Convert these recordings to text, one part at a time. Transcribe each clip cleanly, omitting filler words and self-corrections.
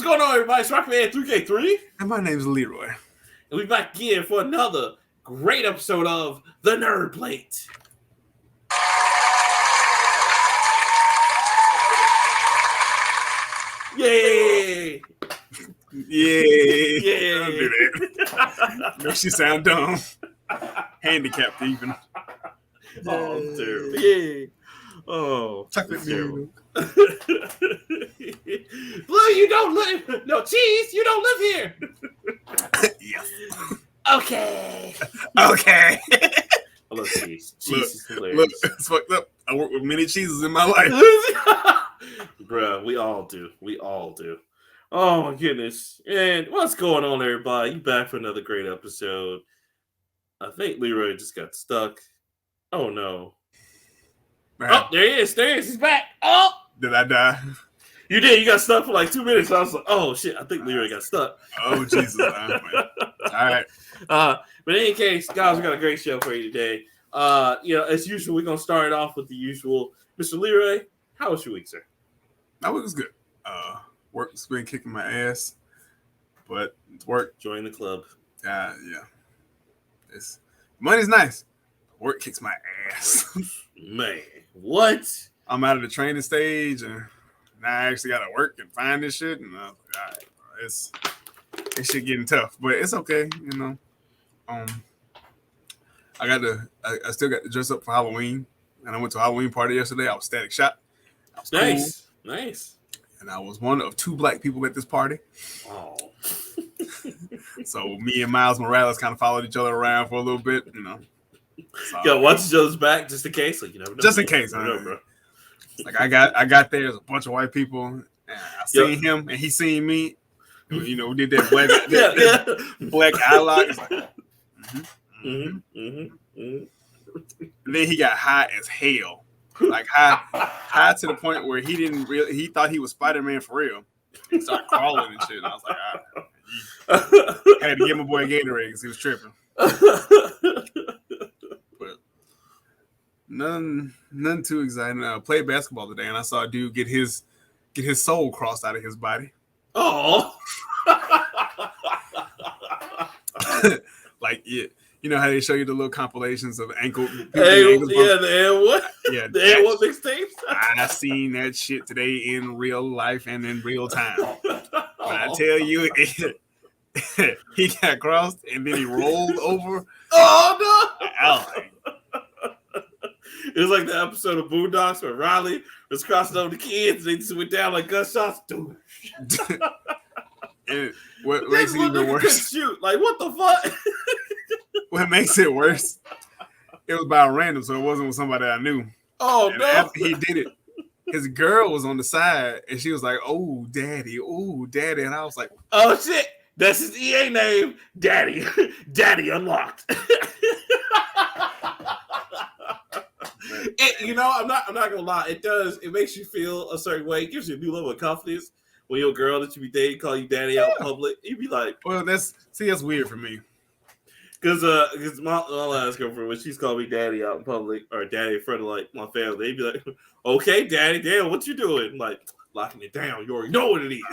going on, everybody? It's Rockman3K3. And my name's Leroy. And we're back again for another great episode of The Nerd Plate. Yay! Yeah. Don't do that. Makes you sound dumb. Handicapped even. Oh, terrible. Yay. Oh, chocolate terrible. Blue, you don't live. No, cheese, you don't live here. Yes. Okay. Okay. I love cheese. Cheese is hilarious. Look, it's fucked up. I work with many cheeses in my life. Bruh, we all do. We all do. Oh my goodness. And what's going on, everybody? You back for another great episode. I think Leroy just got stuck. Oh no. Man. Oh, there he is. There he is. He's back. Oh! Did I die? You did. You got stuck for like 2 minutes. I was like, oh shit, I think Leroy got stuck. Oh Jesus. All right. But in any case, guys, we got a great show for you today. As usual, we're gonna start it off with the usual. Mr. Leroy, how was your week, sir? My week was good. Work's been kicking my ass, but it's work. Join the club. Yeah. It's money's nice. Work kicks my ass. Man, what? I'm out of the training stage, and now I actually got to work and find this shit. And all right, it's shit getting tough, but it's okay, you know. I still got to dress up for Halloween, and I went to a Halloween party yesterday. I was Static Shock. Nice, cool. Nice. And I was one of 2 black people at this party. Oh. So me and Miles Morales kind of followed each other around for a little bit, you know. So, yeah, watch each other's back just in case. Like, you never know. Just in case. Know, bro. Like I got there, there's a bunch of white people, and I seen him, and he seen me. You know, we did that black eye lock. It's like, And then he got high as hell. Like high to the point where he thought he was Spider-Man for real. He started crawling and shit. And I was like, all right. I had to give my boy a Gatorade because he was tripping. But none too exciting. I played basketball today, and I saw a dude get his soul crossed out of his body. Oh. Like, yeah. You know how they show you the little compilations of ankle? The what mixtapes? I seen that shit today in real life and in real time. When I tell you, he got crossed and then he rolled over. Oh no! It was like the episode of Boondocks where Riley was crossing over the kids and they just went down like gunshots. And what makes it even worse? Shoot, like what the fuck? What makes it worse? It was by random, so it wasn't with somebody I knew. Oh and no! After he did it, his girl was on the side, and she was like, "Oh, daddy," and I was like, "Oh shit, that's his EA name, Daddy, Daddy Unlocked." You know, I'm not gonna lie. It makes you feel a certain way. It gives you a new level of confidence when your girl that you be dating call you daddy out in public. You be like, "Well, that's weird for me." Because my last girlfriend, when she's called me daddy out in public or daddy in front of like my family, they'd be like, "Okay, daddy, damn, what you doing?" I'm like, locking it down. You already know what it is.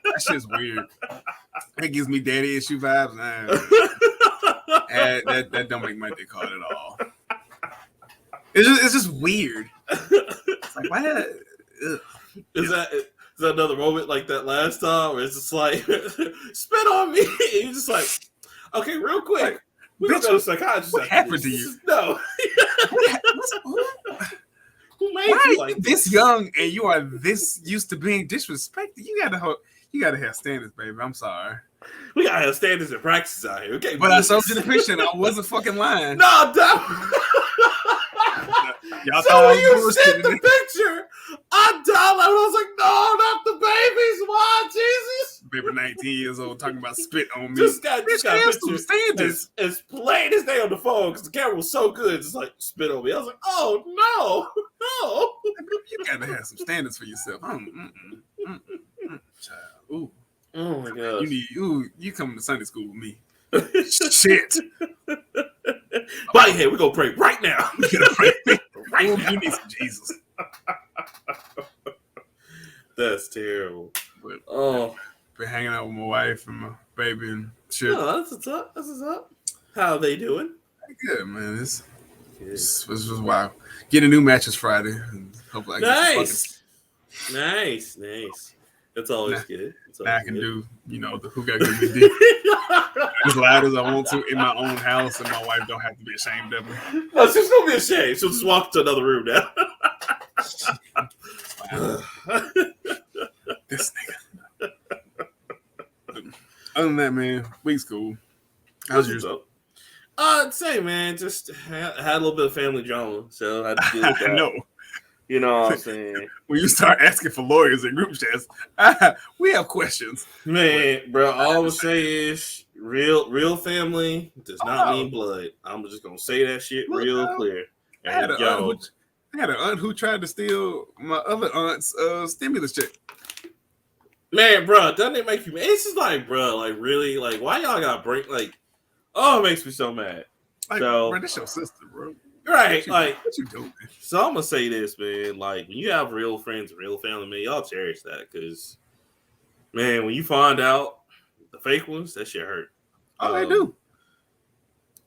That shit's weird. That gives me daddy issue vibes. That don't make my dick hard at all. It's just weird. It's like, why did Is that another moment like that last time where it's just like, spit on me? And you're just like, okay, real quick. Like, we don't go to psychiatrist. What happened to you? No. Who made Why you are like you this young and you are this used to being disrespected? You gotta have standards, baby. I'm sorry. We gotta have standards and practices out here. Okay, but I showed you the picture and I wasn't fucking lying. No, Y'all so when you sent the picture, I dialed out. I was like, no, not the babies. Why, Jesus? Baby 19 years old talking about spit on me. Just got some standards. As plain as day on the phone because the camera was so good. Just like, spit on me. I was like, oh, no. You gotta have some standards for yourself. Child. Ooh. Oh, my God. You come to Sunday school with me. Shit. Body head, we're gonna pray right now. Right now. You need some Jesus. That's terrible. But, oh, been hanging out with my wife and my baby and shit. Oh, that's what's up. That's what's up. How are they doing? Good, man. This was wild. Getting a new matches Friday. And hopefully I nice. Nice. That's always good. Now I can do, the who got good dick as loud as I want to in my own house, and my wife don't have to be ashamed of me. No, she's gonna be ashamed. She'll just walk to another room now. This nigga. Other than that, man, week's cool. How's yours? Same, man. Just had a little bit of family drama, so I had to deal with that. I know. You know what I'm saying? When you start asking for lawyers in group chats, we have questions. Man, bro, all I'm gonna say is real family does not mean blood. I'm just gonna say that shit real clear. I had an aunt who tried to steal my other aunt's stimulus check. Man, bro, doesn't it make you mad? It's just like, bro, like really, like why y'all gotta break? Like, it makes me so mad. Like, so, bro, this your sister, bro. Right, what you doing? So I'm gonna say this, man. Like when you have real friends, real family, man, y'all cherish that because, man, when you find out the fake ones, that shit hurt. Oh, they do.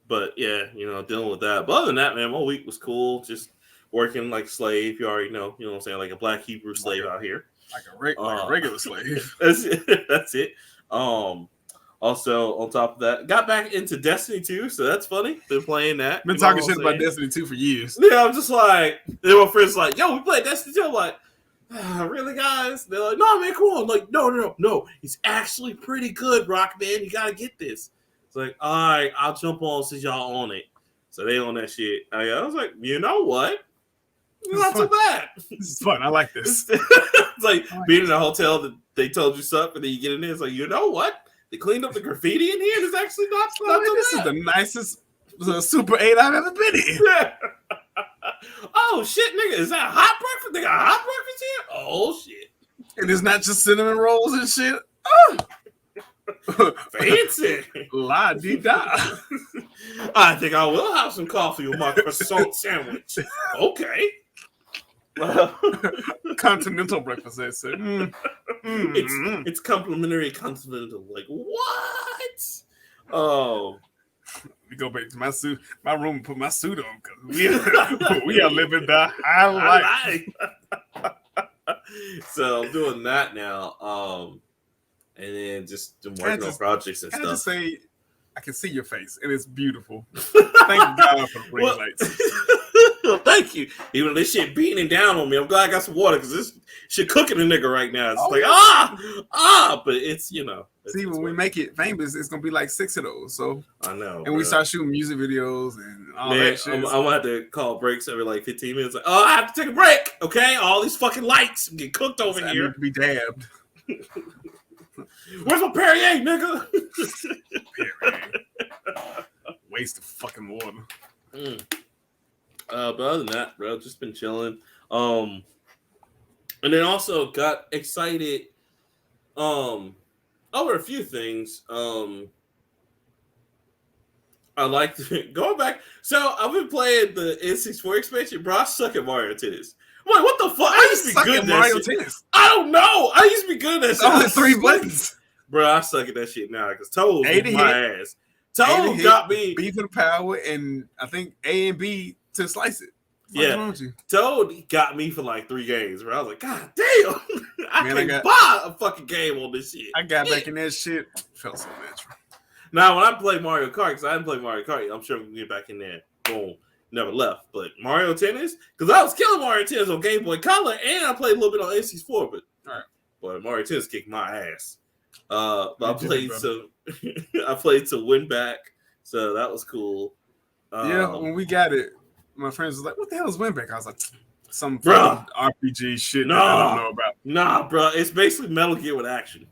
But yeah, dealing with that. But other than that, man, my week was cool. Just working like a slave. You already know, what I'm saying, like a black Hebrew slave out here, like a regular slave. That's it. That's it. Also, on top of that, got back into Destiny 2, so that's funny. Been playing that. Been talking shit about Destiny 2 for years. Yeah, I'm just like, my friends like, yo, we played Destiny 2. I'm like, really, guys? They're like, no, man, come on. I'm like, no. It's actually pretty good, Rockman. You got to get this. It's like, all right, I'll jump on since y'all on it. So they on that shit. I was like, you know what? Not too bad. This is fun. I like this. It's like being in a hotel that they told you something, and then you get in there. It's like, you know what? They cleaned up the graffiti in here. It's actually not too bad. This is the nicest Super 8 I've ever been in. Oh, shit, nigga. Is that hot breakfast? They got hot breakfast here? Oh, shit. And it's not just cinnamon rolls and shit. Fancy. La-di-da. I think I will have some coffee with my croissant sandwich. Okay. Continental breakfast, they say. It's complimentary continental. Like, what? Oh. We go back to my suit, my room, and put my suit on because we are living the high life. So I'm doing that now. And then just working on projects and stuff. I just say, I can see your face, and it's beautiful. Thank God for the green lights. Thank you. Even this shit beating down on me, I'm glad I got some water because this shit cooking a nigga right now. It's but it's See, when we make it famous, it's gonna be like 6 of those. So I know, and we start shooting music videos and all that shit. I'm gonna have to call breaks every like 15 minutes. Like, I have to take a break. Okay, all these fucking lights get cooked over here. I need to be dabbed. Where's my Perrier, nigga? Perrier. Waste of fucking water. But other than that, bro, just been chilling. And then also got excited over a few things. I like going back. So I've been playing the N64 expansion, bro. I suck at Mario Tennis. Wait, what the fuck? I used to be good at Mario Tennis. I don't know. I used to be good at that shit. Only 3 buttons. Bro, I suck at that shit now because Toad beat my ass. Toad got me. B to the power and I think A and B to slice it. Yeah, Toad got me for like 3 games, bro. I was like, God damn, I can't buy a fucking game on this shit. I got back in that shit. Felt so natural. Now, when I play Mario Kart, because I didn't play Mario Kart, I'm sure we can get back in there. Boom. Never left. But Mario Tennis, because I was killing Mario Tennis on Game Boy Color, and I played a little bit on N64, but Mario Tennis kicked my ass. But I played to win back, so that was cool. Yeah, when we got it, my friends was like, "What the hell is Winback?" I was like, "Some RPG shit that I don't know about." Nah, bro, it's basically Metal Gear with action.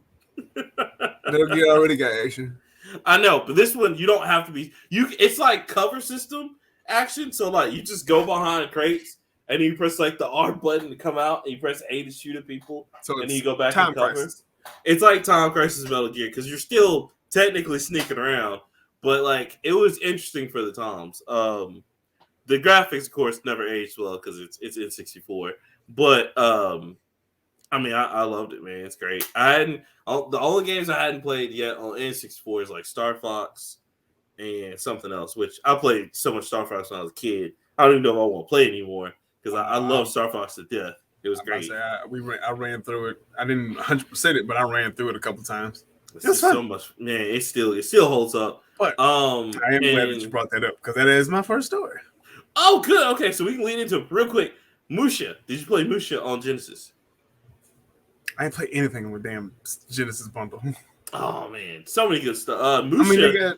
Metal Gear already got action. I know, but this one you don't have to be. It's like cover system action, so like you just go behind crates and you press like the R button to come out, and you press A to shoot at people, and then you go back and cover. Crisis. It's like Time Crisis Metal Gear because you're still technically sneaking around, but like it was interesting for the times. The graphics, of course, never aged well because it's N64, but I mean, I loved it, man. It's great. The only games I hadn't played yet on N64 is like Star Fox and something else, which I played so much Star Fox when I was a kid. I don't even know if I want to play it anymore because I love Star Fox to death. It was great. I ran through it. I didn't 100% it, but I ran through it a couple times. It's so much, man. It still holds up. But I am glad that you brought that up because that is my first story. Oh, good. Okay, so we can lead into it real quick. Musha. Did you play Musha on Genesis? I ain't play anything on the damn Genesis bundle. Oh man, so many good stuff. Musha. I mean,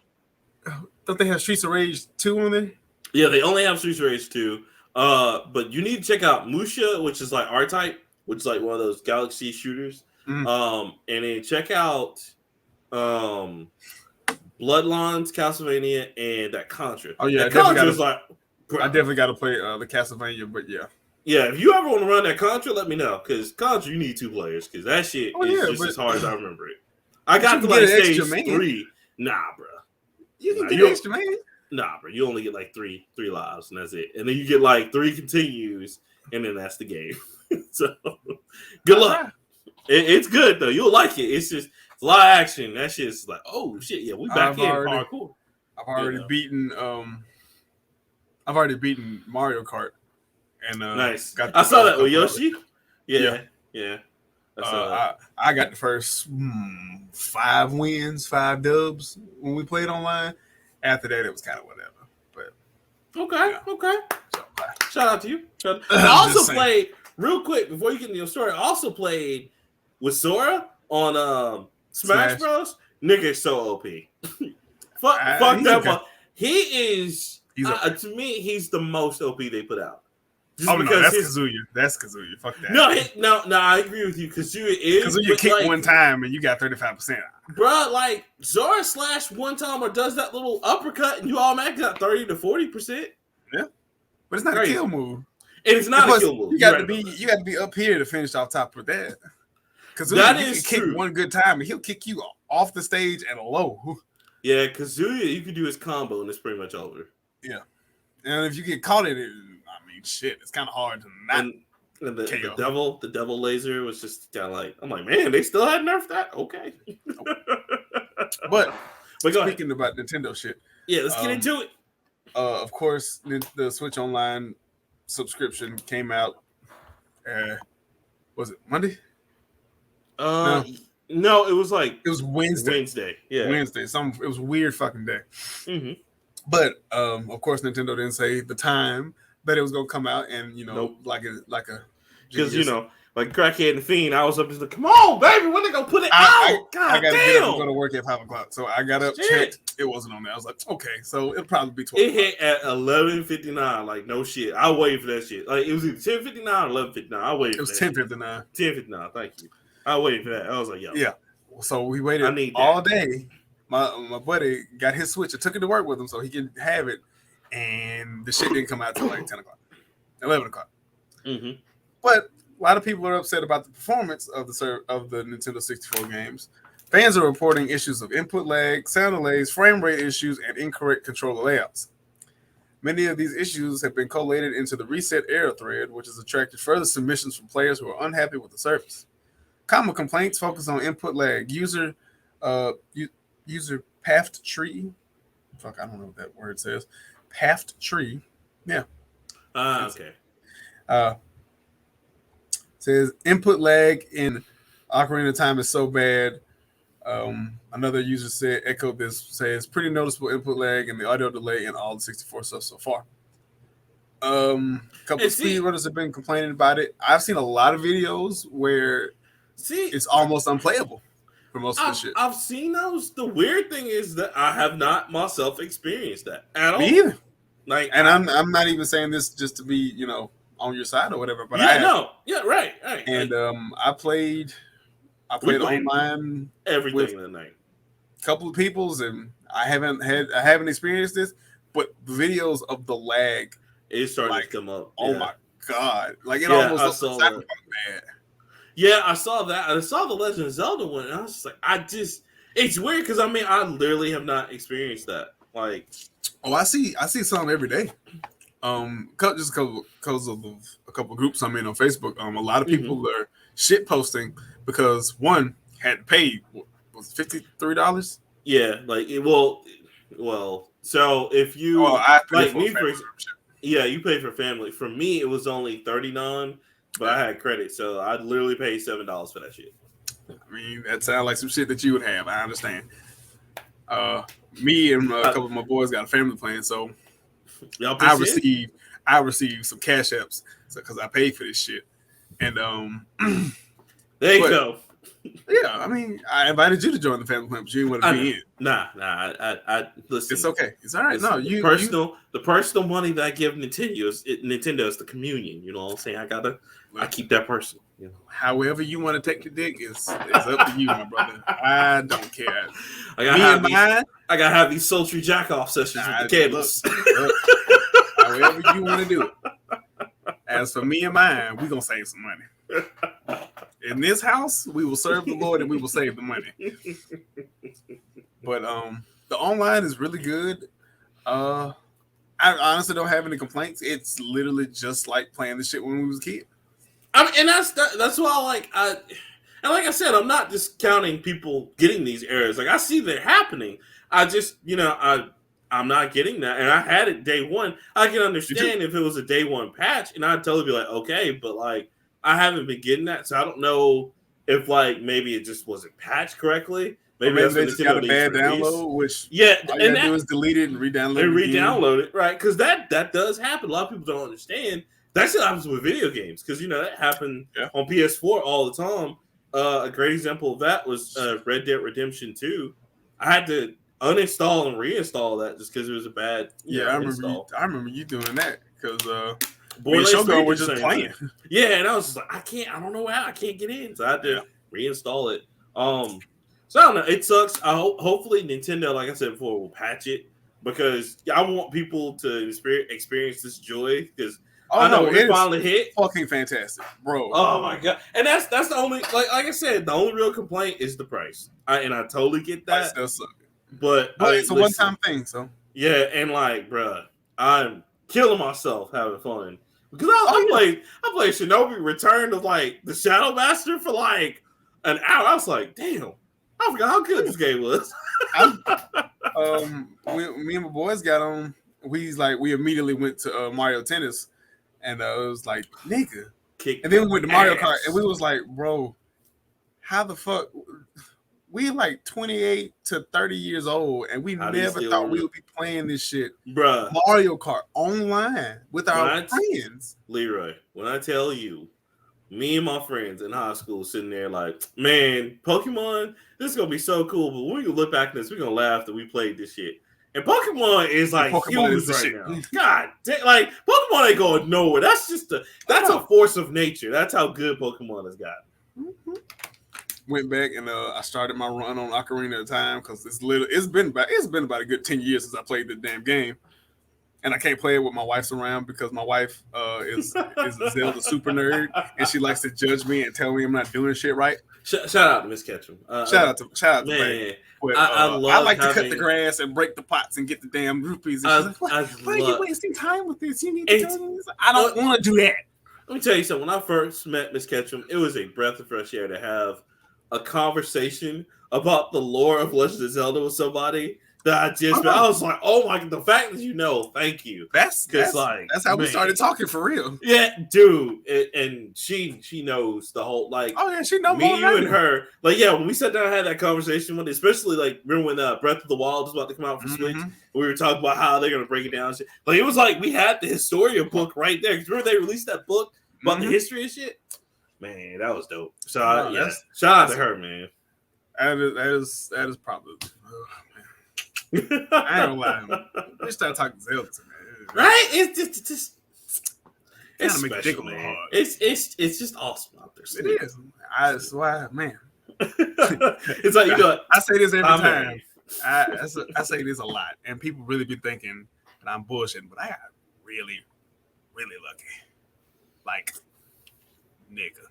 don't they have Streets of Rage 2 on there? Yeah, they only have Streets of Rage 2. But you need to check out Musha, which is like R-Type, which is like one of those galaxy shooters. And then check out Bloodlines, Castlevania, and that Contra. Oh yeah, I definitely got to play the Castlevania, but yeah. Yeah, if you ever want to run that Contra, let me know. Because Contra, you need 2 players. Because that shit is just as hard as I remember it. I got to like stage 3. Nah, bro. You can get extra man. Nah, bro. You only get like 3 lives, and that's it. And then you get like 3 continues, and then that's the game. So, good luck. It's good though. You'll like it. It's just a lot of action. That shit's like, oh shit, yeah, we back in hardcore. I've already beaten. I've already beaten Mario Kart. And nice. I saw that with Yoshi. Yeah. I got the first 5 wins, 5 dubs when we played online. After that, it was kind of whatever. But okay. So, shout out to you. I also played real quick before you get into your story. I also played with Sora on Smash Bros. Nigga is so OP. fuck that. He is to me. He's the most OP they put out. No, that's Kazuya. That's Kazuya. Fuck that. No, I agree with you. Kazuya kicked one time and you got 35%. Bro, like Zora slash one time or does that little uppercut and you automatically got 30 to 40%. Yeah, but it's not a kill move. And it's not a kill move. You got to be up here to finish off top with that. Kazuya can kick one good time and he'll kick you off the stage at a low. Yeah, Kazuya, you can do his combo and it's pretty much over. Yeah, and if you get caught in it. Shit, it's kind of hard to not. And the devil laser was just kind of like, I'm like, man, they still had nerfed that. Okay, but speaking about Nintendo shit, yeah, let's get into it. Of course, the Switch Online subscription came out. Was it Monday? No, it was Wednesday. Yeah, Wednesday. It was a weird fucking day. Mm-hmm. But of course, Nintendo didn't say the time that it was gonna come out, and like a because like Crackhead and Fiend, I was up just like, come on, baby, when they gonna put it out? God I gotta damn. get up and go to work at 5:00, so I got up, checked, it wasn't on there. I was like, okay, so it'll probably be 12. It hit at 11:59, like no shit. I waited for that shit. Like it was either 10:59 or 11:59. I waited. It was 10:59. 10:59. Thank you. I waited for that. I was like, yo, yeah. So we waited all day. My buddy got his Switch and took it to work with him so he could have it. And the shit didn't come out till like 10:00, 11:00. Mm-hmm. But a lot of people are upset about the performance of the Nintendo 64 games. Fans are reporting issues of input lag, sound delays, frame rate issues, and incorrect controller layouts. Many of these issues have been collated into the Reset Error thread, which has attracted further submissions from players who are unhappy with the service. Common complaints focus on input lag, user path tree. Fuck, I don't know what that word says. Path tree. Yeah. Okay. Says input lag in Ocarina of Time is so bad. Another user echoed this, says pretty noticeable input lag and the audio delay in all the 64 stuff so far. A couple of speedrunners have been complaining about it. I've seen a lot of videos where it's almost unplayable for most of the shit. I've seen those. The weird thing is that I have not myself experienced that at all. Me either. Like, and I'm not even saying this just to be, on your side or whatever. But right. And I played online everything in the night. A couple of people's, and I haven't experienced this, but videos of the lag, it started to come up. Oh my god! Like it almost looks like bad. Yeah, I saw that. I saw the Legend of Zelda one, and I was just like, it's weird because I literally have not experienced that. Like, I see some every day. Just because of a couple of groups I'm in on Facebook. A lot of Mm-hmm. people are shit posting because one had to pay was $53. Yeah, like well. So if Oh, you I paid like for a me for family membership. yeah, you pay for family. For me, it was only $39, but Yeah. I had credit, so I literally paid $7 for that shit. I mean, that sounds like some shit that you would have. I understand. Me and a couple of my boys got a family plan, so Y'all I PC? received some cash apps because I paid for this shit. And There you but go. yeah, I mean, I invited you to join the family plan, but you didn't want to I be know. in. Nah. I listen. It's okay. It's all right. Listen, No, the personal money that I give Nintendo is the communion. You know what I'm saying? I keep that personal. You know. However you want to take the dick is up to you, my brother. I don't care. I gotta have these sultry jack off sessions with the cables. Look, however you want to do it. As for me and mine, we're gonna save some money. In this house, we will serve the Lord and we will save the money. But the online is really good. I honestly don't have any complaints. It's literally just like playing the shit when we was a kid. I mean, and that's why and like I said, I'm not discounting people getting these errors. Like I see they're happening. I just I'm not getting that, and I had it day one. I can understand if it was a day one patch, and I'd totally be like, okay, but like I haven't been getting that, so I don't know if like maybe it just wasn't patched correctly. Maybe they just got a bad download, which all you gotta do is delete it and re-download and re-download it, right? Because that does happen. A lot of people don't understand. That shit happens with video games because that happened on PS4 all the time. A great example of that was Red Dead Redemption 2. I had to uninstall and reinstall that just because it was a bad install. I remember you doing that because Shogun was just playing. Yeah, and I was just like, I don't know how I can't get in, so I had to reinstall it. So I don't know. It sucks. Hopefully Nintendo, like I said before, will patch it because I want people to experience this joy because I know it finally hit. Fucking fantastic, bro. Oh my god! And that's the only like I said, the only real complaint is the price. I totally get that. Still suck. But it's a one-time thing, so yeah. And like, bruh, I'm killing myself having fun because I played Shinobi Return of like the Shadow Master for like an hour. I was like, damn. I forgot how good this game was. Me and my boys got on. We immediately went to Mario Tennis, and it was like, nigga. And then we went to Mario Kart, and we was like, bro, how the fuck? We like 28 to 30 years old, and we never thought we would be playing this shit, bruh. Mario Kart online with our friends. Leroy, when I tell you, me and my friends in high school sitting there like, man, Pokemon, this is going to be so cool. But when we look back at this, we're going to laugh that we played this shit. And Pokemon is like huge right now. God damn, like Pokemon ain't going nowhere. That's a force of nature. That's how good Pokemon has gotten. Mm-hmm. Went back and I started my run on Ocarina of Time because it's been about a good 10 years since I played the damn game. And I can't play it with my wife's around because my wife is a Zelda super nerd, and she likes to judge me and tell me I'm not doing shit right. Shout out to Miss Ketchum. Shout out to man. But, I like to cut the grass and break the pots and get the damn rupees. And she's like, why are you wasting time with this? You need to tell me this. I don't want to do that. Let me tell you something. When I first met Miss Ketchum, it was a breath of fresh air to have a conversation about the lore of Legend of Zelda with somebody. I was like, oh my, the fact that thank you. That's how we started talking for real. Yeah, dude. And she knows the whole, like, oh yeah, she knows me, you, and her. Like, yeah, when we sat down and had that conversation with, especially like, remember when Breath of the Wild was about to come out for Switch? We were talking about how they're gonna break it down. Like, it was like we had the Historia book right there. Remember they released that book about the history and shit? Man, that was dope. So shout out to her, man. That is probably. I ain't gonna lie. We start talking Zelda, man. Right? It's just it's special, man. It's just awesome out there. It is. That's why, man. It's like I say this every time. I say this a lot, and people really be thinking that I'm bullshitting, but I got really, really lucky. Like, nigga.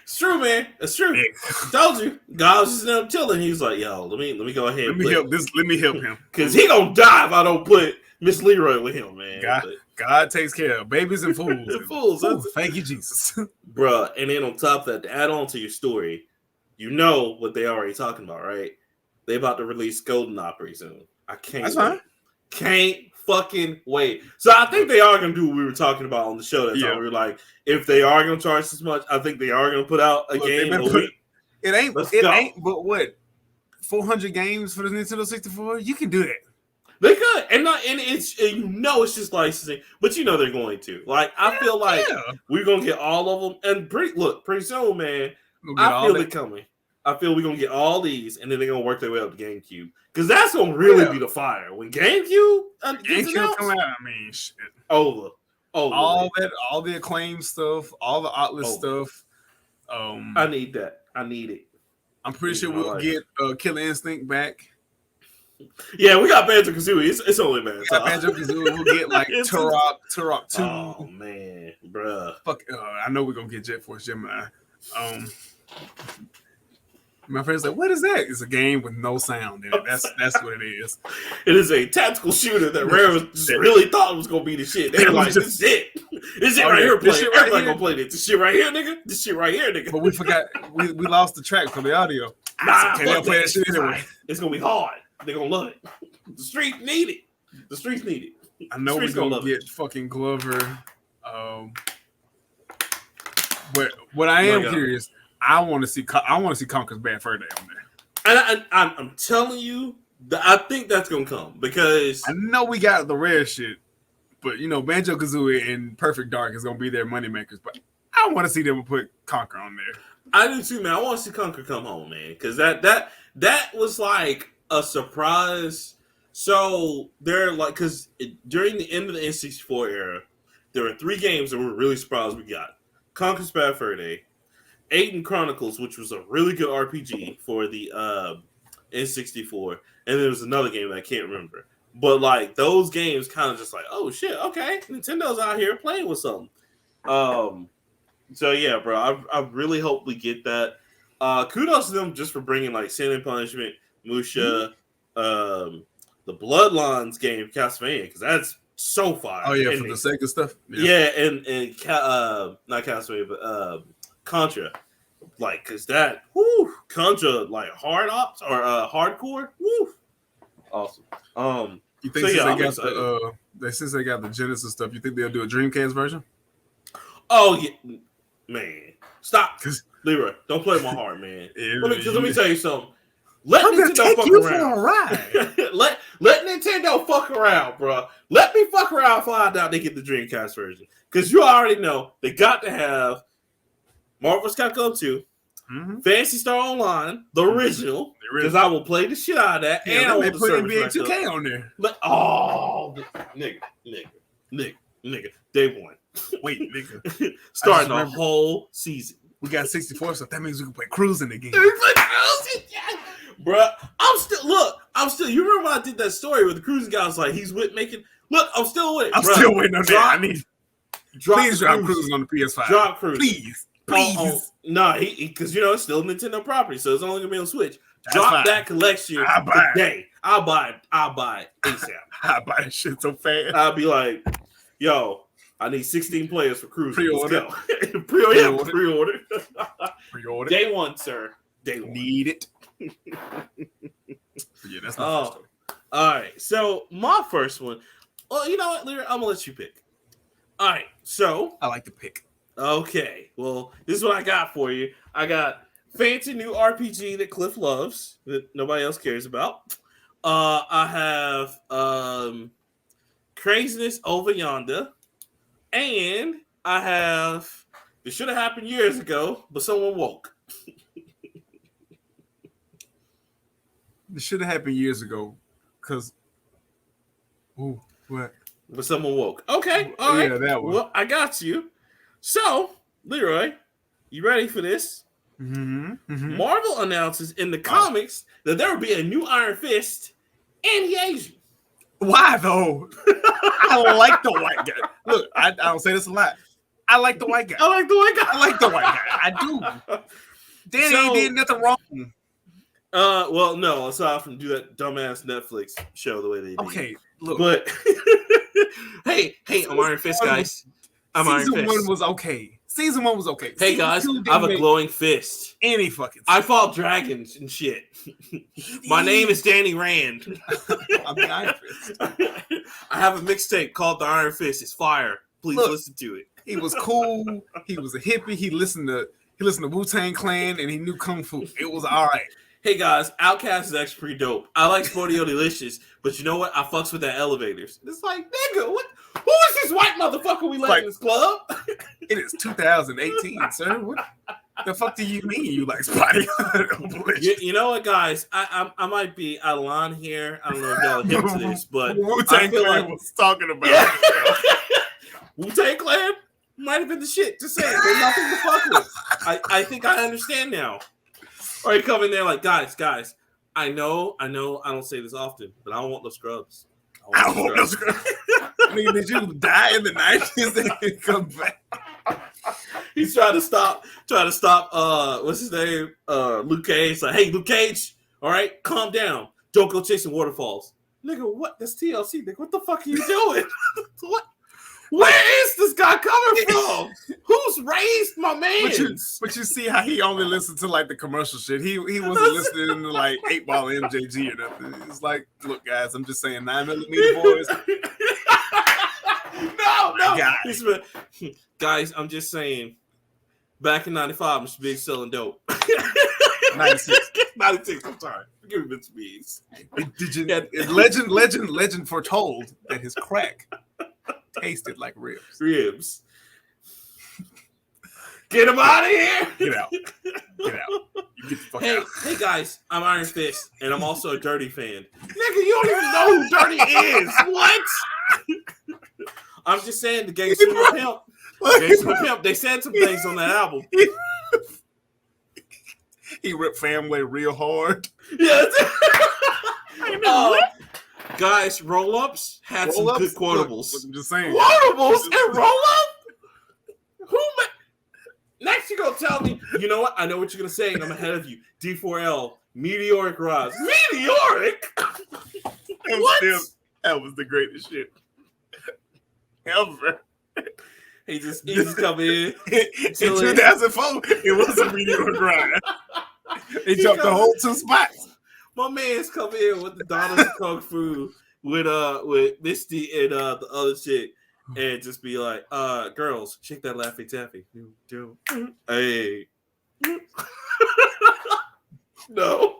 It's true, man. It's true. Told you. God was just chilling. He was like, "Yo, let me go ahead. Let me help him because he gonna die if I don't put Miss Leroy with him, man. God takes care of babies and fools. Fools. Thank you, Jesus. Bruh, and then on top of that, to add on to your story, you know what they already talking about, right? They about to release Golden Opry soon. I can't That's wait. fine. Can't fucking wait. So I think they are going to do what we were talking about on the show that time. We were like, if they are going to charge this much, I think they are going to put out a game a week. It ain't but what? 400 games for the Nintendo 64? You can do that. They could, and it's it's just licensing, but they're going to. Like, I feel like we're gonna get all of them, and pretty soon, man. I feel it coming. I feel we're gonna get all these, and then they're gonna work their way up to GameCube, because that's gonna really be the fire when GameCube come out. I mean, shit. Over. All the acclaimed stuff, all the Atlas stuff. I need that. I need it. I'm pretty sure we'll get Killer Instinct back. Yeah, we got Banjo-Kazooie. It's only bad. Banjo-Kazooie. We'll get like Turok 2. Oh man, bruh. Fuck. I know we're gonna get Jet Force Gemini. My friend's like, "What is that?" It's a game with no sound in it. That's what it is. It is a tactical shooter that Rare just really thought was gonna be the shit. They were like, "This is it. This shit right here. Everybody gonna play this. This shit right here, nigga. This shit right here, nigga." But we forgot. We lost the track for the audio. They'll play that shit anyway. It's gonna be hard. They're gonna love it. The streets need it. The streets need it. I know we're gonna get fucking Glover. But what I am curious, I want to see Conker's Bad Fur Day on there. And I'm telling you, I think that's gonna come because I know we got the rare shit, but Banjo-Kazooie and Perfect Dark is gonna be their moneymakers. But I want to see them put Conker on there. I do too, man. I want to see Conker come home, man, because that was like a surprise. So they're like, because during the end of the N64 era, there were 3 games that we were really surprised we got: Conker's Bad Fur Day, Aiden Chronicles, which was a really good RPG for the N64, and there was another game that I can't remember. But like those games, kind of just like, oh shit, okay, Nintendo's out here playing with something. So yeah, bro, I really hope we get that. Kudos to them just for bringing like Sin and Punishment, Musha, the Bloodlines game, Castlevania, because that's so fire. Oh yeah, for the Sega stuff. Yeah, and not Castlevania, but Contra, like, cause that Contra like hard ops or hardcore, awesome. You think since they got the Genesis stuff, you think they'll do a Dreamcast version? Oh yeah, man, stop, Leroy, don't play my heart, man. Let me tell you something. Let Nintendo fuck around. let Nintendo fuck around, bro. Let me fuck around and find out they get the Dreamcast version. Because you already know they got to have Marvel's Capcom 2, Phantasy Star Online, the original, because I will play the shit out of that. Yeah, and I will put NBA 2K on there. Nigga, day one. Wait, nigga. Starting the whole season. We got 64, so that means we can play Cruising again. Bruh, I'm still. You remember when I did that story with the Cruising guy? I was like, he's making. Look, I'm still with it. I'm still waiting on that. Please drop Cruising on the PS5. Drop Cruising, please. No, because it's still Nintendo property, so it's only gonna be on Switch. Drop that collection today. I'll buy it ASAP. I'll buy that shit so fast. I'll be like, yo, I need 16 players for Cruising. Pre-order. Pre-order. Day one, sir. Day one. Need it. Yeah, that's my first story. All right. So my first one. Well, you know what, Leroy? I'm gonna let you pick. All right. So I like to pick. Okay. Well, this is what I got for you. I got fancy new RPG that Cliff loves that nobody else cares about. I have Craziness Over Yonder, and I have It should have happened years ago, but someone woke. It should have happened years ago, because what? But someone woke. Okay, all right. Yeah, that one. Well, I got you. So, Leroy, you ready for this? Mm-hmm. Mm-hmm. Marvel announces in the comics that there will be a new Iron Fist, and he Asian. Why though? I like the white guy. Look, I don't say this a lot. I like the white guy. I like the white guy. I like the white guy. I do. Danny ain't did nothing wrong. Well, no. Aside from do that dumbass Netflix show the way they do. Okay, look. But hey, I'm Iron Fist, guys. I'm Iron Season Fist. 1 was okay. Season 1 was okay. Hey Season guys, 2 I have a didn't glowing fist. make any fucking sense. I fought dragons and shit. My name is Danny Rand. I'm the Iron Fist. I have a mixtape called The Iron Fist. It's fire. Please listen to it. He was cool. He was a hippie. He listened to Wu-Tang Clan and he knew Kung Fu. It was all right. Hey guys, Outkast is actually pretty dope. I like Sporty Delicious, but you know what? I fucks with that elevators. It's like, nigga, what? Who is this white motherfucker we let in this club? It is 2018, sir. What the fuck do you mean you like Spotty? You know what, guys? I might be out of line here. I don't know if y'all are hip to this, but Wu-Tang Clan was talking about it. Wu-Tang Clan might have been the shit. Just saying, they're nothing to fuck with. I think I understand now. Or you come in there like, guys, I know, I don't say this often, but I don't want no scrubs. I don't want no scrubs. I mean, did you die in the 90s and come back? He's trying to stop, what's his name? Luke Cage. Like, hey, Luke Cage, all right, calm down. Don't go chasing waterfalls. Nigga, what? That's TLC, nigga. What the fuck are you doing? What? Where is this guy coming from? Who's raised my man? But you see how he only listened to like the commercial shit. He wasn't listening to like 8-Ball MJG or nothing. It's like, look, guys, I'm just saying 9mm boys. No. Guys, I'm just saying. Back in '95, Mr. Big selling dope. 96. I'm sorry. Give me Mr. Biggs. Legend foretold that his crack tasted like ribs. Get him out of here. Get out. You get the fuck out. Hey guys, I'm Iron Fist, and I'm also a Dirty fan. Nigga, you don't even know who Dirty is. What? I'm just saying the Gangsta and the Pimp. Gangsta and the Pimp, they said some things on that album. He ripped Family real hard. Yes. Guys, roll-ups had some good quotables. I'm just saying. Quotables and roll-up? Next you're going to tell me, you know what? I know what you're going to say, and I'm ahead of you. D4L, Meteoric Rise. Meteoric? What? That was the greatest shit ever. He just come in. In 2004, it was a Meteoric Rise. He jumped the whole 2 spots. My man's come in with the Daughters of Kung Fu with Misty and the other chick, and just be like, girls, shake that Laffy Taffy. Hey. No.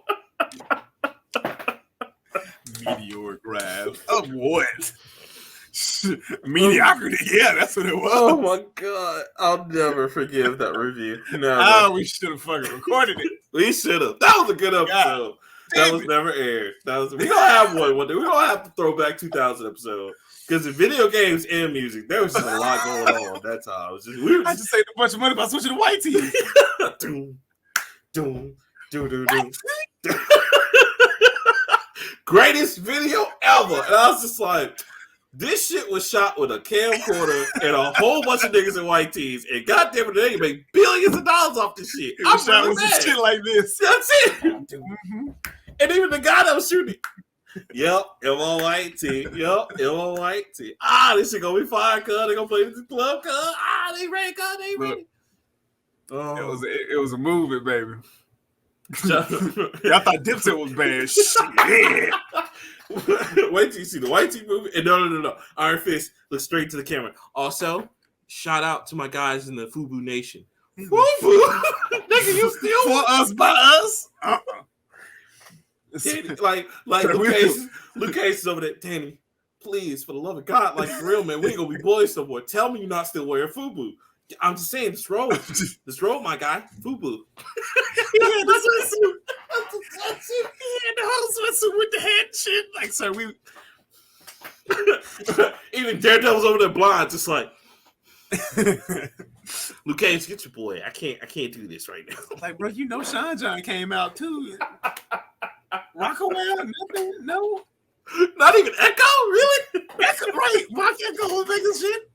Meteoric Rise. Of what? Mediocrity. Yeah, that's what it was. Oh my god. I'll never forgive that review. No. We should have fucking recorded it. We should have. That was a good episode. That was never aired. We gonna have one day. We're gonna have to throw back 2000 episode. Because in video games and music, there was just a lot going on that time. I just saved a bunch of money by switching to white TV. Doom. Greatest video ever. And I was just like, this shit was shot with a camcorder and a whole bunch of niggas in white tees. And goddamn it, they can make billions of dollars off this shit. I'm shot with some shit like this. That's it. Mm-hmm. And even the guy that was shooting, yep, M.O. white tee. Yep, M.O. white tee. This shit gonna be fire, cuz. They gonna play this club, cuz. They ready, cuz. They ready. It was a movie, baby. I thought Dipset was bad. Shit. Wait till you see the White Tee movie. And no. Iron Fist looks straight to the camera. Also, shout out to my guys in the Fubu Nation. Fubu? Nigga, you still for us by us? Like Luke Cage is over there. Danny, please, for the love of God, like for real, man, we ain't gonna be boys no more. Tell me you're not still wearing Fubu. I'm just saying, this road, my guy, Fubu. He had the sweatsuit. He had the whole sweatsuit with the hat and shit. Like, sir, even Daredevil's over there blind, just like, Luke Cage, get your boy. I can't do this right now. Like, bro, you know Sean John came out too. Rockaway, nothing, no. Not even Echo, really? Echo, right? Mark Echo was making shit.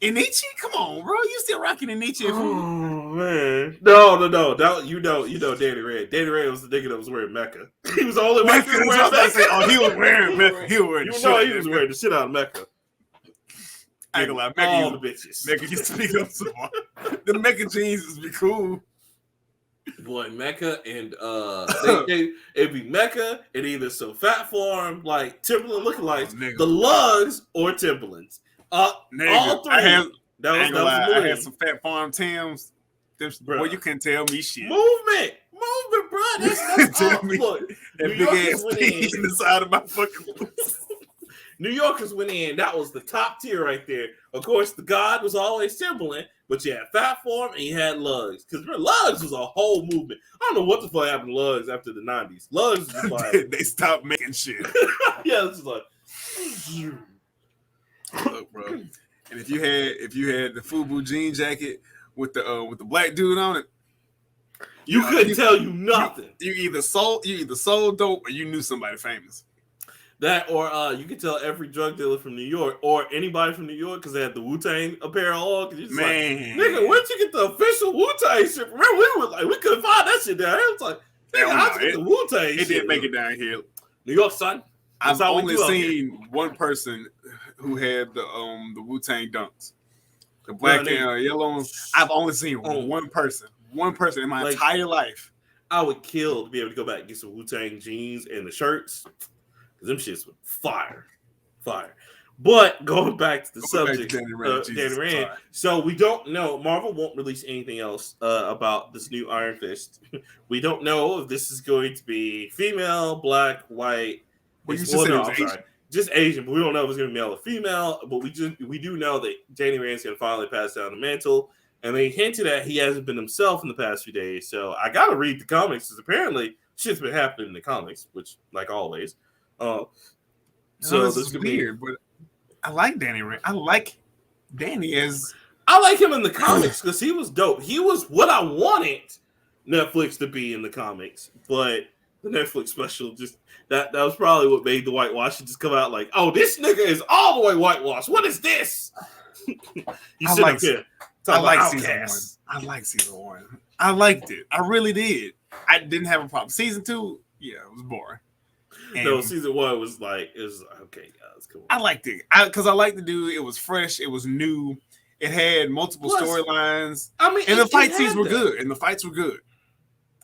Inichi? Come on, bro. You still rocking Inichi? Oh man, no. That you know, Danny Red. Danny Red was the nigga that was wearing Mecca. He was the only white dude wearing Mecca. Say, oh, he was wearing Mecca. He was wearing. He was wearing the shit out of Mecca. I ain't gonna lie, Mecca all the bitches. Mecca used to be up some more. The Mecca jeans used to be cool. Boy, Mecca and it'd be Mecca and either some Fat Farm like Timberland lookalikes, the Lugs or Timberlands. All three. I had some Fat Farm Tims. Boy, you couldn't tell me shit. Movement, bro. That's tell me. Look, that big ass piece in the side of my fucking boots. New Yorkers went in. That was the top tier right there. Of course, the God was always Timberland, but you had Fat Farm and you had Lugs. Because Lugs was a whole movement. I don't know what the fuck happened to Lugs after the 90s. Lugs was like... they stopped making shit. Yeah, it's just like... Look, bro. And if you had the FUBU jean jacket with the black dude on it, you couldn't tell you nothing. You either sold dope or you knew somebody famous. That or you could tell every drug dealer from New York or anybody from New York because they had the Wu-Tang apparel on. Man, like, nigga, where'd you get the official Wu-Tang shit? Remember, we couldn't find that shit down here. It was like, nigga, how'd you get the Wu-Tang shit? It didn't make it down here. New York, son. I've only seen one person who had the Wu-Tang dunks, the black and yellow ones. I've only seen one person in my entire life. I would kill to be able to go back and get some Wu-Tang jeans and the shirts. Because them shits were fire. But going back to the subject, Danny Rand. So we don't know. Marvel won't release anything else about this new Iron Fist. We don't know if this is going to be female, black, white. Just Asian. But we don't know if it's going to be male or female. But we do know that Danny Rand's going to finally pass down the mantle. And they hinted at he hasn't been himself in the past few days. So I got to read the comics because apparently shit's been happening in the comics, which like always. So this is weird, but I like Danny Rand. I like Danny as I like him in the comics because he was dope. He was what I wanted Netflix to be in the comics, but the Netflix special just that was probably what made the whitewash just come out like, oh, this nigga is all the way whitewashed. What is this? I like season one. I like season one. I liked it. I really did. I didn't have a problem. Season 2, yeah, it was boring. No, season 1 was like, it was okay, guys. Come on. I liked it because I liked the dude. It was fresh. It was new. It had multiple storylines. I mean, and the fight scenes were good.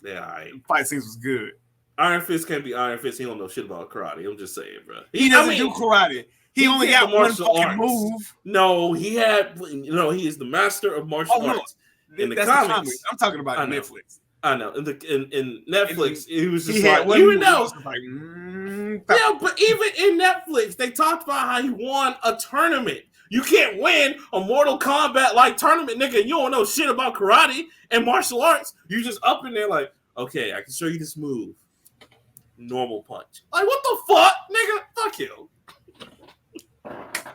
Yeah, fight scenes was good. Iron Fist can't be Iron Fist. He don't know shit about karate. I'm just saying, bro. He doesn't do karate. He only got one fucking move. No, he is the master of martial arts. In the comics, I'm talking about Netflix. I know. In Netflix, he was just like, even though, yeah, but even in Netflix, they talked about how he won a tournament. You can't win a Mortal Kombat like tournament, nigga. You don't know shit about karate and martial arts. You just up in there like, okay, I can show you this move. Normal punch. Like, what the fuck, nigga? Fuck you.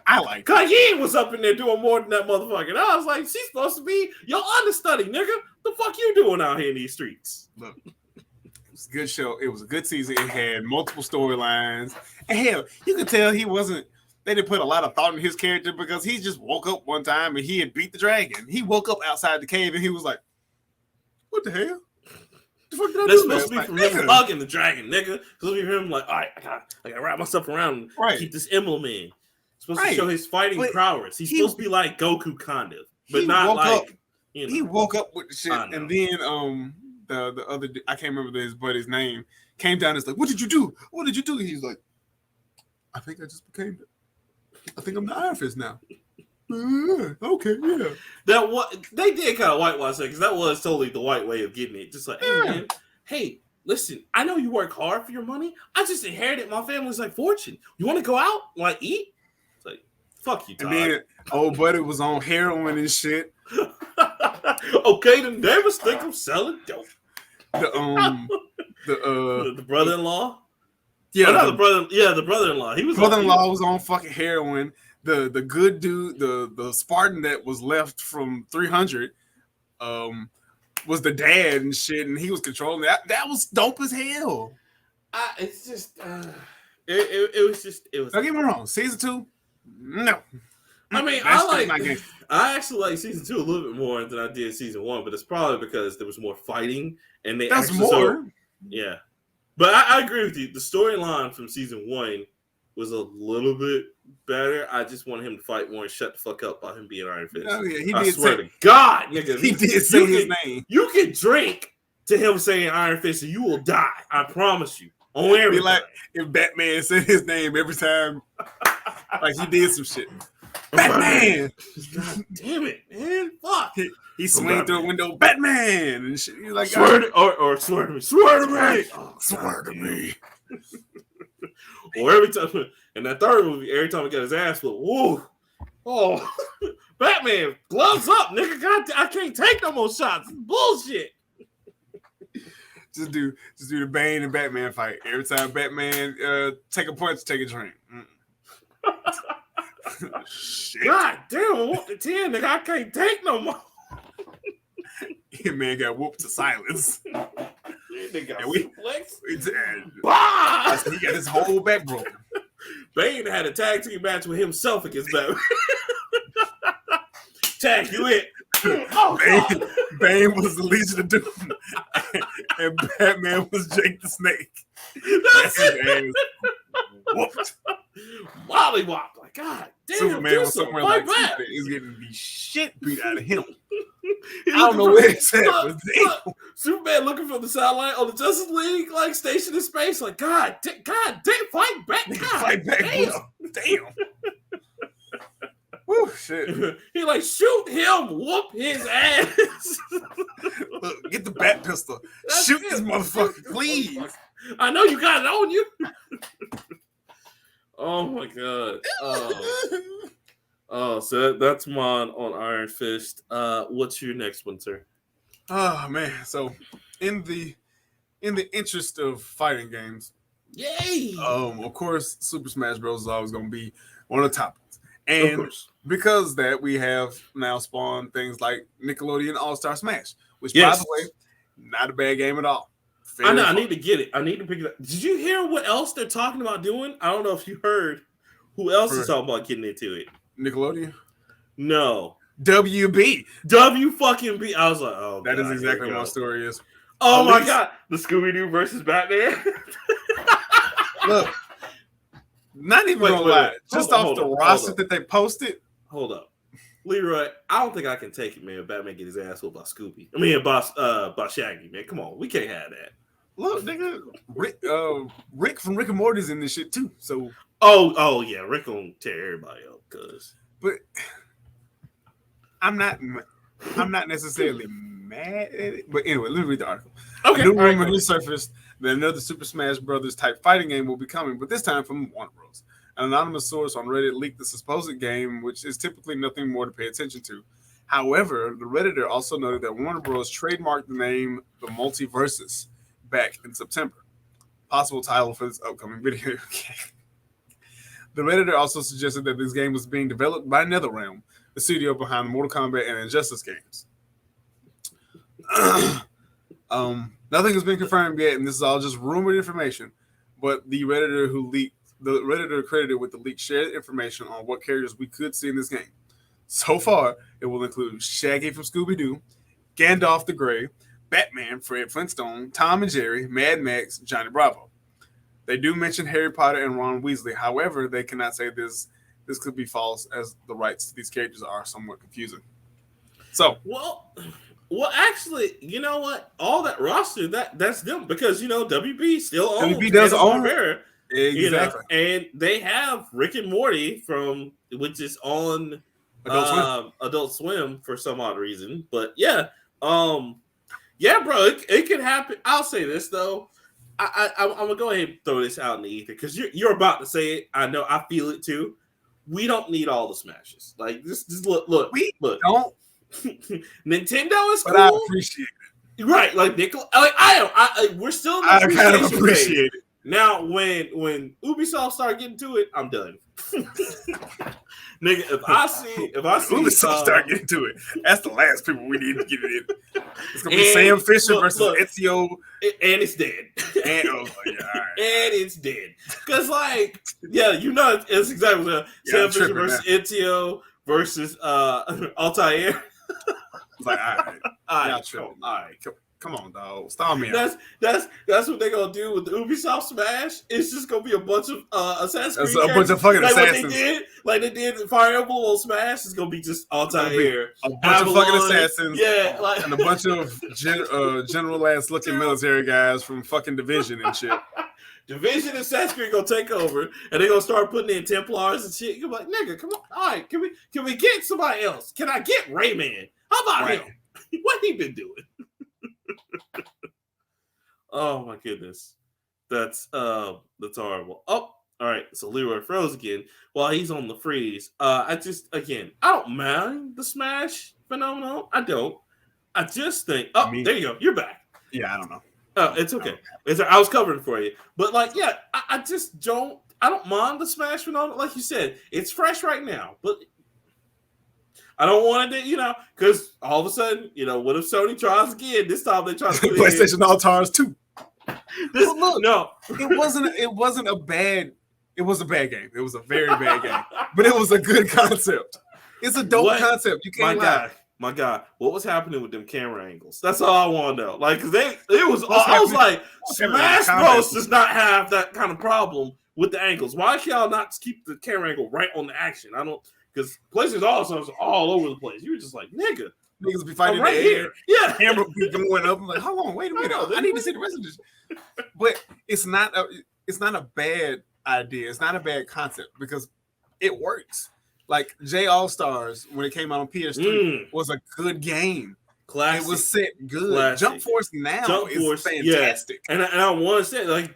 I like Caillin was up in there doing more than that motherfucker. And I was like, she's supposed to be your understudy, nigga. The fuck you doing out here in these streets? Look, it was a good show. It was a good season. It had multiple storylines. And hell, you could tell they didn't put a lot of thought in his character because he just woke up one time and he had beat the dragon. He woke up outside the cave and he was like, what the hell? The fuck did I That's do? supposed to be from him hugging the dragon, nigga. It's supposed to be from him like, all right, I gotta wrap myself around and keep this emblem in. Supposed to show his fighting prowess. He's supposed to be like Goku kind of, but not like He woke up with the shit, and then the other I can't remember his buddy's name came down and was like, "What did you do? What did you do?" He's like, "I think I just became. I think I'm the Iron Fist now." Okay, yeah. That what they did kind of whitewash it because that was totally the white way of getting it. Just like, hey man, hey. Listen, I know you work hard for your money. I just inherited my family's like fortune. You want to go out, like eat? It's like, fuck you, Todd. And then old buddy was on heroin and shit. Okay, the neighbors think I'm selling dope. The brother-in-law. Yeah, the brother-in-law. He was brother-in-law was on fucking heroin. The good dude, the Spartan that was left from 300, was the dad and shit, and he was controlling that. That was dope as hell. It's just, it was. Don't get me wrong. Season 2, no. I mean, I actually like season 2 a little bit more than I did season 1, but it's probably because there was more fighting and they That's actually more. yeah. But I agree with you. The storyline from season 1 was a little bit better. I just wanted him to fight more and shut the fuck up about him being Iron Fist. Oh, yeah, I swear to God, nigga. He did say his name. You can drink to him saying Iron Fist and you will die. I promise you. On everything. Be like if Batman said his name every time, like he did some shit. Batman! God damn it, man. Fuck. He swung through a window, Batman! And shit. He's like, swear to me. Swear to me. Oh, swear to me. Or every time, in that third movie, every time he got his ass whooped, whoa. Oh, Batman, gloves up, nigga. God, I can't take no more shots. Bullshit. Just do the Bane and Batman fight. Every time Batman take a punch, take a drink. Shit. God damn, I want the 10, nigga. I can't take no more. Man got whooped to silence. Nigga got he got his whole back broken. Bane had a tag team match with himself against Batman. Tag you in. Bane was the Legion of Doom, and Batman was Jake the Snake. That's it. Whooped. Wally wop. Like, God damn. Superman was somewhere like back. He's getting the shit beat out of him. I don't know where it's at. Superman looking for the satellite on the Justice League like station in space. Like, God damn, fight back. God, fight back. Damn. Woo, shit. He like, shoot him, whoop his ass. Look, get the bat pistol. Shoot this motherfucker, please. I know you got it on you. Oh my God. Oh, so that's mine on Iron Fist. What's your next one, sir? Oh man. So in the interest of fighting games, yay! Of course, Super Smash Bros. Is always gonna be one of the topics. And because that, we have now spawned things like Nickelodeon All-Star Smash, which, by the way, not a bad game at all. I know. I need to get it. I need to pick it up. Did you hear what else they're talking about doing? I don't know if you heard. Who else is talking about getting into it? Nickelodeon? No. WB. W-fucking-B. I was like, oh, that is exactly what my story is. Oh, my God. The Scooby-Doo versus Batman. Look. Not even gonna lie. Just off the roster that they posted. Hold up. Leroy, I don't think I can take it, man. Batman get his ass whooped by Scooby. I mean, by Shaggy, man. Come on. We can't have that. Look, nigga. Rick from Rick and Morty's in this shit, too. So. Oh, yeah. Rick gonna tear everybody up, cuz. But I'm not necessarily mad at it. But anyway, let me read the article. Okay. New rumor resurfaced that another Super Smash Brothers type fighting game will be coming, but this time from Warner Bros. An anonymous source on Reddit leaked the supposed game, which is typically nothing more to pay attention to. However, the Redditor also noted that Warner Bros. Trademarked the name The Multiverses back in September. Possible title for this upcoming video game. The Redditor also suggested that this game was being developed by NetherRealm, the studio behind the Mortal Kombat and Injustice games. Nothing has been confirmed yet, and this is all just rumored information. But the Redditor credited with the leak shared information on what characters we could see in this game. So far, it will include Shaggy from Scooby-Doo, Gandalf the Grey, Batman, Fred Flintstone, Tom and Jerry, Mad Max, Johnny Bravo. They do mention Harry Potter and Ron Weasley. However, they cannot say this could be false, as the rights to these characters are somewhat confusing. So, well, actually, you know what? All that roster, that's them, because WB still owns WB does own Barbera, exactly, and they have Rick and Morty which is on Adult Swim for some odd reason. But yeah, bro, it can happen. I'll say this though. I'm gonna go ahead and throw this out in the ether because you're about to say it. I know, I feel it too. We don't need all the smashes. Like just look. We don't. Nintendo is cool, but I appreciate it. Right, like Nickel. We're still in the I kind of appreciate it. Now, when Ubisoft start getting to it, I'm done. Nigga, if I see Ubisoft start getting to it, that's the last people we need to get it in. It's gonna be Sam Fisher versus Ezio, and it's dead. And it's dead. Because it's exactly what Sam Fisher versus Ezio versus Altair. It's like, all right, All right, come on, dog, stop me. That's what they're gonna do with the Ubisoft Smash. It's just gonna be a bunch of Assassin's Creed. A bunch of fucking assassins. Like they did Fire Emblem on Smash. It's gonna be just Altair. A bunch of fucking assassins. Yeah, like and a bunch of general ass looking military guys from fucking Division and shit. Division and Assassin's Creed gonna take over, and they're gonna start putting in Templars and shit. You're like, nigga, come on, all right, can we get somebody else? Can I get Rayman? How about him? What he been doing? Oh my goodness, that's horrible. Oh, all right. So Leroy froze again while he's on the freeze. I don't mind the Smash phenomenon. I don't. I just think. Oh, there you go. You're back. Yeah, I don't know. Oh, it's okay. I was covering for you, but like, yeah, I just don't. I don't mind the Smash phenomenon. Like you said, it's fresh right now, but I don't want it to, because all of a sudden, what if Sony tries again? This time they try to put PlayStation All-Stars 2. No, it wasn't a bad. It was a bad game. It was a very bad game, but it was a good concept. It's a dope concept. You can't lie. My God, what was happening with them camera angles? That's all I want to know. Like, I was like, Smash Bros does not have that kind of problem with the angles. Why can't y'all not keep the camera angle right on the action? I don't, because PlayStation all over the place. You were just like, niggas be fighting right here. Yeah, camera be going up. I'm like, hold on, wait a minute. I need to see the rest of this. But it's not a bad idea. It's not a bad concept because it works. Like J All-Stars, when it came out on PS3, was a good game. Classic. It was set good. Classic. Jump Force now is fantastic. Yeah. And I want to say,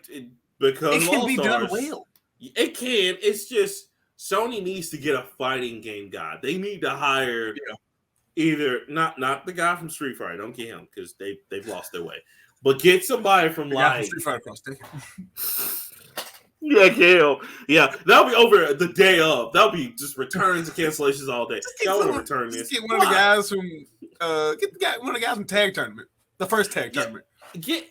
because it can be done well. It can. It's just Sony needs to get a fighting game guy. They need to hire either not the guy from Street Fighter. Don't get him because they've lost their way. But get somebody from Street Fighter Yeah, that'll be over the day of. That'll be just returns and cancellations all day. Y'all want to return this? Get one of the guys from one of the guys from Tag Tournament, the first Tag Tournament. Get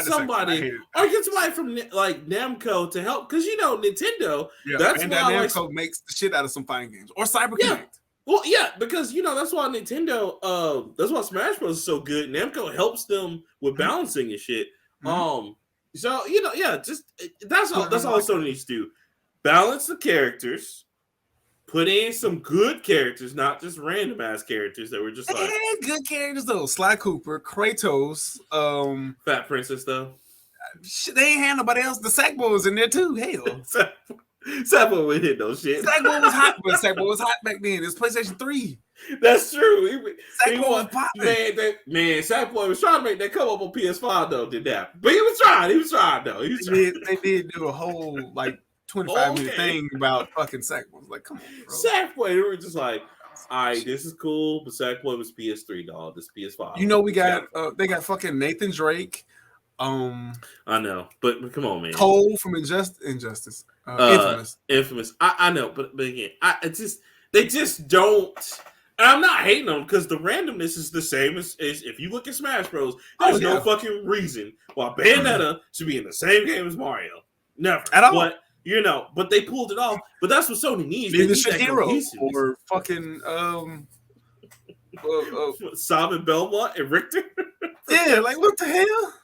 somebody, or get somebody from like Namco to help, because Nintendo. Yeah, that's why Namco makes the shit out of some fighting games or CyberConnect. Yeah. Well, yeah, because that's why Nintendo. That's why Smash Bros is so good. Namco helps them with balancing and shit. So just that's all Sony needs to do. Balance the characters, put in some good characters, not just random ass characters that were just like good characters though. Sly Cooper, Kratos, Fat Princess though. They ain't had nobody else. The Sackboy was in there too. Hell, Sackboy would hit no shit. Sackboy was hot, but Sackboy was hot back then. It was PlayStation 3. That's true. Sackboy was popping. Man, Sackboy was trying to make that come up on PS5 though, did that. But he was trying though. They did do a whole 25-minute thing about fucking Sackboy. Like, come on, bro. Sackboy, they were just like, all right, this is cool, but Sackboy was PS3, dog. This PS5. We got they got fucking Nathan Drake. I know, but come on, man. Cole from Injustice. Infamous. I know, but again, they just don't. And I'm not hating them because the randomness is the same as if you look at Smash Bros. There's no fucking reason why Bayonetta should be in the same game as Mario. Never at all. But but they pulled it off. But that's what Sony needs. They need Hero or fucking Simon Belmont and Richter. Yeah, like what the hell?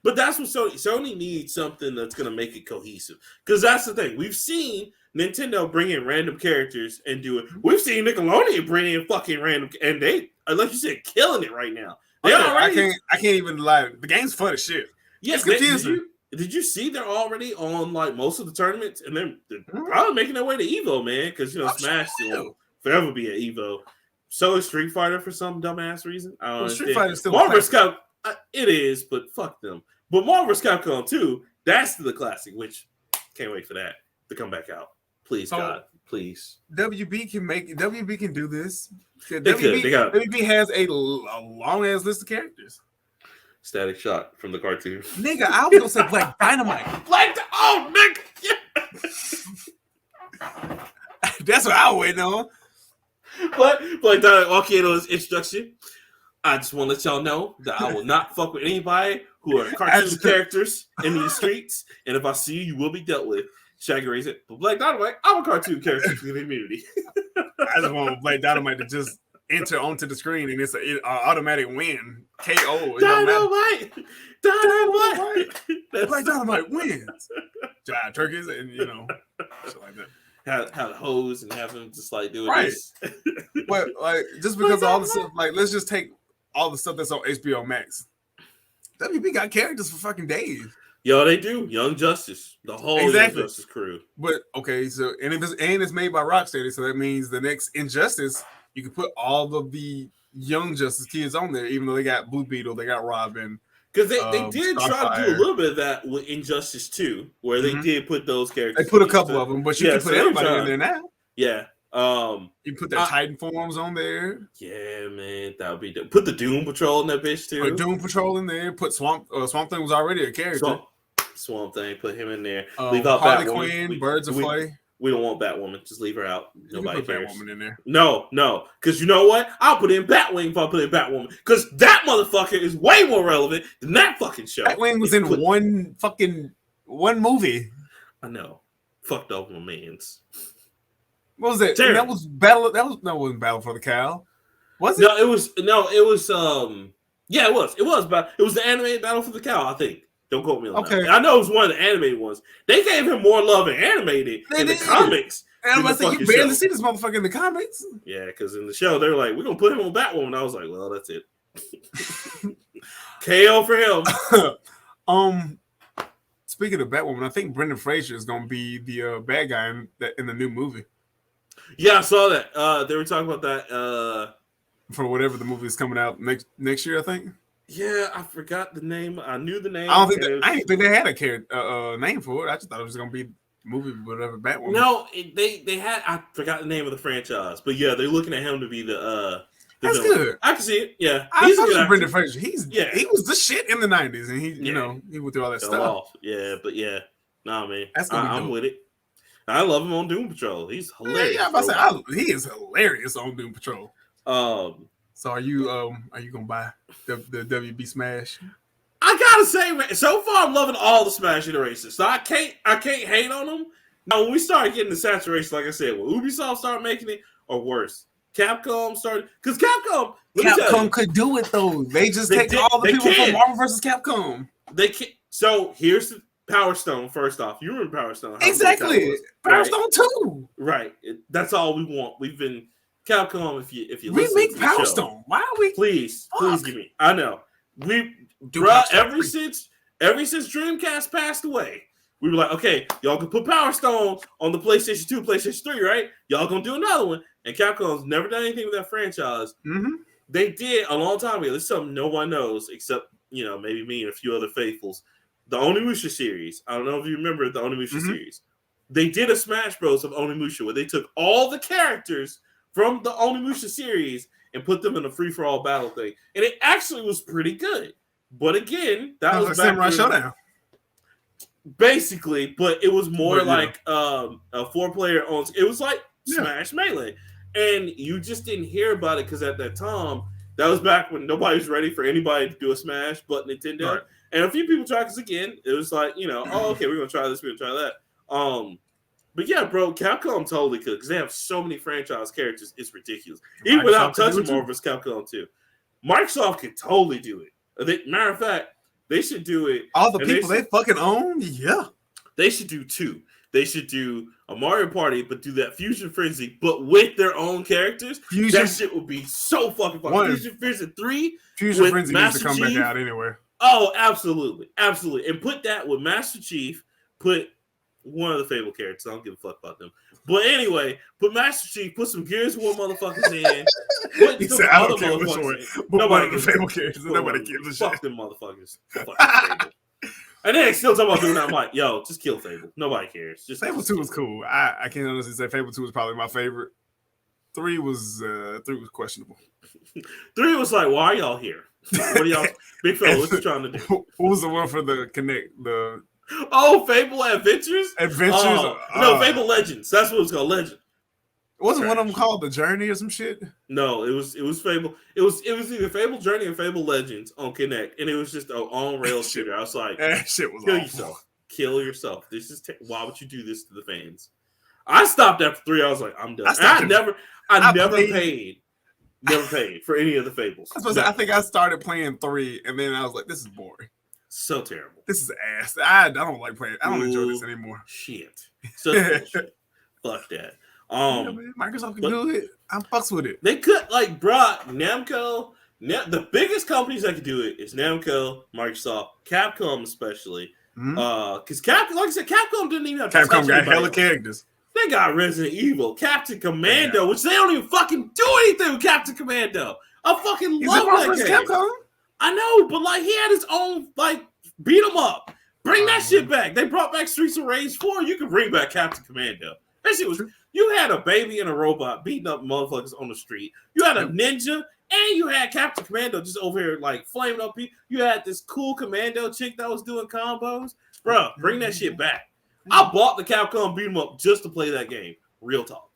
But that's what Sony needs, something that's going to make it cohesive. Because that's the thing. We've seen Nintendo bring in random characters and do it. We've seen Nickelodeon bring in fucking random, and they, like you said, killing it right now. I can't even lie. The game's fun as shit. Yes, it's confusing. Did you see they're already on most of the tournaments, and they're probably making their way to Evo, man? Because Smash will forever be at Evo. So is Street Fighter for some dumbass reason. I don't understand. Street Fighter still Marvel vs. Capcom. It is, but fuck them. But Marvel vs. Capcom 2, that's the classic, which can't wait for that to come back out. Please, God, please. WB can do this. WB has a long ass list of characters. Static Shock from the cartoon. Nigga, I was gonna say Black Dynamite. Nigga. Yeah. That's what I was waiting on. But Black Dynamite walking in on his introduction. I just want to let y'all know that I will not fuck with anybody who are cartoon characters in these streets. And if I see you, you will be dealt with. Shaggy Ray said, but Black Dynamite, I'm a cartoon character in the community. I just want Black Dynamite to just enter onto the screen and it's an automatic win. KO. Dynamite! Black Dynamite wins. Giant turkeys and shit like that. Have the hose and have him just like doing Right. this. But like just because all the stuff, like let's just take all the stuff that's on HBO Max. WB got characters for fucking days. Yo, they do. Young Justice. The whole Young Justice crew. But okay, so and it's made by Rocksteady, so that means the next Injustice, you can put all of the Young Justice kids on there, even though they got Blue Beetle, they got Robin. Because they did try to do a little bit of that with Injustice 2, where they did put those characters. They put a couple of them, but you can put everybody in there now. Yeah. You can put their Titan forms on there. Yeah, man, that would be dope. Put the Doom Patrol in that bitch too. Put Doom Patrol in there. Put Swamp Thing was already a character. Swamp Thing, put him in there. Leave out Harley Quinn, Birds of Prey. We don't want Batwoman. Just leave her out. Nobody cares. Batwoman in there. No, because you know what? I'll put in Batwing if I put in Batwoman. Because that motherfucker is way more relevant than that fucking show. Batwing was in one movie. I know. Fucked over my mans. What was that? That was Battle. It wasn't Battle for the Cow. Was it? No, it was. Yeah, it was. It was the animated Battle for the Cow. I think. Don't quote me on that. I know it was one of the animated ones. They gave him more love in animated in the comics. And I'm about to say, you barely see this motherfucker in the comics. Yeah, because in the show they were like, "We're gonna put him on Batwoman." I was like, "Well, that's it." KO for him. Speaking of Batwoman, I think Brendan Fraser is gonna be the bad guy in the new movie. Yeah, I saw that. They were talking about that for whatever the movie is coming out next year, I think. Yeah, I forgot the name. I knew the name. I didn't think they had a name for it. I just thought it was gonna be the movie, whatever Batwoman. No, they had. I forgot the name of the franchise, but yeah, they're looking at him to be the that's villain. good. I can see it. Yeah, he's a good actor. Brendan Fraser. He was the shit in the '90s, and he went through all that stuff. Yeah, but nah, man, I'm with it. I love him on Doom Patrol. He's hilarious. Yeah, I'm about to say he is hilarious on Doom Patrol. So are you gonna buy the WB Smash? I gotta say, man, so far I'm loving all the Smash iterations. So I can't hate on them. Now when we start getting the saturation, like I said, when Ubisoft started making it, or worse, Capcom started, because Capcom could do it though. They just take all the people from Marvel vs. Capcom. They can. So here's the Power Stone. First off, you remember Power Stone? Exactly. Power Stone 2. Right. That's all we want. We've been Capcom. If you remake Power Stone, why are we? Please give me. I know ever since Dreamcast passed away, we were like, okay, y'all can put Power Stone on the PlayStation 2, PlayStation 3, right? Y'all gonna do another one, and Capcom's never done anything with that franchise. Mm-hmm. They did a long time ago. This is something no one knows except maybe me and a few other faithfuls. The Onimusha series. I don't know if you remember the Onimusha series. They did a Smash Bros of Onimusha where they took all the characters from the Onimusha series and put them in a free-for-all battle thing. And it actually was pretty good. But again, that was like Samurai Showdown. Basically, but it was more like a 4-player on. It was like Smash Melee. And you just didn't hear about it because at that time, that was back when nobody was ready for anybody to do a Smash but Nintendo. Right. And a few people tried, because again, it was like, oh, okay, we're going to try this, we're going to try that. But yeah, bro, Capcom totally could, because they have so many franchise characters, it's ridiculous. Even without touching Marvel vs. Capcom 2. Microsoft could totally do it. Matter of fact, they should do it. All the people they fucking own? Yeah. They should do 2. They should do a Mario Party, but do that Fusion Frenzy, but with their own characters. That shit would be so fucking fun. Fusion Frenzy 3. Fusion Frenzy needs to come back out anywhere. Oh, absolutely. Absolutely. And put that with Master Chief. Put one of the Fable characters. I don't give a fuck about them. But anyway, put Master Chief, put some Gears of War motherfuckers in. Put some other motherfuckers in. Nobody gives Fable characters. Nobody gives a shit. Fuck them motherfuckers. Fuck Fable. And then they still talking about doing that. I'm like, yo, just kill Fable. Nobody cares. Fable 2 was cool. I can't honestly say Fable 2 was probably my favorite. 3 was questionable. 3 was like, why are y'all here? What are y'all, big fella? What you trying to do? What was the one for the Connect? Fable Adventures. No, Fable Legends. That's what it was called. Legend. Wasn't one of them called The Journey or some shit? No, it was Fable. It was either Fable Journey or Fable Legends on Connect, and it was just an on-rail shooter. I was like, that shit was kill awful. yourself. Kill yourself. This is why would you do this to the fans? I stopped after 3. I was like, I'm done. I never paid for any of the Fables. I think I started playing 3, and then I was like, this is boring. So terrible. This is ass. I don't like playing. I don't enjoy this anymore. Shit. Such bullshit. Fuck that. Man, Microsoft can do it. I'm fucks with it. They could, like, bruh, Namco. The biggest companies that could do it is Namco, Microsoft, Capcom especially. Because Capcom, like I said, Capcom didn't even have to Capcom got hella characters. They got Resident Evil, Captain Commando, which they don't even fucking do anything with Captain Commando. I fucking love that game. Capcom? I know, but like he had his own like beat 'em up. Bring that shit back. They brought back Streets of Rage 4. You can bring back Captain Commando. That shit was. You had a baby and a robot beating up motherfuckers on the street. You had a ninja. And you had Captain Commando just over here like flaming up people. You had this cool commando chick that was doing combos. Bro, bring that shit back. I bought the Capcom beat 'em up just to play that game. Real talk.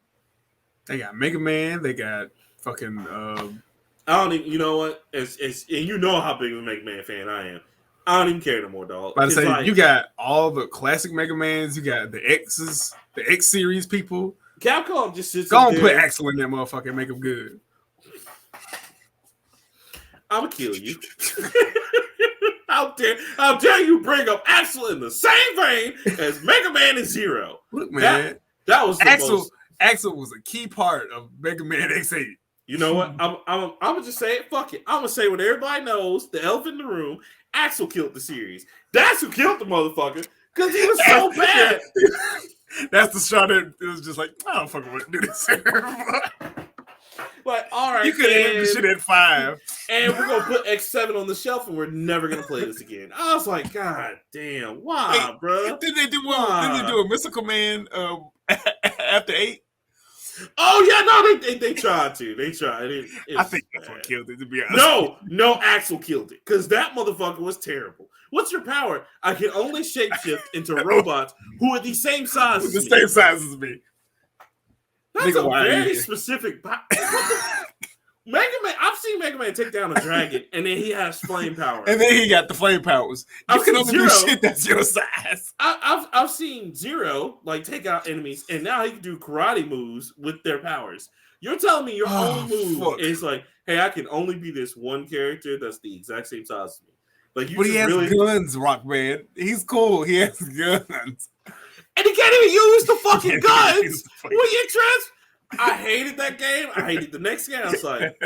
They got Mega Man. They got fucking. I don't even. You know what? It's and you know how big of a Mega Man fan I am. I don't even care no more, dog. I say like, you got all the classic Mega Mans. You got the X's, the X series people. Capcom just sits. Go and put Axel in that motherfucker and make him good. I'ma kill you. How dare you bring up Axel in the same vein as Mega Man and Zero? Look, man, that was the Axel was a key part of Mega Man X8. You know what? I'm gonna just say it. Fuck it. I'm gonna say what everybody knows. The elephant in the room. Axel killed the series. That's who killed the motherfucker because he was so bad. That's the shot that it was just like, I don't fucking want to do this. Like, all right, you could have this shit at 5, and we're gonna put X7 on the shelf, and we're never gonna play this again. I was like, God damn, why, bro? Did they do a Mystical Man after 8? Oh yeah, no, they tried to. They tried. I think that's what killed it. To be honest, no, Axel killed it because that motherfucker was terrible. What's your power? I can only shapeshift into robots who are the same size. Same size as me. That's a very specific. Mega Man. I've seen Mega Man take down a dragon, and then he has flame power. And then he got the flame powers. You can only do shit that's your size. I've seen Zero like take out enemies, and now he can do karate moves with their powers. You're telling me your own move is like, hey, I can only be this one character that's the exact same size as me. Like, but he has guns, Rockman. He's cool. He has guns. And he can't even use the fucking guns. What you I hated that game. I hated the next game. I was like,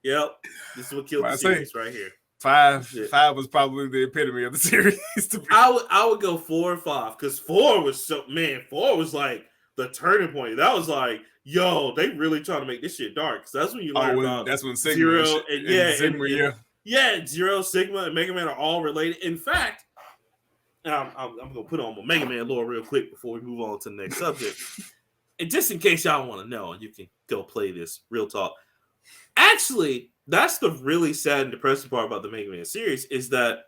yep, this is what killed the series right here. 5 was probably the epitome of the series. I would go 4 and 5 because 4 was 4 was like the turning point. That was like, yo, they really trying to make this shit dark. Because that's when you learn about that's when Sigma Zero and Sigma, Zero, Sigma, and Mega Man are all related. In fact, I'm gonna put on my Mega Man lore real quick before we move on to the next subject. And just in case y'all want to know, you can go play this. Real talk. Actually, that's the really sad and depressing part about the Mega Man series is that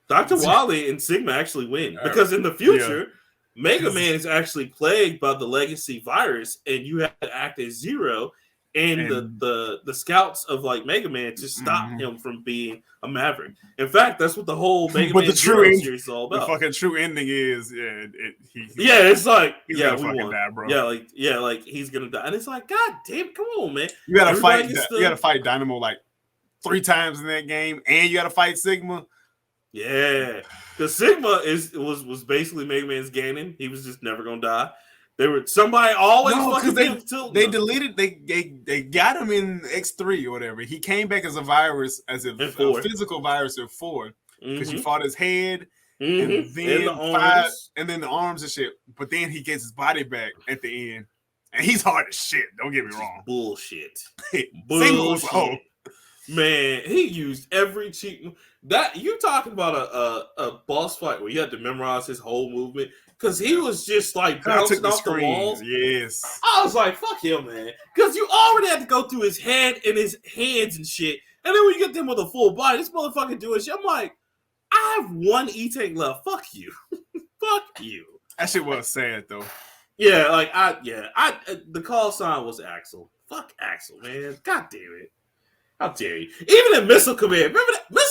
Dr. Wily and Sigma actually win. Because in the future, Mega Man is actually plagued by the legacy virus, and you have to act as Zero and the scouts of like Mega Man to stop him from being a maverick. In fact, that's what the whole Mega Man Zero series is all about. The fucking true ending is it's like he's we fucking won. Die, bro. Like he's gonna die, and it's like, God damn it, come on, man! You gotta fight. You gotta fight Dynamo like 3 times in that game, and you gotta fight Sigma. Yeah, because Sigma was basically Mega Man's Ganon. He was just never gonna die. They were somebody always fucking they deleted they got him in X3 or whatever. He came back as a virus, as a physical virus in 4 because you fought his head and then the arms and shit. But then he gets his body back at the end, and he's hard as shit. Don't get me wrong. Bullshit. Bullshit. Man, he used every cheat. That you talking about a boss fight where you had to memorize his whole movement. Because he was just like bouncing off the walls. Yes. I was like, fuck him, man. Because you already had to go through his head and his hands and shit. And then when you get them with a full body, this motherfucker doing shit. I'm like, I have 1 E-Tank left. Fuck you. Fuck you. That shit was sad, though. Yeah, the call sign was Axel. Fuck Axel, man. God damn it. How dare you? Even in Missile Command. Remember that?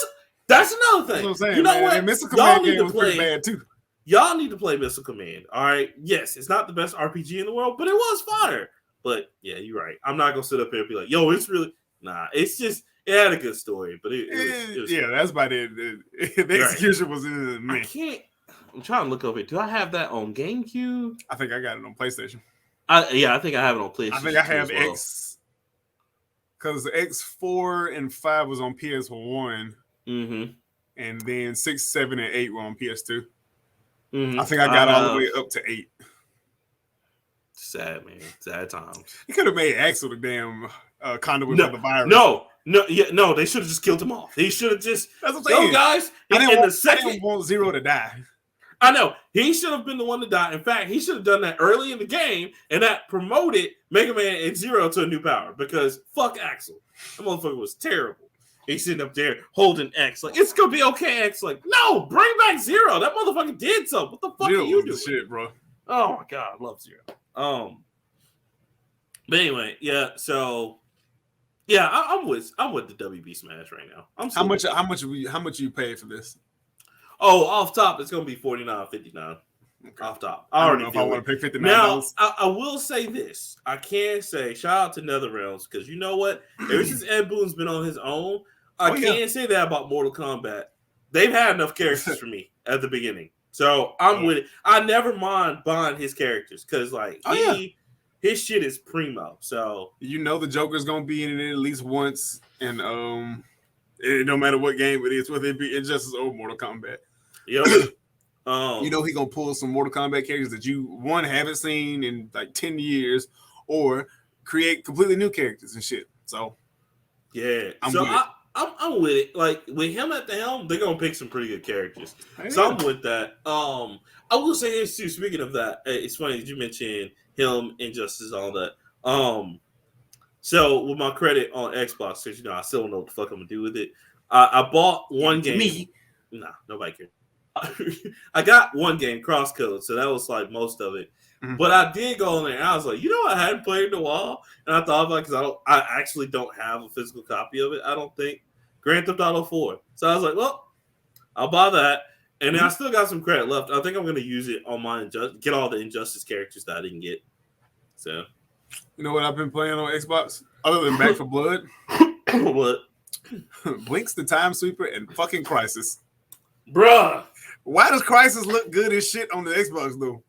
That's another thing. That's what I'm saying, you know what? Missile Command game was pretty bad, too. y'all need to play Missile Command. All right. Yes, it's not the best RPG in the world, but it was fire. But yeah, you're right. I'm not gonna sit up here and be like, yo, it's really nah. It's just it had a good story, but it was yeah, that's about it. The execution was me. I can't. I'm trying to look over it. Do I have that on GameCube? I think I got it on PlayStation. I think I have it on PlayStation. I think I have X because X4 and 5 was on PS1. Mm-hmm. And then 6, 7, and 8 were on PS2. Mm-hmm. I think I got all the way up to 8. Sad, man. Sad times. You could have made Axel the damn conduit of the virus. No, they should have just killed him off. He should have just. That's what I'm saying. Guys, I didn't want Zero to die. I know. He should have been the one to die. In fact, he should have done that early in the game, and that promoted Mega Man and Zero to a new power, because fuck Axel. That motherfucker was terrible. He's sitting up there holding X. Like, it's going to be okay, X. Like, no, bring back Zero. That motherfucker did something. What the fuck Zero are you doing? Shit, bro. Oh, my God. I love Zero. But anyway, yeah, so... Yeah, I'm with the WB Smash right now. How much you paid for this? Oh, off top, it's gonna be $49.59. Okay. Off top. I don't know if I want to pay $59. Now, I will say this. I can say shout out to NetherRealms, because you know what? Ever since Ed Boon's been on his own, I can't say that about Mortal Kombat. They've had enough characters for me at the beginning. So I'm with it. I never mind buying his characters, because his shit is primo. So you know the Joker's gonna be in it at least once, and it no matter what game it is, whether it be Injustice or Mortal Kombat. Yep. You know he gonna pull some Mortal Kombat characters that you haven't seen in like 10 years, or create completely new characters and shit. So yeah, I'm with it. Like with him at the helm, they're gonna pick some pretty good characters. Yeah. So I'm with that. I will say this too. Speaking of that, it's funny that you mentioned him, Injustice, all that. So with my credit on Xbox, because I still don't know what the fuck I'm gonna do with it. I bought one game. Me? Nah, nobody cares. I got one game, Crosscode, so that was like most of it. Mm-hmm. But I did go in there and I was like, I hadn't played in a while, and I thought about it because I actually don't have a physical copy of it. I don't think Grand Theft Auto 4. So I was like, well, I'll buy that, and then I still got some credit left. I think I'm gonna use it on my get all the Injustice characters that I didn't get. So, you know what I've been playing on Xbox other than Back 4 Blood? What? Blinks the Time Sweeper and fucking Crisis. Bruh. Why does Crisis look good as shit on the Xbox though?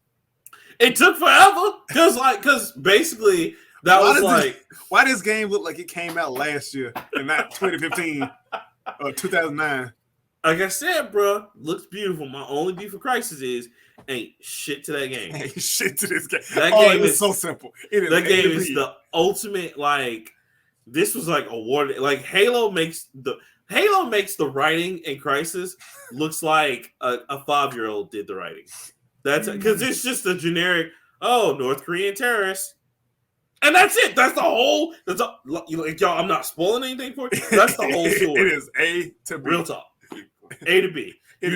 It took forever because basically that why does this game look like it came out last year and not 2015 or 2009? Like I said, bro, looks beautiful. My only beef for Crisis is ain't shit to that game. Ain't shit to this game. That game is so simple. That game is the ultimate. Like, this was like awarded. Like Halo makes the writing in Crisis looks like a 5-year-old did the writing. That's because it's just a generic, North Korean terrorists. And that's it. That's the whole. Y'all, I'm not spoiling anything for you. That's the whole story. It is A to B. Real talk. A to B. It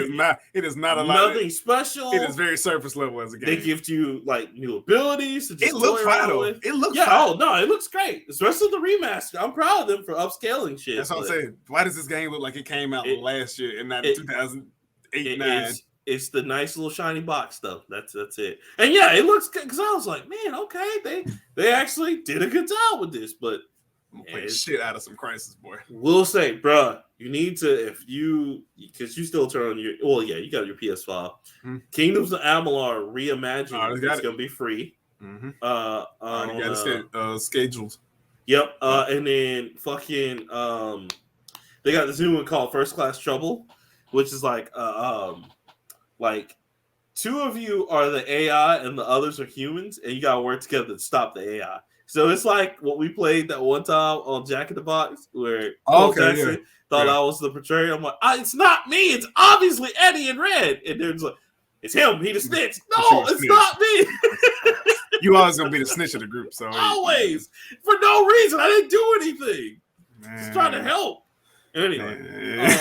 is not a lot. Nothing special. It is very surface level as a game. They give you like new abilities. It looks fine though. It looks fine. Oh no, it looks great. Especially the remaster. I'm proud of them for upscaling shit. That's what I'm saying. Why does this game look like it came out last year and not 2008, 9? It's the nice little shiny box stuff. That's it. And yeah, it looks good because I was like, man, okay, they actually did a good job with this. But I'm gonna play shit out of some Crisis, boy. We'll say, bruh, you need to because you still turn on you got your PS5. Mm-hmm. Kingdoms of Amalur Reimagined is gonna be free. Mm-hmm. Already got it scheduled. Yep. And then fucking they got this new one called First Class Trouble, which is like two of you are the AI and the others are humans, and you gotta work together to stop the AI. So it's like what we played that one time on Jack in the Box, where Jackson thought I was the portrayer. I'm like, it's not me. It's obviously Eddie in red. And they're just like, it's him. He the snitch. No, it's not me. You always gonna be the snitch of the group. So always for no reason. I didn't do anything. Just trying to help. Anyway.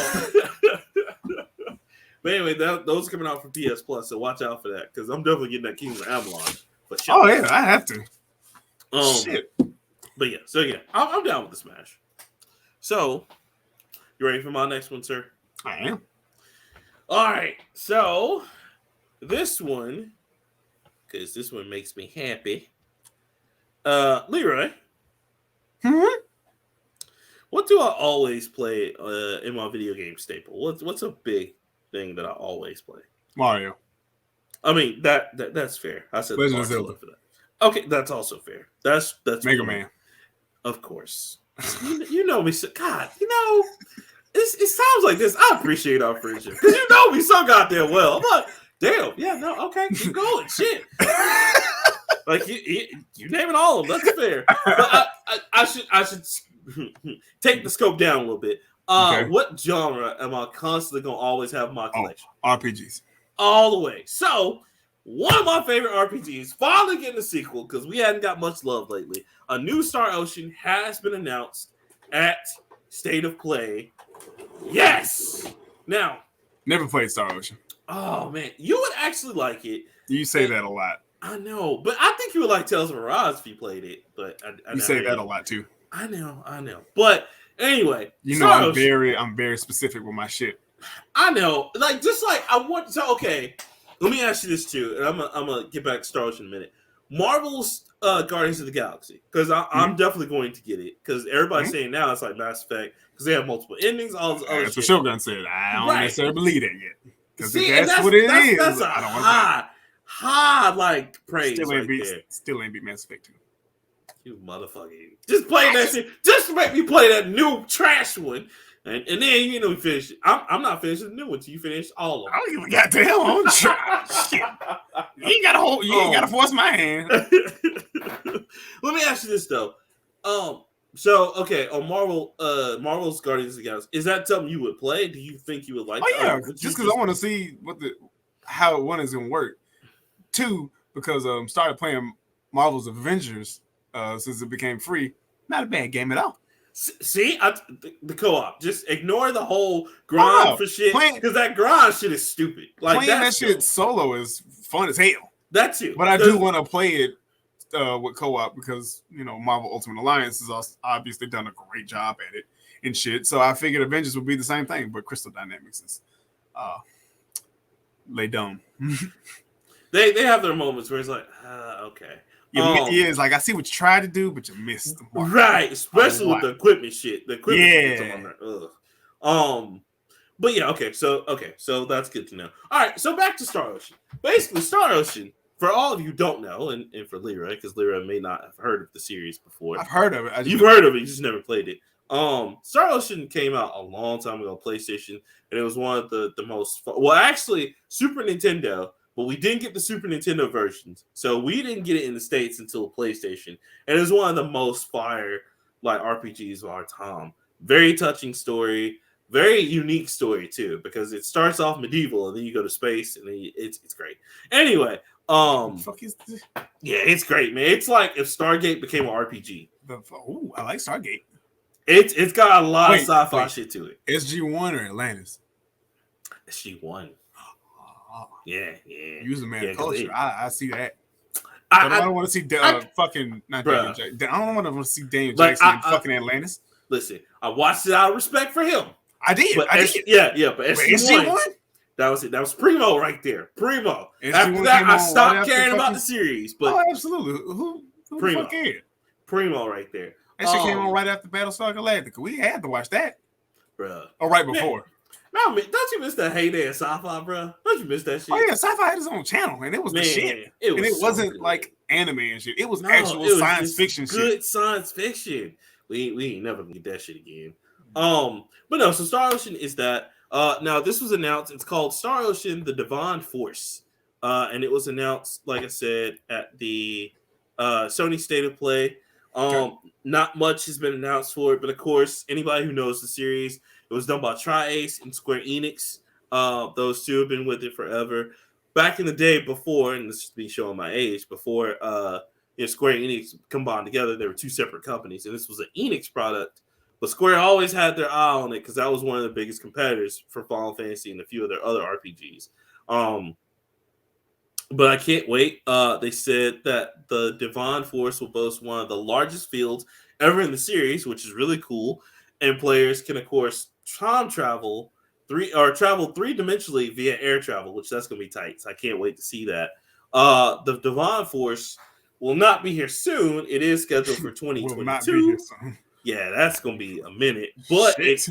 But anyway, those are coming out for PS Plus, so watch out for that because I'm definitely getting that Kingdom of Amalur. But oh yeah, I have to. Shit. But yeah, so yeah, I'm down with the Smash. So, you ready for my next one, sir? I am. All right, so this one, because this one makes me happy. Leroy, what do I always play in my video game staple? What's a big thing that I always play? Mario. I mean that's fair. I said Legend the of bar Zelda. for that. Okay, that's also fair. That's Mega one. Man. Of course. You know me so God, it sounds like this. I appreciate our friendship. Because you know me so goddamn well. I'm like, damn, yeah, no, okay, keep going. Shit. Like you naming all of them, that's fair. But I should take the scope down a little bit. Okay. What genre am I constantly gonna always have in my collection? RPGs. All the way. So one of my favorite RPGs finally getting a sequel because we hadn't got much love lately. A new Star Ocean has been announced at State of Play. Yes. Now, never played Star Ocean. Oh man, you would actually like it. You say that a lot. I know, but I think you would like Tales of Arise if you played it. But you say that a lot too. I know. But anyway, you know, I'm very specific with my shit. I know, just like I want. So okay, let me ask you this too, and I'm gonna get back to Star Ocean in a minute. Marvel's Guardians of the Galaxy, because I'm definitely going to get it because everybody's saying now it's like Mass Effect because they have multiple endings. All this other that's shit. what Shogun said. I don't necessarily believe that yet. Because that's what it is. That's a high like praise. Still ain't beat Mass Effect 2. You motherfucker! Just play that shit. Just make me play that new trash one. And then we finish. I'm not finishing the new one till you finish all of them. I don't even got the hell on trash. Shit. You ain't gotta force my hand. Let me ask you this though. So okay, on Marvel's Guardians of the Galaxy, is that something you would play? Do you think you would like? Oh yeah, just because I want to see how one is gonna work. 2, because started playing Marvel's Avengers since it became free. Not a bad game at all. See, the co-op. Just ignore the whole grind for shit because that grind shit is stupid. Like playing that shit solo is fun as hell. That's it. But I do want to play it with co-op because Marvel Ultimate Alliance has obviously done a great job at it and shit. So I figured Avengers would be the same thing, but Crystal Dynamics is lay dumb. They have their moments where it's like, okay. It's like I see what you tried to do, but you missed. Right, especially with the equipment shit. The equipment but yeah, okay, so that's good to know. All right, so back to Star Ocean. Basically, Star Ocean, for all of you who don't know, and for Leroy, because Leroy may not have heard of the series before. I've heard of it. You've heard of it, you just never played it. Star Ocean came out a long time ago on PlayStation, and it was one of the most fun. Well, actually, Super Nintendo. But we didn't get the Super Nintendo versions, so we didn't get it in the States until PlayStation. And it was one of the most fire RPGs of our time. Very touching story, very unique story too, because it starts off medieval and then you go to space, and then it's great. Anyway, fuck is this? Yeah, it's great, man. It's like if Stargate became an RPG. I like Stargate. It's got a lot of sci-fi shit to it. SG-1 or Atlantis? SG-1. Yeah. Use a man of culture. I see that. I don't want to see fucking not Daniel Jackson. I don't want to see Daniel Jackson in fucking Atlantis. Listen, I watched it out of respect for him. I did. But SG-1, that was it. That was Primo right there. Primo. After that, I stopped caring about the series. But absolutely. Who Primo. The fuck cared? Primo right there. That shit came on right after Battlestar Galactica. We had to watch that. Bruh. Or right before. Man, don't you miss that heyday of sci-fi, bro? Don't you miss that shit? Oh yeah, sci-fi had its own channel, and it was the shit. It wasn't like anime and shit. It was actual science fiction shit. Good science fiction. We ain't never gonna get that shit again. But no, so Star Ocean is that. Now this was announced. It's called Star Ocean: The Divine Force, and it was announced, like I said, at the Sony State of Play. Not much has been announced for it, but of course, anybody who knows the series. It was done by Tri-Ace and Square Enix. Those two have been with it forever. Back in the day before, and this is me showing my age, before Square Enix combined together, there were two separate companies, and this was an Enix product. But Square always had their eye on it because that was one of the biggest competitors for Final Fantasy and a few of their other RPGs. But I can't wait. They said that the Divine Force will boast one of the largest fields ever in the series, which is really cool. And players can, of course, time travel travel three-dimensionally via air travel, which that's gonna be tight. So I can't wait to see that. The Divine Force will not be here soon. It is scheduled for 2022. Will not be here soon. Yeah, that's gonna be a minute, but Shit.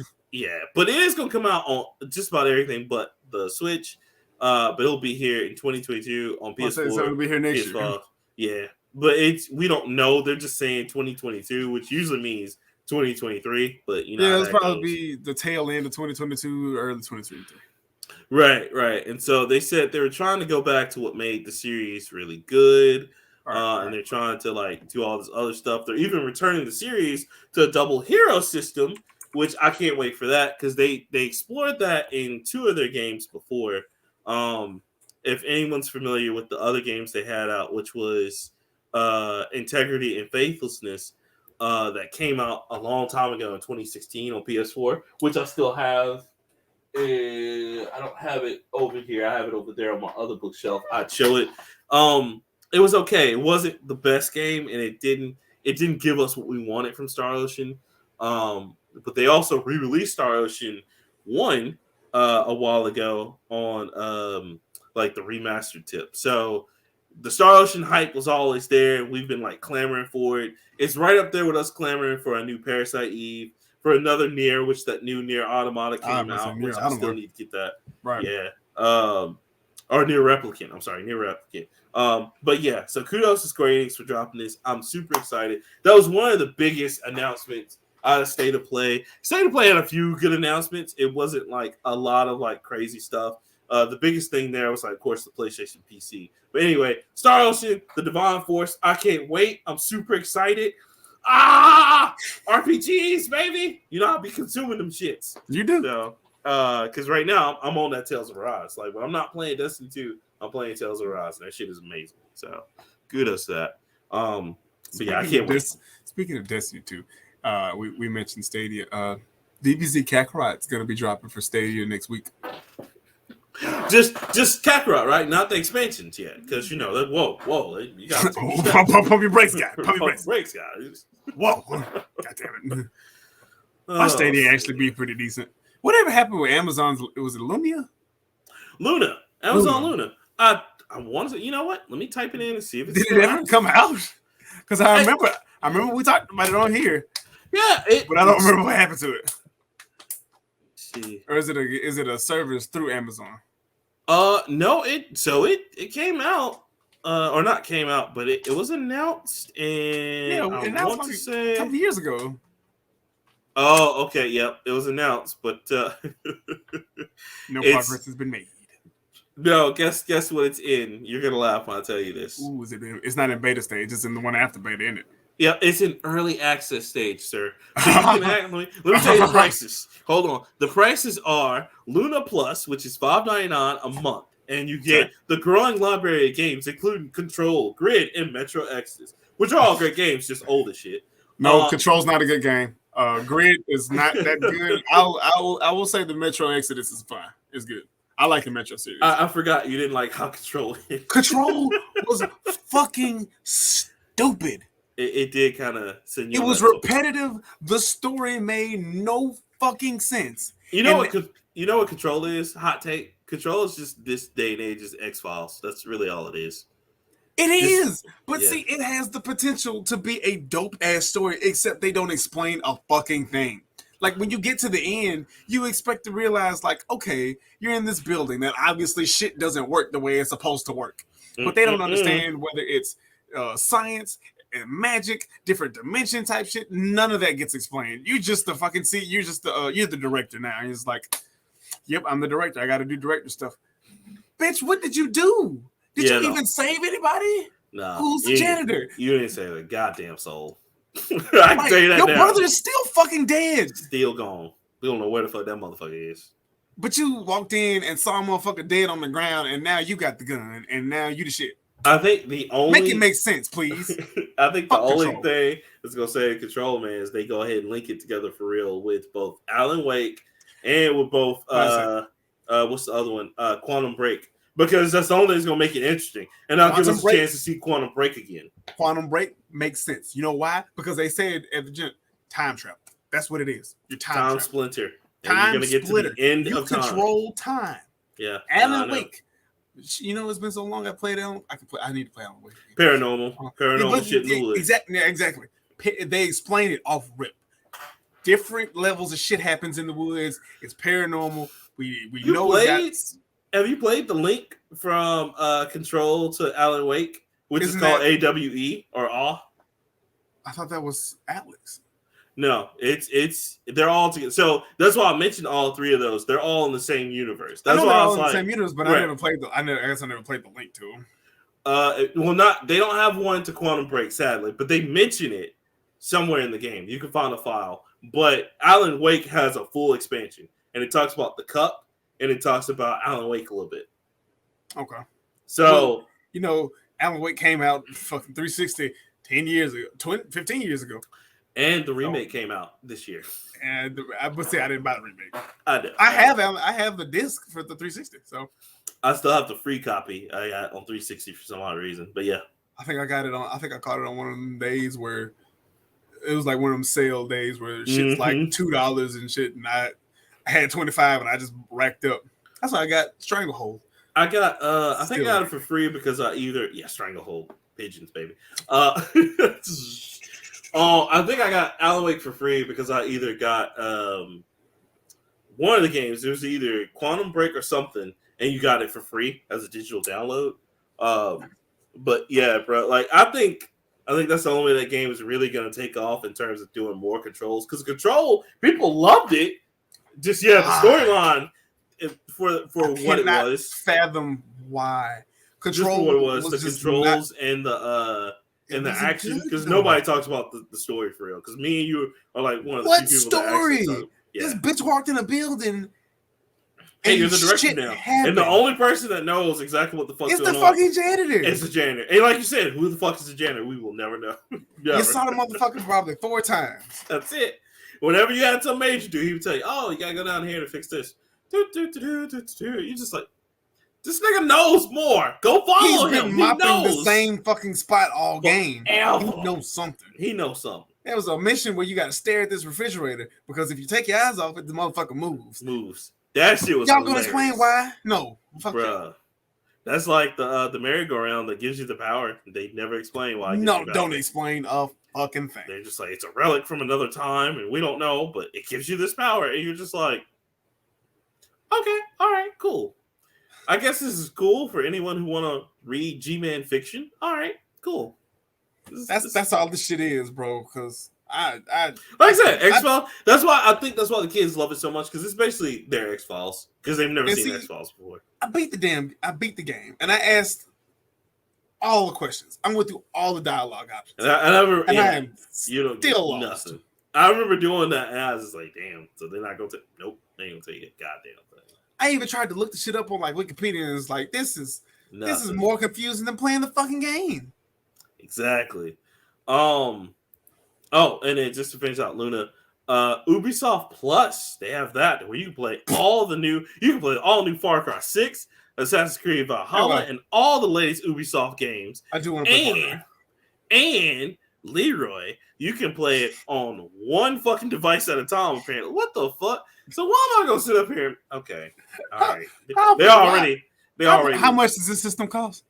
but it is gonna come out on just about everything but the Switch. But it'll be here in 2022 on PS4. It's gonna be here next PS5. year. Yeah, but we don't know. They're just saying 2022, which usually means 2023. But you know, Yeah, it'll probably be the tail end of 2022, early 2023. Right. And so they said they were trying to go back to what made the series really good. And they're trying to like do all this other stuff. They're even returning the series to a double hero system, which I can't wait for that because they explored that in 2 of their games before. If anyone's familiar with the other games they had out, which was Integrity and Faithlessness, that came out a long time ago in 2016 on PS4, which I still have. I don't have it over here. I have it over there on my other bookshelf. I'd show it. It was okay. It wasn't the best game, and it didn't give us what we wanted from Star Ocean. But they also re-released Star Ocean 1 a while ago on like the remastered tip. So the Star Ocean hype was always there. We've been like clamoring for it. It's right up there with us clamoring for a new Parasite Eve, for another Nier, which that new Nier Automata came out, which I still need to get that. Right. Yeah. Or Nier Replicant. I'm sorry, Nier Replicant. But yeah, so kudos to Square Enix for dropping this. I'm super excited. That was one of the biggest announcements out of State of Play. State of Play had a few good announcements. It wasn't like a lot of like crazy stuff. The biggest thing there was like, of course, the PlayStation PC. But anyway, Star Ocean, the Divine Force. I can't wait. I'm super excited. RPGs, baby. You know, I'll be consuming them shits. You do. So, because right now I'm on that Tales of Arise. Like when I'm not playing Destiny 2, I'm playing Tales of Arise, and that shit is amazing. So, kudos to that. But yeah, I can't wait. Speaking of Destiny 2, we mentioned Stadia. DBZ Kakarot's going to be dropping for Stadia next week. Just Kakarot, right? Not the expansions yet, because you know that. Whoa! You got pump your brakes, guy. Pump your brakes, guys. Whoa! God damn it! My Stadia actually be pretty decent. Whatever happened with Amazon's? Was it Lumia? Amazon Luna. I want to. You know what? Let me type it in and see if it's. Did it ever come out? Because I remember we talked about it on here. Yeah, but I don't remember what happened to it. See. Or is it a service through Amazon? No, it came out, or not came out, but it was announced, and I want to say a couple years ago. Oh, okay, yep, it was announced, but no progress has been made. No, guess what it's in. You're gonna laugh when I tell you this. Ooh, it's not in beta stage. It's in the one after beta, isn't it? Yeah, it's in early access stage, sir. So you can let me tell you the prices. Hold on. The prices are Luna Plus, which is $5.99 a month, and you get the growing library of games, including Control, Grid, and Metro Exodus, which are all great games, just old as shit. No, Control's not a good game. Grid is not that good. I will say the Metro Exodus is fine. It's good. I like the Metro series. I forgot you didn't like how Control is. Control was fucking stupid. It did kind of send you. It was repetitive. The story made no fucking sense. You know what Control is? Hot take. Control is just this day and age's X-Files. That's really all it is. It is. But see, it has the potential to be a dope ass story, except they don't explain a fucking thing. Like when you get to the end, you expect to realize, like, okay, you're in this building that obviously shit doesn't work the way it's supposed to work. But they don't understand whether it's science and magic, different dimension type shit. None of that gets explained. You just you're just you're the director now. And it's like, yep, I'm the director. I got to do director stuff. Bitch, what did you do? Did you even save anybody? Nah. Who's the janitor? You didn't save a goddamn soul. I can tell you that your now. brother is still fucking dead. Still gone. We don't know where the fuck that motherfucker is. But you walked in and saw a motherfucker dead on the ground, and now you got the gun, and now you the shit. I think the only make it make sense, please. I think the only thing that's gonna say Control, man, is they go ahead and link it together for real with both Alan Wake and with both what's the other one? Quantum Break. Because that's the only thing that's gonna make it interesting. And I'll give us a chance to see Quantum Break again. Quantum Break makes sense. You know why? Because they said at the gym, time travel. That's what it is. Your time Splinter. And you're gonna get Splitter. to the end You of time. control time. Yeah. Alan Wake. You know, it's been so long I played Alan. I need to play Alan Wake. Paranormal shit in the woods. Exactly. They explain it off rip. Different levels of shit happens in the woods. It's paranormal. We know it's Have you played the link from Control to Alan Wake, which is called AWE or AW? I thought that was Alex. No, it's they're all together. So that's why I mentioned all three of those. They're all in the same universe. That's why I was like, the same universe, but right. I guess I never played the link to them. They don't have one to Quantum Break, sadly, but they mention it somewhere in the game. You can find a file. But Alan Wake has a full expansion, and it talks about the cup, and it talks about Alan Wake a little bit. Okay. So Alan Wake came out fucking 360 10 years ago, 15 years ago. And the remake came out this year. And I would say I didn't buy the remake. I did. I have the disc for the 360. So I still have the free copy I got on 360 for some odd reason. But yeah. I think I caught it on one of them days where it was like one of them sale days where shit's like $2 and shit. And I had 25 and I just racked up. That's why I got Stranglehold. I got I think I got it for free because I Stranglehold. Pigeons, baby. I think I got Alan Wake for free because I either got one of the games. It was either Quantum Break or something, and you got it for free as a digital download. But yeah, bro, like I think that's the only way that game is really gonna take off in terms of doing more controls. Because Control, people loved it. Just the storyline for what it was. Fathom why Control. Just for what it was, the controls and the action, because nobody talks about the story for real. Because me and you are like one of the few people story? That actually This bitch walked in a building. Hey, you're the director now, and the only person that knows exactly what the fuck's going on is the fucking janitor. It's the janitor, and like you said, who the fuck is the janitor? We will never know. You saw the motherfucker probably 4 times. That's it. Whenever you had some major do, he would tell you, "Oh, you gotta go down here to fix this." You just like. This nigga knows more. Go follow him. He knows the same fucking spot all game. He knows something. There was a mission where you got to stare at this refrigerator because if you take your eyes off it, the motherfucker moves. That shit was. Y'all gonna explain why? No, bruh. That's like the merry-go-round that gives you the power. They never explain why. No, don't explain a fucking thing. They're just like, it's a relic from another time, and we don't know, but it gives you this power, and you're just like, okay, all right, cool. I guess this is cool for anyone who want to read G-Man fiction. All right, cool. That's all this shit is, bro. Because I like I said, X-Files. That's why the kids love it so much because it's basically their X-Files because they've never seen X-Files before. I beat the game, and I asked all the questions. I went through all the dialogue options, I am still lost. Nothing. I remember doing that, and I was just like, damn. So they're not going to. Nope, they ain't gonna take a goddamn thing. I even tried to look the shit up on like Wikipedia, and it's like this is more confusing than playing the fucking game. Exactly. And then just to finish out Luna, Ubisoft Plus, they have that where you can play all new Far Cry 6, Assassin's Creed Valhalla, and all the latest Ubisoft games. I do want to play and Leroy, you can play it on one fucking device at a time, apparently. What the fuck? So why am I gonna sit up here? Okay, all right. They already. How much does this system cost?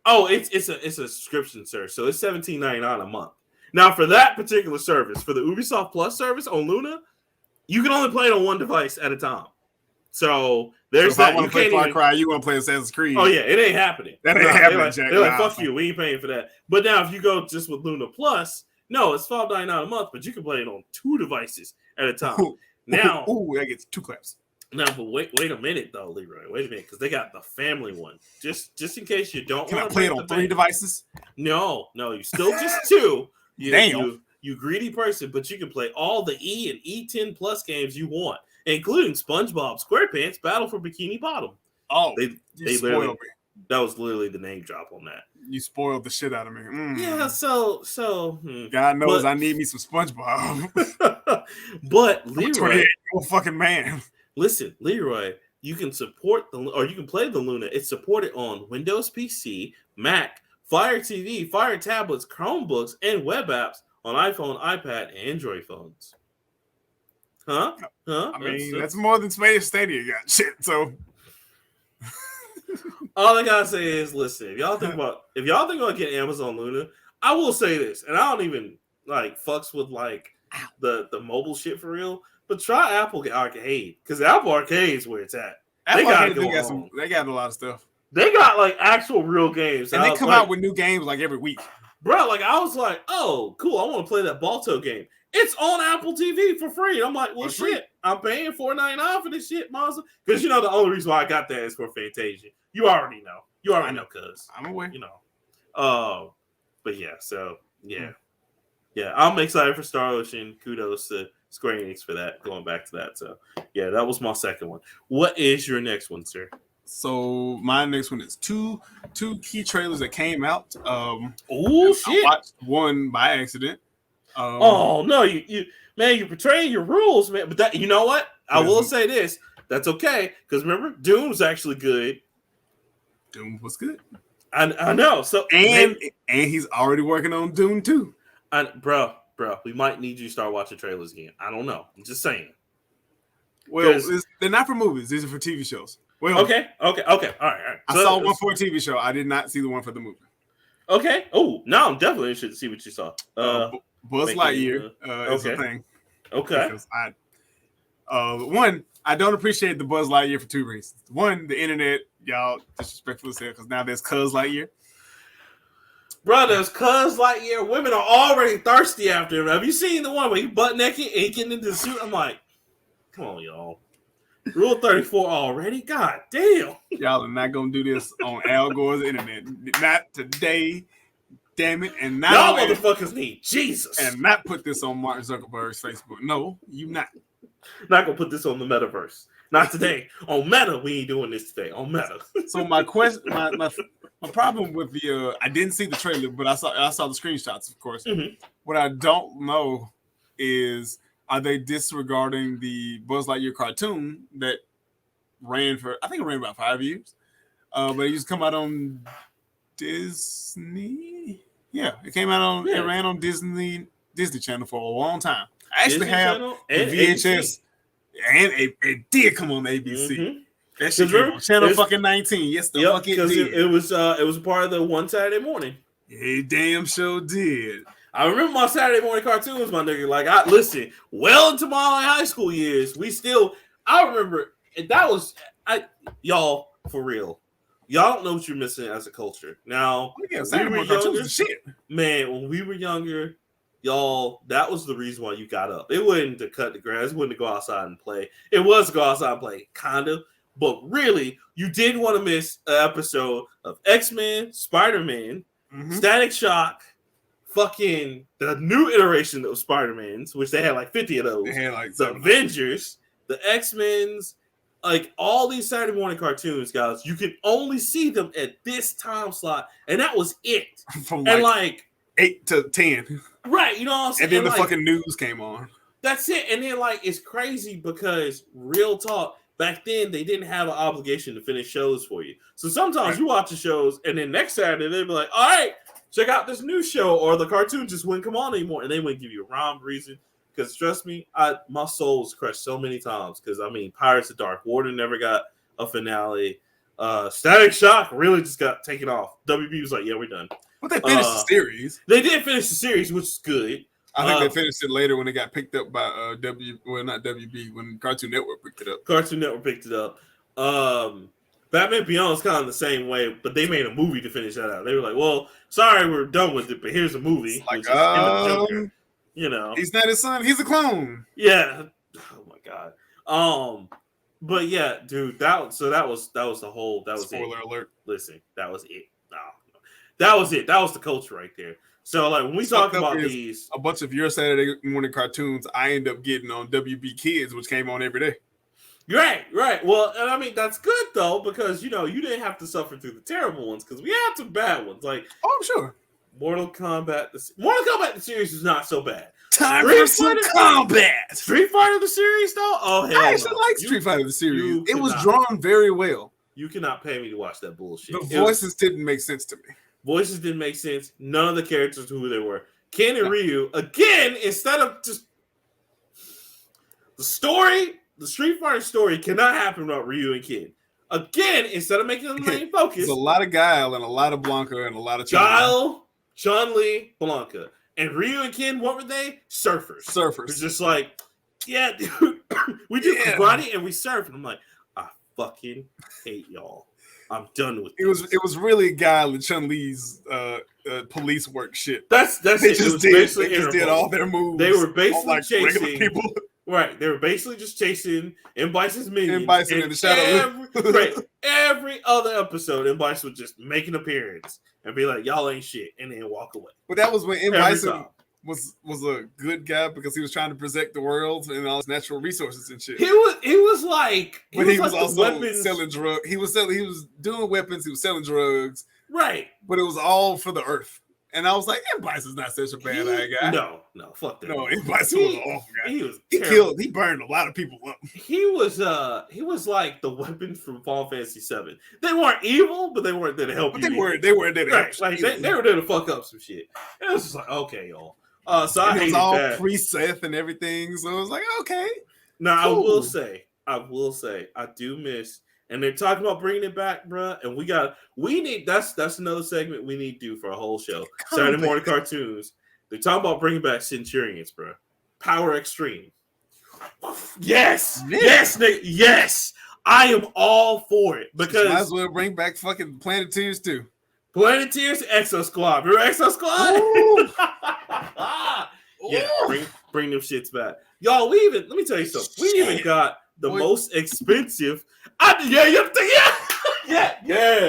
Oh, it's a subscription service, so it's $17.99 a month. Now for that particular service, for the Ubisoft Plus service on Luna, you can only play it on one device at a time. So there's that. If I want to play Far Cry, you want to play Assassin's Creed? Oh yeah, it ain't happening. That ain't happening, Jack. They're like, fuck you, we ain't paying for that. But now if you go just with Luna Plus, no, it's $5.99 a month, but you can play it on 2 devices at a time. Now, that gets 2 claps. Now, but wait a minute though, Leroy. Wait a minute, because they got the family one. Just in case you don't want to play it on 3 devices. No, you still just 2. Damn. You greedy person, but you can play all the E and E10 Plus games you want, including SpongeBob SquarePants Battle for Bikini Bottom. Oh, they spoiled me. That was literally the name drop on that. You spoiled the shit out of me. Yeah, so God knows I need me some SpongeBob. But Leroy, fucking man. Listen, Leroy, you can play the Luna. It's supported on Windows PC, Mac, Fire TV, Fire tablets, Chromebooks, and web apps on iPhone, iPad, and Android phones. Huh? I mean, that's more than Space Stadia got shit. So all I gotta say is, listen, if y'all think about getting Amazon Luna, I will say this, and I don't even like fucks with like the mobile shit for real, but try Apple Arcade, because Apple Arcade is where it's at. Apple They got Arcade they got a lot of stuff. They got like actual real games, and they come out with new games like every week, bro. Like I was like, oh, cool, I want to play that Balto game. It's on Apple TV for free. I'm like, well, shit, I'm paying $4.99 for this shit, Monster. Because you know the only reason why I got that is for Fantasia. You already know. Cuz I'm aware. You know. But yeah, so yeah. I'm excited for Star Ocean. Kudos to Square Enix for that. Going back to that, so yeah, that was my second one. What is your next one, sir? So my next one is two key trailers that came out. Oh shit! I watched one by accident. Oh no, you man, you're betraying your rules, man. But that, you know what? I will say this. That's okay, because remember, Doom was actually good. Doom was good. I know. So and he's already working on Doom 2. Bro, we might need you to start watching trailers again. I don't know. I'm just saying. Well, they're not for movies. These are for TV shows. Well, okay. All right. I saw one for a TV show. I did not see the one for the movie. Okay. Oh, now I'm definitely interested to see what you saw. Buzz Lightyear is a thing. Okay. Because I don't appreciate the Buzz Lightyear for two reasons. One, the internet, y'all disrespectfully said, because now there's Cuz Lightyear. Brothers, Cuz Lightyear, women are already thirsty after him. Have you seen the one where he butt naked and he getting into the suit? I'm like, come on, y'all. Rule 34 already? God damn. Y'all are not going to do this on Al Gore's internet. Not today. Damn it. And y'all motherfuckers need Jesus. And not put this on Mark Zuckerberg's Facebook. No, you not. Not going to put this on the metaverse. Not today. On Meta, we ain't doing this today. On Meta. So my question, my problem with the, I didn't see the trailer, but I saw the screenshots, of course. Mm-hmm. What I don't know is, are they disregarding the Buzz Lightyear cartoon that ran for, I think it ran about 5 years, but it used to come out on Disney. Yeah, it came out on, it ran on Disney Channel for a long time. I actually have VHS, and it did come on ABC. Mm-hmm. That shit came on Channel fucking 19. Yes, the fuck it did. It was part of the one Saturday morning. It damn sure did. I remember my Saturday morning cartoons, my nigga. Like, listen, well into my high school years, I remember, and that was, y'all, for real. Y'all don't know what you're missing as a culture. Now, when we were younger, man, when we were younger, y'all, that was the reason why you got up. It wasn't to cut the grass. It wasn't to go outside and play. It was to go outside and play, kind of. But really, you didn't want to miss an episode of X-Men, Spider-Man, Static Shock, fucking the new iteration of Spider-Mans, which they had like 50 of those. They had like the Avengers, the X-Men's, like all these Saturday morning cartoons, guys. You can only see them at this time slot, and that was it. From and like 8 to 10. Right, you know what I'm saying? And then the fucking news came on. That's it. And then like it's crazy because real talk, back then they didn't have an obligation to finish shows for you. So sometimes you watch the shows and then next Saturday they'd be like, all right, check out this new show, or the cartoon just wouldn't come on anymore. And they wouldn't give you a rhyme reason. Because trust me, my soul was crushed so many times. Because I mean, Pirates of Dark Water never got a finale. Static Shock really just got taken off. WB was like, yeah, we're done. But they finished the series. They did finish the series, which is good. I think they finished it later when it got picked up by not WB, when Cartoon Network picked it up. Cartoon Network picked it up. Batman Beyond is kind of the same way, but they made a movie to finish that out. They were like, well, sorry, we're done with it, but here's a movie. Like, which is Joker, you know. He's not his son, he's a clone. Yeah. Oh my God. But yeah, dude, that was the whole, that was Spoiler alert. Listen, that was it. No. That was it. That was the culture right there. So, like, when we talk about these, a bunch of your Saturday morning cartoons, I end up getting on WB Kids, which came on every day. Right. Well, and I mean, that's good, though, because, you know, you didn't have to suffer through the terrible ones, because we had some bad ones. Like, oh, I'm sure. Mortal Kombat, the series is not so bad. Time for some combat. Street Fighter, the series, though? Oh, hell I actually like Street Fighter, the series. It was drawn very well. You cannot pay me to watch that bullshit. The voices didn't make sense to me. Voices didn't make sense. None of the characters who they were. Ken and Ryu, again, instead of just The story, the Street Fighter story, cannot happen without Ryu and Ken. Again, instead of making them the main focus, there's a lot of Guile and a lot of Blanca and a lot of Guile, Chun-Li, Blanca, and Ryu and Ken. What were they? Surfers. It's just like, yeah, dude, we do karate and we surf. And I'm like, I fucking hate y'all. I'm done with it. It was really Guile and Chun-Li's police work shit. That's they it. Just It was did, they just did all their moves. They were basically like chasing people. Right, they were basically just chasing M. Bison's minions. M. Bison in the shadow. Every other episode, M. Bison would just make an appearance and be like, "Y'all ain't shit," and then walk away. But that was when M. Bison was a good guy because he was trying to protect the world and all its natural resources and shit. He was like, he was also selling drugs. He was doing weapons. He was selling drugs. Right, but it was all for the Earth. And I was like, M. Bison's not such a bad guy. No, fuck that. No, M. Bison was an awful guy. He burned a lot of people up. He was like the weapons from Final Fantasy VII. They weren't evil, but they weren't there to help you. They weren't there to help. Like they were there to fuck up some shit. And it was just like, okay, y'all. So I hated all that. Pre-Seth and everything. So it was like, okay. Now cool. I will say, I do miss. And they're talking about bringing it back, bruh. And we need that's another segment we need to do for a whole show. Saturday morning cartoons. They're talking about bringing back Centurions, bruh. Power Extreme. Yes, nigga. Yes, I am all for it because might as well bring back fucking Planeteers too. Planeteers, Exo Squad. Remember Exo Squad? Yeah, bring them shits back, y'all. Let me tell you something. We even got the most expensive. Yeah.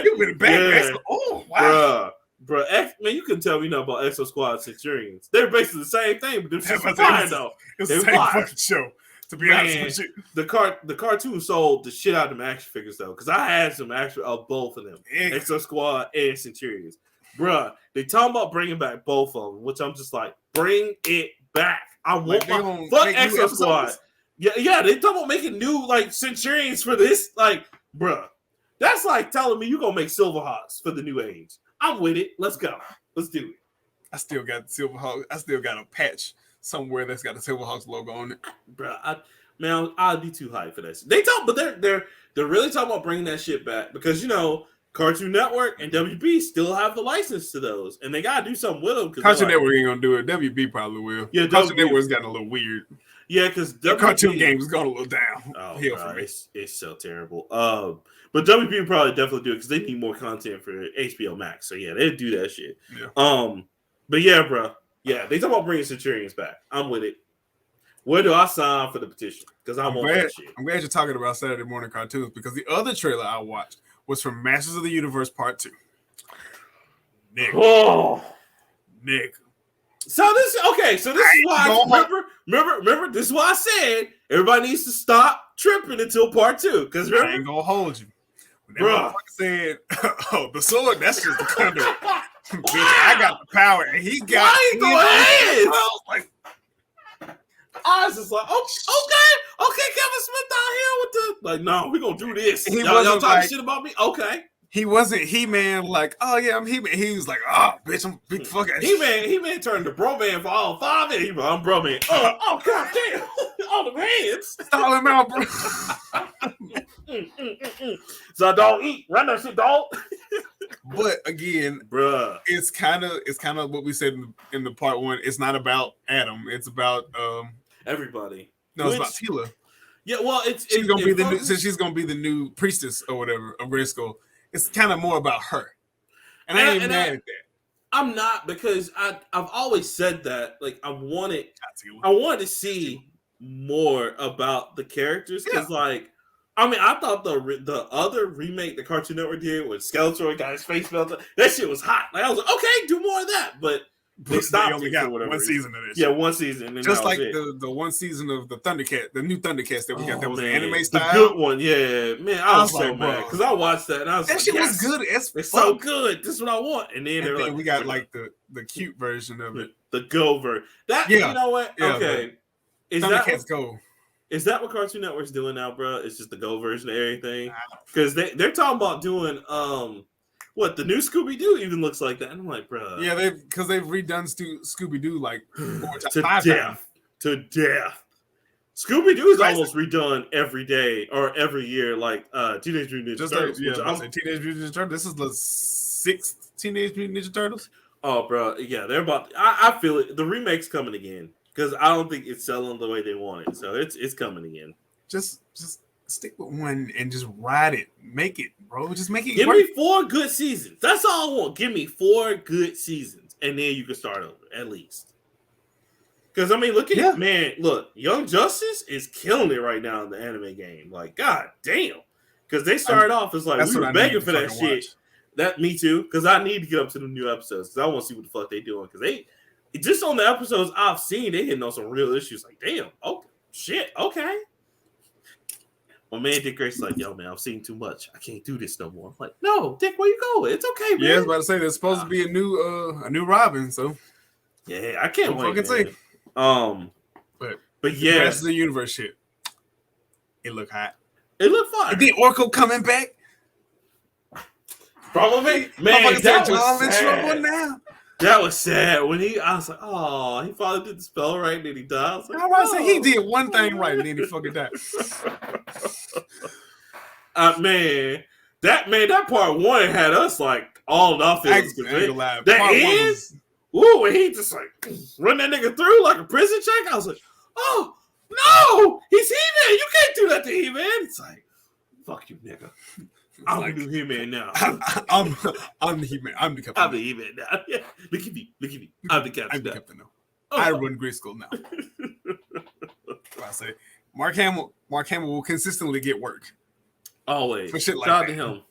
You been back. Oh wow, bro. Man, you couldn't tell me nothing about Exo Squad Centurions. They're basically the same thing, but they're flying though. It's the same fucking show. To be honest with you, the cartoon sold the shit out of them action figures though, because I had some action of both of them, Exo Squad and Centurions. Bruh, they talking about bringing back both of them, which I'm just like, bring it back. I want fuck Exo Squad. Yeah, they talking about making new like Centurions for this. Like, bruh, that's like telling me you gonna make Silverhawks for the new age. I'm with it. Let's go. Let's do it. I still got Silverhawks. I still got a patch somewhere that's got the Silverhawks logo on it. Bruh, I'd be too hyped for that. But they're really talking about bringing that shit back because Cartoon Network and WB still have the license to those, and they gotta do something with them. Cartoon Network ain't gonna do it. WB probably will. Yeah, Cartoon Network's gotten a little weird. Yeah, because the cartoon game's gone a little down. Oh, it's so terrible. But WB will probably definitely do it because they need more content for HBO Max. So yeah, they'd do that shit. Yeah. But yeah, bro. Yeah, they talk about bringing Centurions back. I'm with it. Where do I sign for the petition? Because I want that shit. I'm glad you're talking about Saturday morning cartoons because the other trailer I watched was from Masters of the Universe Part 2. Nick. So this is why remember this is why I said everybody needs to stop tripping until Part 2. Because I ain't gonna hold you. Bro said, "Oh, the sword, that's just the conduit." Bitch, I got the power, and he got. I was just like, okay, Kevin Smith out here with the like, no, we gonna do this. Y'all talking shit about me, okay? He wasn't HeMan like, oh yeah, I'm HeMan. He was like, oh bitch, I'm big fucking HeMan turned to bro-man for all 5 minutes. I'm bro-man. Oh god damn, all the hands. Stall him out, bro. So don't eat. Run that shit, dog. But again, bruh, it's kind of what we said in the part 1. It's not about Adam. It's about everybody. No, it's about Tila. Yeah, well, she's gonna be the new, since she's gonna be the new priestess or whatever of Grayskull. It's kind of more about her, and I ain't mad at that. I'm not, because I've always said that. Like I wanted to see more about the characters because, like, I mean, I thought the other remake the Cartoon Network did with Skeletor got his face melted. That shit was hot. Like I was like, okay, do more of that, but. They only got one season of this. Yeah, one season. Just like the one season of the Thundercat, the new Thundercats that we got. That was an anime style. The good one, yeah. Man, I was so mad because I watched that and I was that like, shit was good. It's so good. This is what I want. And then like, we got like the cute version of it, the Go version. That you know what? Yeah, okay, is Thundercats Go? Is that what Cartoon Network's doing now, bro? It's just the Go version of everything because they're talking about doing What, the new Scooby-Doo even looks like that? And I'm like, bro. Yeah, they've redone Scooby-Doo like 4 to death. Scooby Doo is almost redone every day or every year, like Teenage Mutant Ninja Turtles. Teenage Mutant Ninja Turtles. This is the 6th Teenage Mutant Ninja Turtles. Oh, bro, yeah, they're about. I feel it. The remake's coming again because I don't think it's selling the way they want it. So it's coming again. Just stick with one and just ride it. Make it, bro. Just make it. Give me 4 good seasons. That's all I want. Give me 4 good seasons, and then you can start over at least. Because I mean, look at it, man. Look, Young Justice is killing it right now in the anime game. Like, god damn. Because they started off as like we were begging for that shit. That me too. Because I need to get up to the new episodes. Because I want to see what the fuck they doing. Because they just on the episodes I've seen, they hitting on some real issues. Like, damn. Oh shit. Okay. My man Dick Grace is like, yo, man, I've seen too much. I can't do this no more. I'm like, no, Dick, where you going? It's okay, man. Yeah, I was about to say there's supposed to be a new Robin. So yeah, I can't wait. Fucking see. But yeah, the rest of the universe shit. It look hot. It look fine. And then Orko coming back. Probably, man. That was in trouble now. That was sad when I was like, oh, he finally did the spell right, and then he died. I was like, I say he did one thing right, and then he fucking died. That part 1 had us like all off feelings. That end, when he just like run that nigga through like a prison check. I was like, oh no, he's He-Man. You can't do that to He-Man. It's like, fuck you, nigga. I'm like, the new He-Man now. I'm the He-Man. I'm the captain. I'm the He-Man now. Yeah. Look at me. I'm the captain. I'm the captain now. I run grade school now. I say Mark Hamill will consistently get work. Always. For shit like Shout out to him.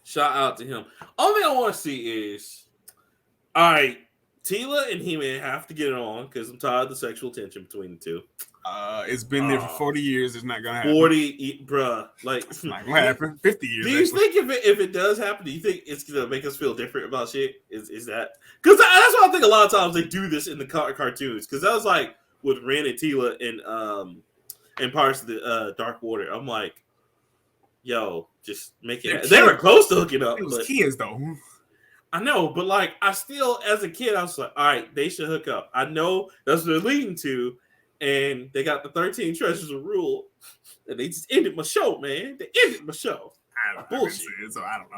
Shout out to him. Only thing I want to see is, all right, Tila and He-Man have to get it on because I'm tired of the sexual tension between the two. It's been there for 40 years. It's not gonna happen. 40, bruh. Like, it's not gonna happen. 50 years. Do you think if it does happen, do you think it's gonna make us feel different about shit? Is that because that's what I think? A lot of times they do this in the cartoons because that was like with Ren and Tila and Pirates of the Dark Water. I'm like, yo, just make it. They were close to hooking up. It was kids though. I know, but like I still, as a kid, I was like, all right, they should hook up. I know that's what they're leading to. And they got the 13 Treasures of Rule, and they just ended my show, man. They ended my show. I don't know. So I don't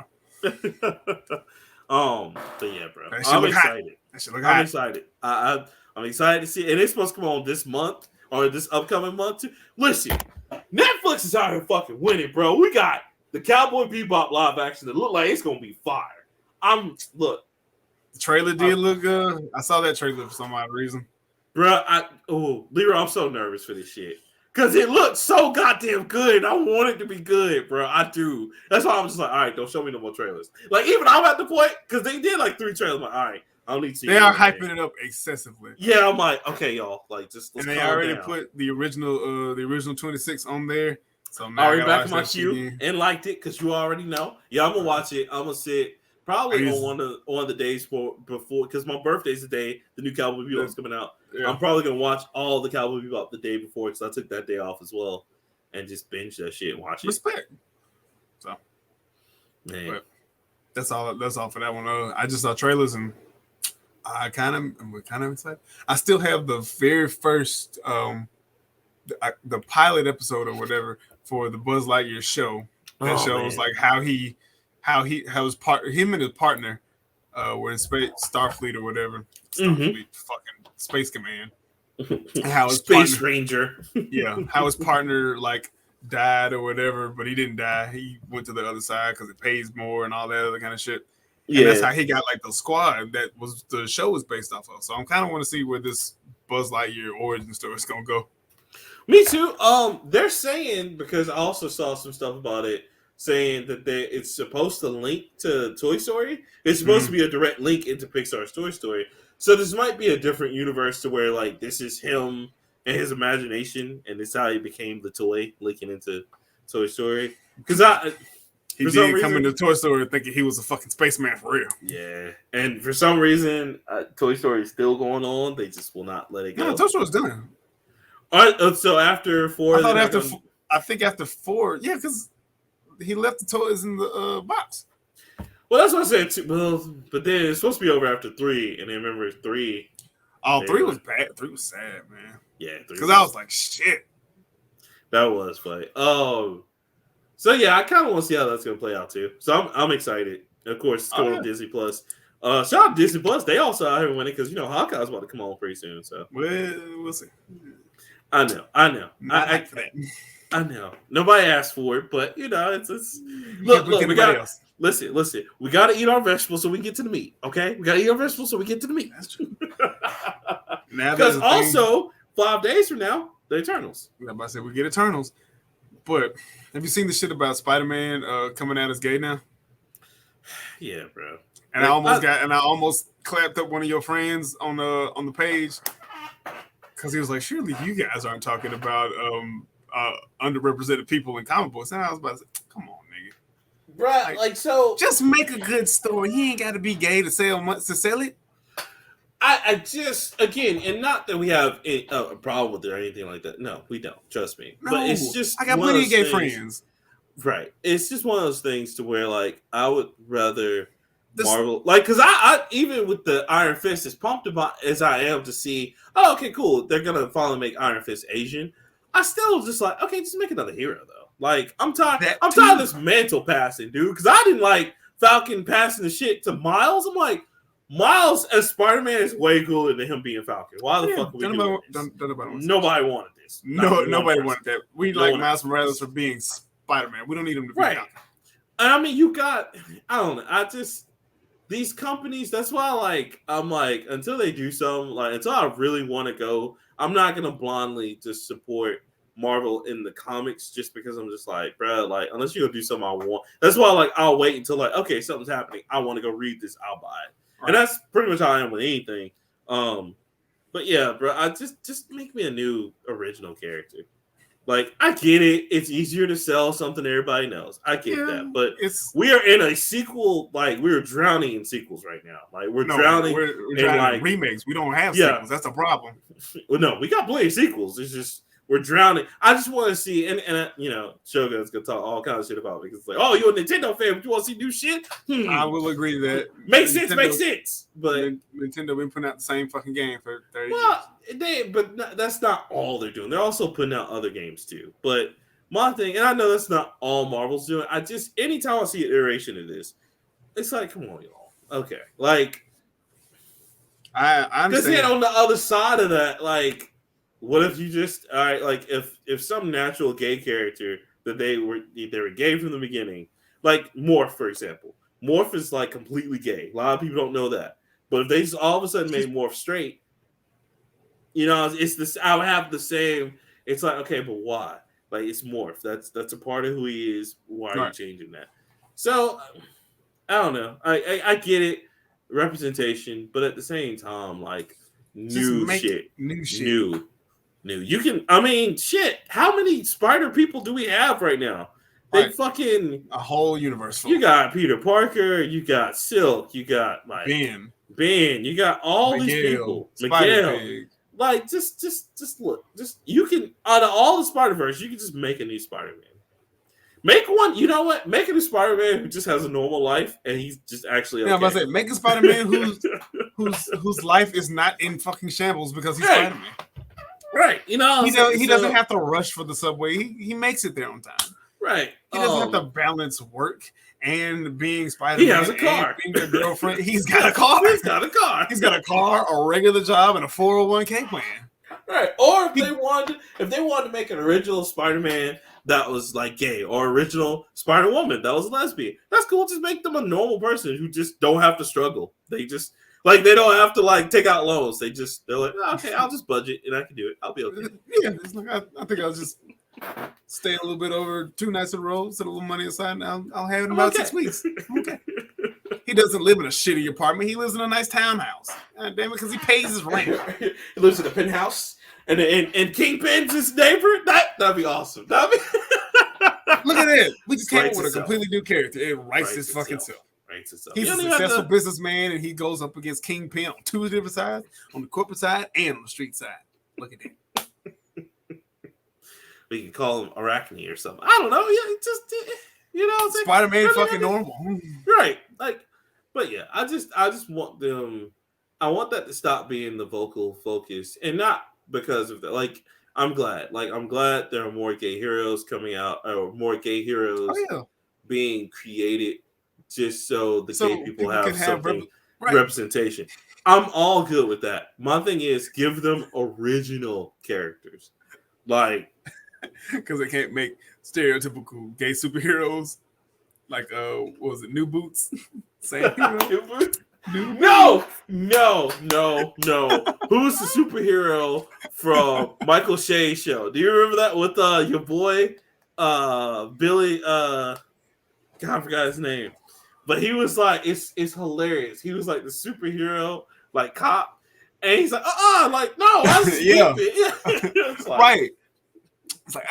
know. But yeah, bro, I'm excited. I'm excited. I'm excited to see it. And it's supposed to come on this month or this upcoming month too. Listen, Netflix is out here fucking winning, bro. We got the Cowboy Bebop live action that look like it's gonna be fire. The trailer did look good. I saw that trailer for some odd reason. Bro, Leroy, I'm so nervous for this shit. Because it looks so goddamn good. I want it to be good, bro. I do. That's why I'm just like, all right, don't show me no more trailers. Like, even I'm at the point, because they did like 3 trailers. I'm like, all right, I don't need to see They are hyping it up excessively. Yeah, I'm like, okay, y'all. Like, just let's and they already put the original 26 on there. So now already back in my queue and liked it, because you already know. Yeah, I'm going to watch it. I'm going to sit probably on one of the days before, because my birthday's the day the new Cowboy Bebop is coming out. Yeah. I'm probably gonna watch all the Cowboy Bebop the day before because I took that day off as well, and just binge that shit and watch it. Respect. So, man, but that's all for that one. I just saw trailers and I'm kind of excited. I still have the very first the pilot episode or whatever for the Buzz Lightyear show that shows like how him and his partner were in Starfleet or whatever. Starfleet, fucking Space Command. And how his Space Ranger. Yeah, how his partner like died or whatever, but he didn't die. He went to the other side because it pays more and all that other kind of shit. Yeah, and that's how he got like the squad that was the show was based off of. So I'm kind of want to see where this Buzz Lightyear origin story is gonna go. Me too. They're saying, because I also saw some stuff about it, saying that it's supposed to link to Toy Story. It's supposed to be a direct link into Pixar's Toy Story. So this might be a different universe to where like this is him and his imagination, and it's how he became the toy, linking into Toy Story. Because he did come into Toy Story thinking he was a fucking spaceman for real. Yeah, and for some reason, Toy Story is still going on. They just will not let it go. No, Toy Story's done. All right, so after 4, I think after 4, yeah, because he left the toys in the box. Well, that's what I said too. Well, but then it's supposed to be over after 3, and then remember 3. Oh, 3 was bad. 3 was sad, man. Yeah, because I was like, shit. That was funny. So yeah, I kind of want to see how that's going to play out too. So I'm excited. Of course, it's going on Disney Plus. Shout out to Disney Plus. They also out here winning because Hawkeye's about to come on pretty soon. So we'll see. I know. I know. Nobody asked for it, but it's look. We got listen. We got to eat our vegetables so we can get to the meat. Okay, we got to eat our vegetables so we get to the meat. That's true. Because also 5 days from now, the Eternals. I'm about to say we get Eternals, but have you seen the shit about Spider-Man coming out as gay now? Yeah, bro. And I almost clapped up one of your friends on the page because he was like, "Surely you guys aren't talking about underrepresented people in comic books." And I was about to say, "Come on, nigga, bro. So just make a good story. He ain't got to be gay to sell it." I just, again, and not that we have a problem with it or anything like that. No, we don't. Trust me. No, but it's just I got plenty of gay friends. Right. It's just one of those things to where, like, I would rather Marvel, like, because I even with the Iron Fist, as pumped about as I am to see, oh, okay, cool, they're gonna finally make Iron Fist Asian. I still just like, okay, just make another hero though. Like, I'm tired of this mantle passing, dude. Because I didn't like Falcon passing the shit to Miles. I'm like, Miles as Spider-Man is way cooler than him being Falcon. Why the fuck are we doing this? Nobody wanted this. Nobody wanted that. We like Miles Morales for being Spider-Man. We don't need him to be Falcon. And I mean, I don't know. These companies, that's why I'm like, until they do something, like until I really want to go, I'm not gonna blindly just support Marvel in the comics just because I'm just like, bro, like unless you're gonna do something I want. That's why I'll wait until okay, something's happening. I want to go read this, I'll buy it. Right. And that's pretty much how I am with anything. But yeah, bro, I just make me a new original character. Like, I get it. It's easier to sell something everybody knows. I get that. But we are in a sequel, we're drowning in sequels right now. Like, we're drowning in remakes. We don't have sequels. That's the problem. Well, no, we got plenty of sequels. It's just we're drowning. I just want to see, and Shogun's gonna talk all kinds of shit about it. It's like, oh, you're a Nintendo fan, but you want to see new shit? I will agree that makes sense. But Nintendo been putting out the same fucking game for 30 years. But that's not all they're doing. They're also putting out other games too. But my thing, and I know that's not all Marvel's doing. I just anytime I see an iteration of this, it's like, come on, y'all. Okay, like I understand. Because then on the other side of that, like, what if you just if some natural gay character that they were gay from the beginning, like Morph, for example. Morph is like completely gay. A lot of people don't know that. But if they just all of a sudden made Morph straight, it's this. I would have the same. It's like, okay, but why? Like, it's Morph. That's a part of who he is. Why are you changing that? So I don't know. I get it, representation, but at the same time, like new shit. You can. I mean, shit. How many Spider people do we have right now? They fucking a whole universe full. You got Peter Parker. You got Silk. You got Ben. You got all these people. Miguel. Like, just look. Just you can out of all the Spider-Verse, you can just make a new Spider-Man. Make one. You know what? Make a new Spider-Man who just has a normal life and he's just actually okay. Yeah, I'm about to say, make a Spider-Man whose life is not in fucking shambles because he's Spider-Man. Right. He doesn't have to rush for the subway. He makes it there on time. Right. He doesn't have to balance work and being Spider-Man. He has a car. Being a girlfriend. He's got a car. He's got a car, a regular job, and a 401k plan. Right. Or if they wanted to make an original Spider-Man that was like gay, or original Spider-Woman that was lesbian, that's cool. Just make them a normal person who just don't have to struggle. They just they don't have to take out loans. They're like, okay, I'll just budget and I can do it. I'll be okay. Yeah, it's like I think I'll just stay a little bit over 2 nights in a row, set a little money aside, and I'll have it in about 6 weeks. Okay. He doesn't live in a shitty apartment. He lives in a nice townhouse. God damn it, because he pays his rent. He lives in a penthouse, and Kingpin's his neighbor. That'd be awesome. Look at it. We just came up with a completely new character. It writes his fucking self. He's a successful businessman, and he goes up against Kingpin on 2 different sides, on the corporate side and on the street side. Look at that. We can call him Arachne or something. I don't know. Yeah, Spider-Man fucking normal. Right. But yeah, I just want them. I want that to stop being the vocal focus, and not because of that. I'm glad. Like, I'm glad there are more gay heroes coming out, or more gay heroes being created, just so the gay people have something representation. I'm all good with that. My thing is, give them original characters, like, because they can't make stereotypical gay superheroes. Like, what was it, New Boots? Same hero. No. Who's the superhero from Michael Shea's show? Do you remember that with your boy Billy? God, I forgot his name, but he was like, it's hilarious. He was like the superhero, like cop, and he's like, like no, I'm stupid. It's like, right. It's like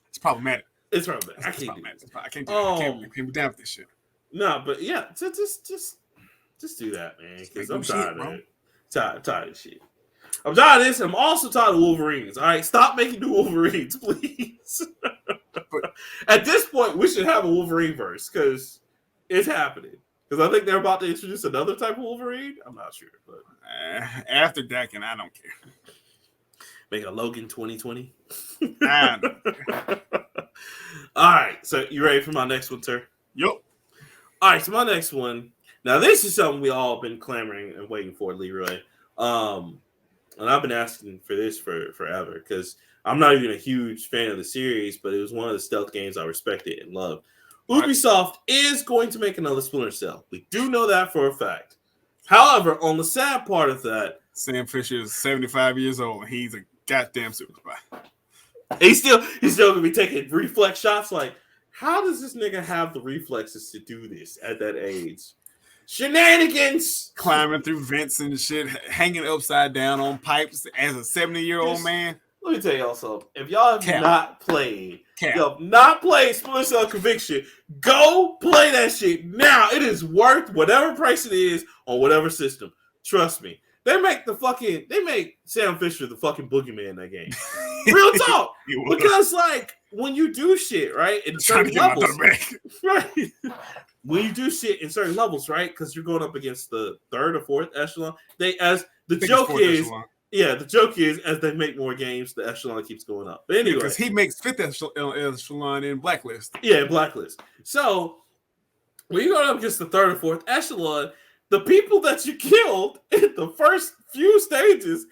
it's problematic. It's problematic. I can't do it. I can't be down with this shit. No, but yeah, just do that, man. Because I'm tired of it. Tired of shit. I'm tired of this. I'm also tired of Wolverines. All right, stop making new Wolverines, please. But at this point, we should have a Wolverine verse because it's happening. Because I think they're about to introduce another type of Wolverine. I'm not sure, but after that, and I don't care. Make a Logan 2020. I don't care. All right, so you ready for my next one, sir? Yep. All right, so my next one. Now, this is something we all been clamoring and waiting for, Leroy. And I've been asking for this for forever because I'm not even a huge fan of the series, but it was one of the stealth games I respected and loved. Ubisoft is going to make another Splinter Cell. We do know that for a fact. However, on the sad part of that, Sam Fisher is 75 years old and he's a goddamn super spy. He's still gonna be taking reflex shots. Like, how does this nigga have the reflexes to do this at that age? Shenanigans! Climbing through vents and shit, hanging upside down on pipes as a 70-year-old man. Let me tell y'all something. If y'all have not played Splinter Cell Conviction, go play that shit now. It is worth whatever price it is on whatever system. Trust me. They make Sam Fisher the fucking boogeyman in that game. Real talk. Because like when you do shit, right? In certain levels, right? When you do shit in certain levels, right? Because you're going up against the third or fourth echelon. The joke is as they make more games, the echelon keeps going up. But anyway, because he makes fifth echelon in Blacklist. Yeah, Blacklist. So when you go up against the third or fourth echelon, the people that you killed in the first few stages,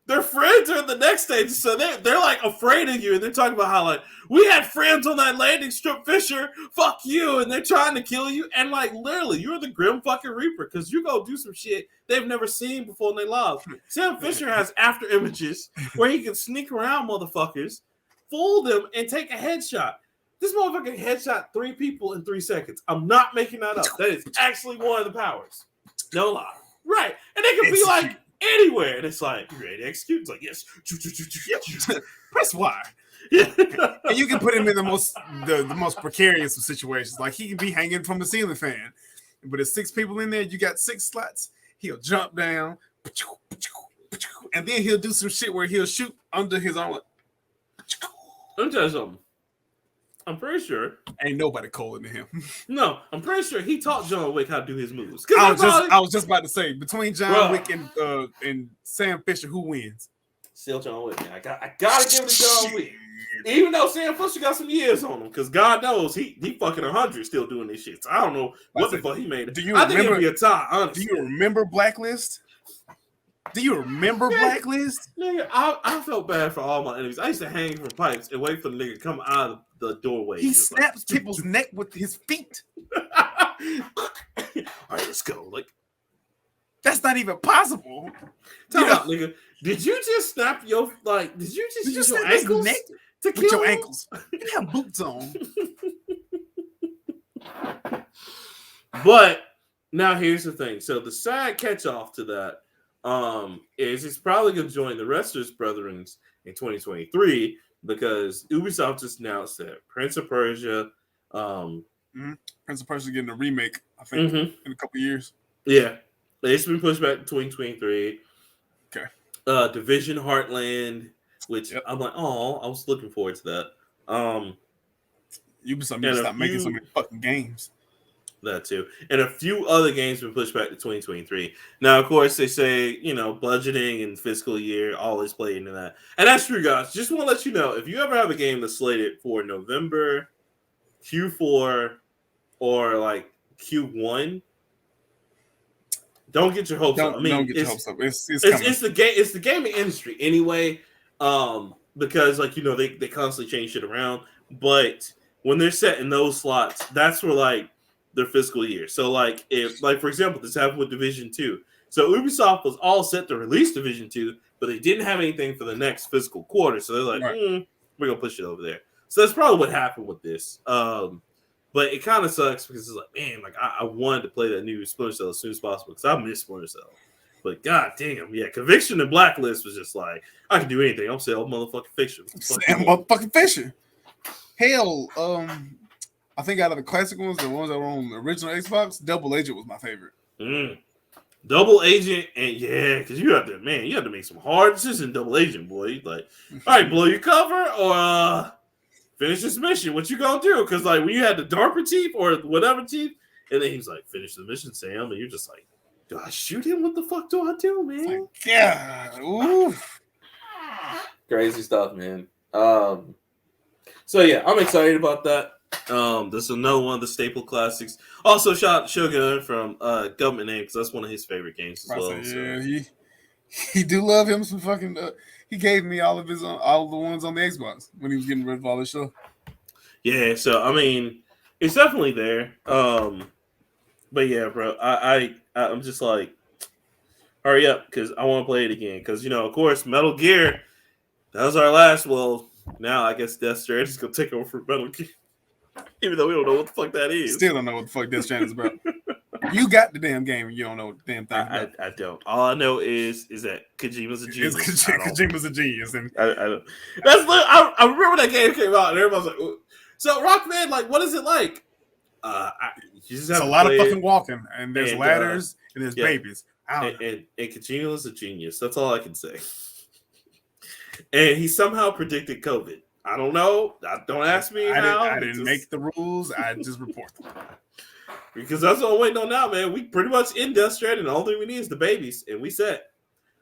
their friends are in the next stage. So they're like afraid of you. And they're talking about how like, we had friends on that landing strip, Fisher. Fuck you. And they're trying to kill you. And like literally, you're the Grim fucking Reaper because you go do some shit they've never seen before in their lives. Sam Fisher has after images where he can sneak around motherfuckers, fool them, and take a headshot. This motherfucker headshot 3 people in 3 seconds. I'm not making that up. That is actually one of the powers. No lie. Right. And they can be like anywhere. And it's like, you ready to execute? It's like, yes. Press Y. Yeah. And you can put him in the most precarious of situations. Like he can be hanging from the ceiling fan. But there's 6 people in there, you got 6 slots. He'll jump down. And then he'll do some shit where he'll shoot under his own. Let me tell you something. I'm pretty sure ain't nobody colder than him. No, I'm pretty sure he taught John Wick how to do his moves. I was just about to say, between John Wick and Sam Fisher, who wins? Still John Wick. Man. I gotta give it to John Wick. Even though Sam Fisher got some years on him, because God knows he fucking 100 still doing this shit. So I don't know what the fuck he made. I think it'd be a tie, honestly. Do you remember Blacklist? Blacklist? Nigga, I felt bad for all my enemies. I used to hang from pipes and wait for the nigga to come out of the doorway. He snaps people's neck with his feet. All right, let's go. Like, that's not even possible. Tell me, nigga, did you just snap your Did you use your ankles neck to kill with your ankles? You have boots on. But now here's the thing. So the side catch off to that is he's probably going to join the rest of his brethren in 2023 because Ubisoft just announced that Prince of Persia, Prince of Persia getting a remake, I think, in a couple years. Yeah, it's been pushed back to 2023. Okay. Division Heartland, which I'm like, oh, I was looking forward to that. Ubisoft needs to stop making so many fucking games. That too. And a few other games been pushed back to 2023. Now, of course, they say, budgeting and fiscal year always play into that. And that's true, guys. Just want to let you know, if you ever have a game that's slated for November, Q4, or like Q1, don't get your hopes up. Don't get your hopes up. It's the gaming industry anyway. Because they constantly change shit around. But when they're setting those slots, that's for like their fiscal year. So if for example, this happened with Division 2. So Ubisoft was all set to release Division 2, but they didn't have anything for the next fiscal quarter. So they're like, we're gonna push it over there. So that's probably what happened with this. But it kind of sucks because it's like, man, I wanted to play that new Splinter Cell as soon as possible because I miss Splinter Cell. But god damn, yeah, Conviction and Blacklist was just like, I can do anything. I'm saying motherfucking fiction. Motherfucking fiction. Hell, I think out of the classic ones, the ones that were on the original Xbox, Double Agent was my favorite. Double Agent, and yeah, because you have to make some hard decisions in Double Agent, boy. Like, all right, blow your cover or finish this mission. What you gonna do? Because when you had the darker teeth or whatever teeth, and then he's like, finish the mission, Sam, and you're just like, do I shoot him? What the fuck do I do, man? Yeah, ooh, crazy stuff, man. So yeah, I'm excited about that. This is another one of the staple classics. Also, shout out Shogun from Government Name because that's one of his favorite games as well. Yeah, he do love him some fucking. He gave me all the ones on the Xbox when he was getting rid of all his stuff. Yeah, so I mean, it's definitely there. But yeah, bro, I'm just like, hurry up because I want to play it again. Because of course, Metal Gear. That was our last. Well, now I guess Death Stranding is gonna take over for Metal Gear. Even though we don't know what the fuck that is. Still don't know what the fuck Death Stranding is about. You got the damn game and you don't know what the damn thing about. I don't. All I know is that Kojima's a genius. Kojima's a genius. And I don't. I remember when that game came out and everybody was like, ooh. So Rockman, what is it like? It's a lot of fucking walking and there's ladders and there's babies. And Kojima's a genius. That's all I can say. And he somehow predicted COVID. I don't know. Don't ask me how. I didn't make the rules. I just report them. Because that's what I'm waiting on now, man. We pretty much in Death Stranding. The only thing we need is the babies, and we set.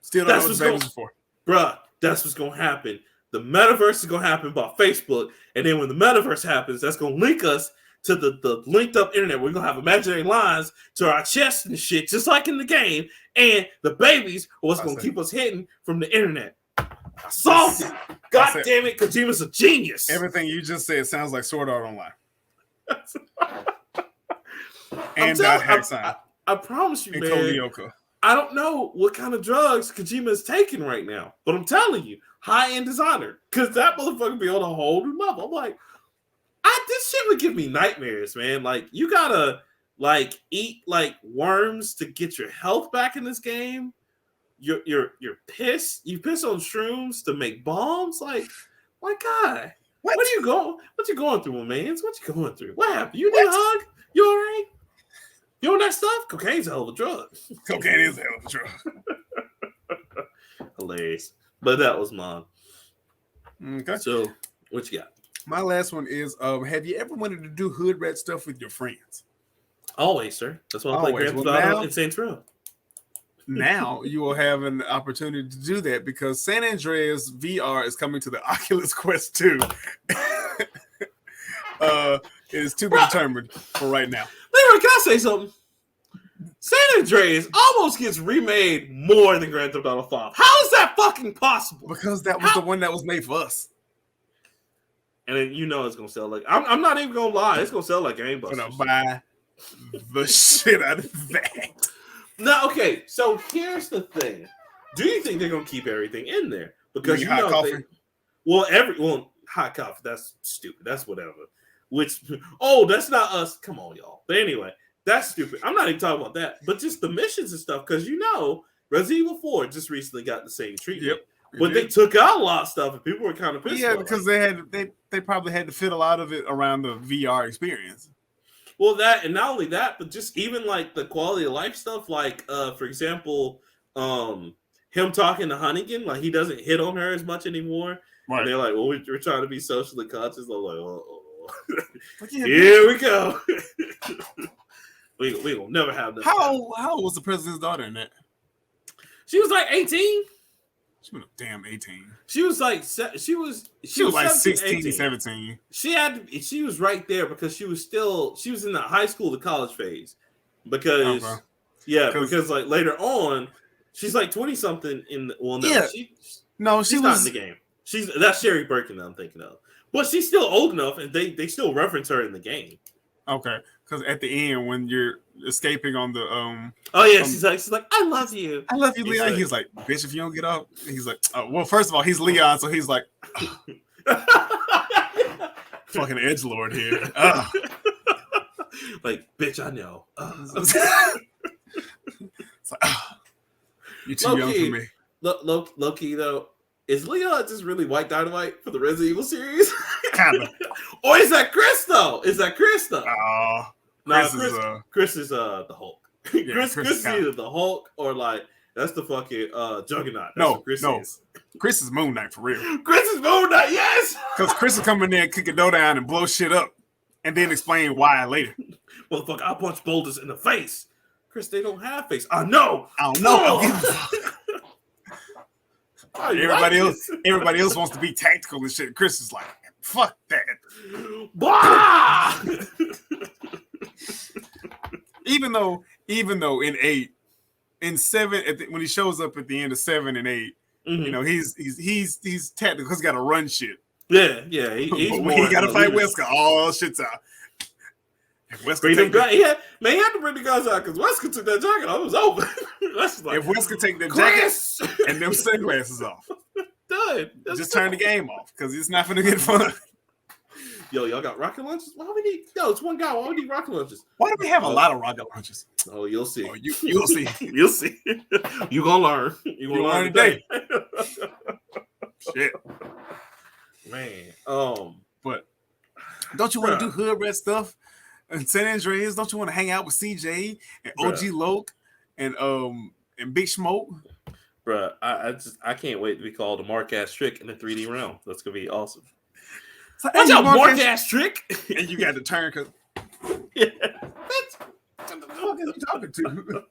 Still don't know what the babies are for. Bruh, that's what's going to happen. The metaverse is going to happen by Facebook, and then when the metaverse happens, that's going to link us to the linked up internet. We're going to have imaginary lines to our chest and shit, just like in the game, and the babies are what's going to keep us hidden from the internet. I solved it. God damn it, Kojima's a genius. Everything you just said sounds like Sword Art Online. And I promise you, man. Kolioka. I don't know what kind of drugs Kojima is taking right now, but I'm telling you, high-end designer, because that motherfucker be on a whole new level. I'm like, this shit would give me nightmares, man. You gotta eat worms to get your health back in this game. You're pissed. You piss on shrooms to make bombs. My God, what you going through, man? What you going through? What happened? You need a hug? You all right? You on that stuff? Cocaine's a hell of a drug. Cocaine is a hell of a drug. Hilarious. But that was mine. Okay. So, what you got? My last one is, have you ever wanted to do hood rat stuff with your friends? Always, sir. That's why I play Grand Theft Auto and Saints Row. Now you will have an opportunity to do that because San Andreas VR is coming to the Oculus Quest 2. It is to be determined for right now. Leroy, can I say something? San Andreas almost gets remade more than Grand Theft Auto 5. How is that fucking possible? Because that was the one that was made for us. And then it's gonna sell like I'm not even gonna lie, it's gonna sell like gangbusters. I'm gonna buy the shit out of that. No, okay. So here's the thing: do you think they're gonna keep everything in there? Because hot coffee. Hot coffee. That's stupid. That's whatever. That's not us. Come on, y'all. But anyway, that's stupid. I'm not even talking about that. But just the missions and stuff, because Resident Evil 4 just recently got the same treatment. Yep. But they took out a lot of stuff, and people were kind of pissed. Yeah, because they probably had to fit a lot of it around the VR experience. Well, that, and not only that, but just even the quality of life stuff. For example, him talking to Hunnigan, he doesn't hit on her as much anymore. Right. And they're like, well, we're trying to be socially conscious. I'm like, here we go. We gonna never have that. How old was the president's daughter in that? She was like 18. She was damn 18. She was like she was like 17, 16, 18. 17. She was right there because she was in the high school to college phase. Because because like later on, she's like 20 something in the, well no, Yeah. she's she not was in the game. That's Sherry Birkin that I'm thinking of. But she's still old enough and they still reference her in the game. Okay. Because at the end when you're escaping on the oh yeah, she's like, I love you. I love you, Leon. He's like, bitch, if you don't get off. He's like, well, first of all, he's Leon, so he's like fucking edgelord here. Like, bitch, I know. It's like, you're too young for me. Low key though, is Leon just really White Dynamite for the Resident Evil series? Kinda. Or is that Chris though? Chris is the Hulk. Yeah, Chris is either the Hulk or like that's the fucking Juggernaut. That's no, what Chris is. Chris is Moon Knight for real. Chris is Moon Knight, yes. Because Chris will come in there and kick a dough down and blow shit up, and then explain why later. Motherfucker, I punch boulders in the face. Chris, they don't have face. I know. I don't know. Everybody else wants to be tactical and shit. Chris is like, fuck that. Bah! even though in 8, in 7, when he shows up at the end of 7 and 8, you know, he's tactical because he got to run shit. Yeah. He's when he got to fight Wesker, all shit's out. Bring them guys. Yeah, man, he had to bring the guys out because Wesker took that jacket off. It was over. Like, if Wesker take that jacket and them sunglasses off, done. Just turn the game off because it's not gonna get fun. Yo, y'all got rocket launches? Why we need? Yo, it's one guy. Why we need rocket launches? Why do we have a lot of rocket launches? Oh, you'll see. Oh, you'll see. You'll see. You gonna learn. You gonna learn today. Shit, man. But don't you want to do hood red stuff? And San Andreas, don't you want to hang out with CJ and OG Loke and Big Smoke? Bruh, I can't wait to be called a Mark ass trick in the 3D realm. That's gonna be awesome. So, what's up, Mark ass trick? And you got to turn because yeah. What the fuck is he talking to?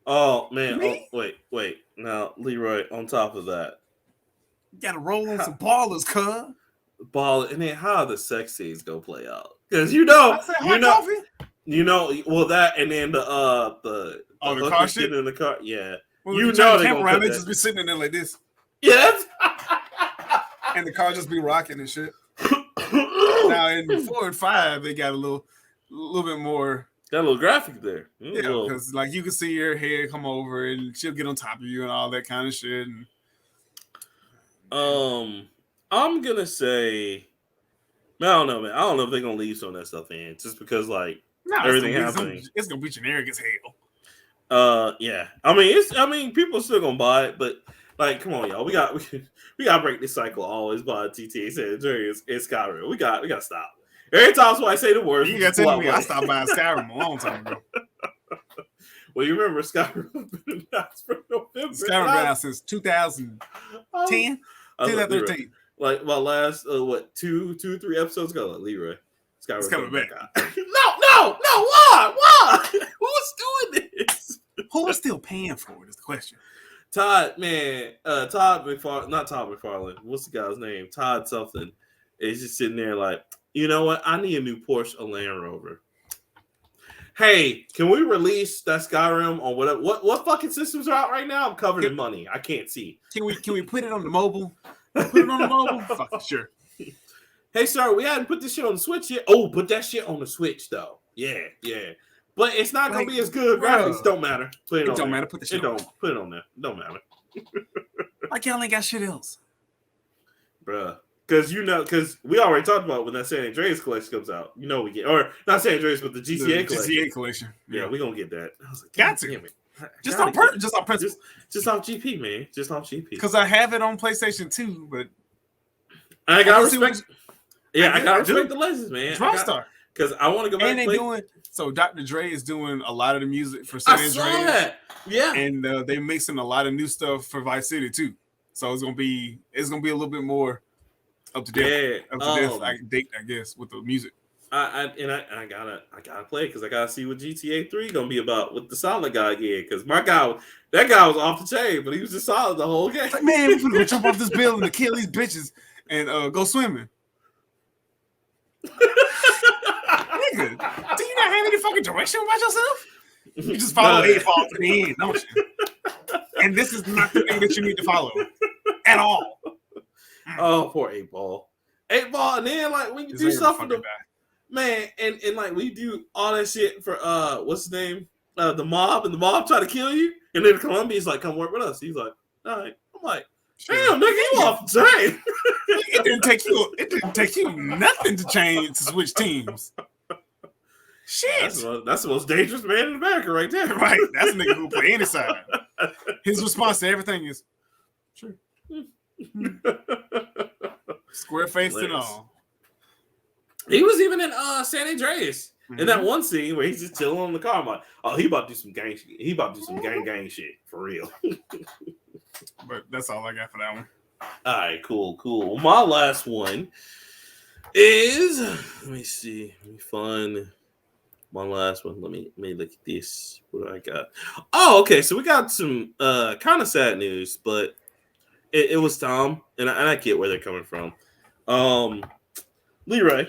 Oh man! Oh, wait. Now, Leroy, on top of that, you got to roll on some ballers, cuz. And then how the sex scenes go play out? Because well that and then the car shit in the car, yeah. Well, you know they gonna they just be sitting in there like this. Yes. And the car just be rocking and shit. Now in 4 and 5, they got a little bit more. Got a little graphic there. Yeah, because like you can see her hair come over and she'll get on top of you and all that kind of shit. And... I'm gonna say, I don't know, man. I don't know if they're gonna leave some of that stuff in just because like everything happening. It's gonna be generic as hell. Yeah. I mean, people are still gonna buy it, but like, come on, y'all. We gotta break this cycle. Always buy GTA San Andreas and Skyrim. We gotta stop. Every time I say the word, you gotta tell me I stopped buying Skyrim a long time ago. Well, you remember Skyrim been announced for November. Skyrim been out since 2010, 2013. Like my last 2, 3 episodes ago, like Leroy. Skyrim's coming back. No, why? Who's doing this? Who's still paying for it is the question. Todd McFarlane, not Todd McFarlane. What's the guy's name? Todd something. Is just sitting there like, you know what? I need a new Porsche, a Land Rover. Hey, can we release that Skyrim on what fucking systems are out right now? I'm covered in money. I can't see. Can we put it on the mobile? Put it on the mobile? Fucking sure. Hey, sir, we hadn't put this shit on the Switch yet. Oh, put that shit on the Switch though. Yeah. But it's not gonna be as good. Graphics don't matter. Put it on. Don't matter. Put the shit on. Put it on there. Don't matter. Like y'all ain't got shit else, bruh. Because we already talked about when that San Andreas collection comes out. You know we get, or not San Andreas, but the GTA collection. GTA collection. Yeah, we gonna get that. I was like, got to. Damn it. Just on principle. Just off GP, man. Just off GP. Because I have it on PlayStation 2, but I got respect. I got respect the legends, man. Rockstar. Because I want to go back. And they doing so. Dr. Dre is doing a lot of the music for San Andreas. I saw that. Yeah. And they mixing a lot of new stuff for Vice City too. So it's gonna be a little bit more up to date. I guess, with the music. I gotta play because I gotta see what GTA 3 gonna be about with the solid guy again. Because that guy was off the chain, but he was just solid the whole game. It's like, man, we're gonna jump off this building to kill these bitches and go swimming. Nigga, do you not have any fucking direction about yourself? You just follow 8 Ball to the end, don't you? And this is not the thing that you need to follow at all. Oh, poor 8 Ball. 8 Ball, and then like when you do stuff for the man, and like we do all that shit for what's his name? The mob, and the mob try to kill you, and then Columbia's like, come work with us. He's like, all right. I'm like, damn, nigga, you off the chain. It didn't take you nothing to change to switch teams. Shit. That's the most dangerous man in America right there. Right. That's a nigga who play any side. His response to everything is sure. Square faced and all. He was even in San Andreas. In that one scene where he's just chilling on the car. I'm like, oh, he about to do some gang shit. He about to do some gang shit for real. But that's all I got for that one. All right, cool. My last one is, let me see, fun. My last one. Let me look at this. What do I got? Oh, okay. So we got some kind of sad news, but it was Tom, and I get where they're coming from. Leroy,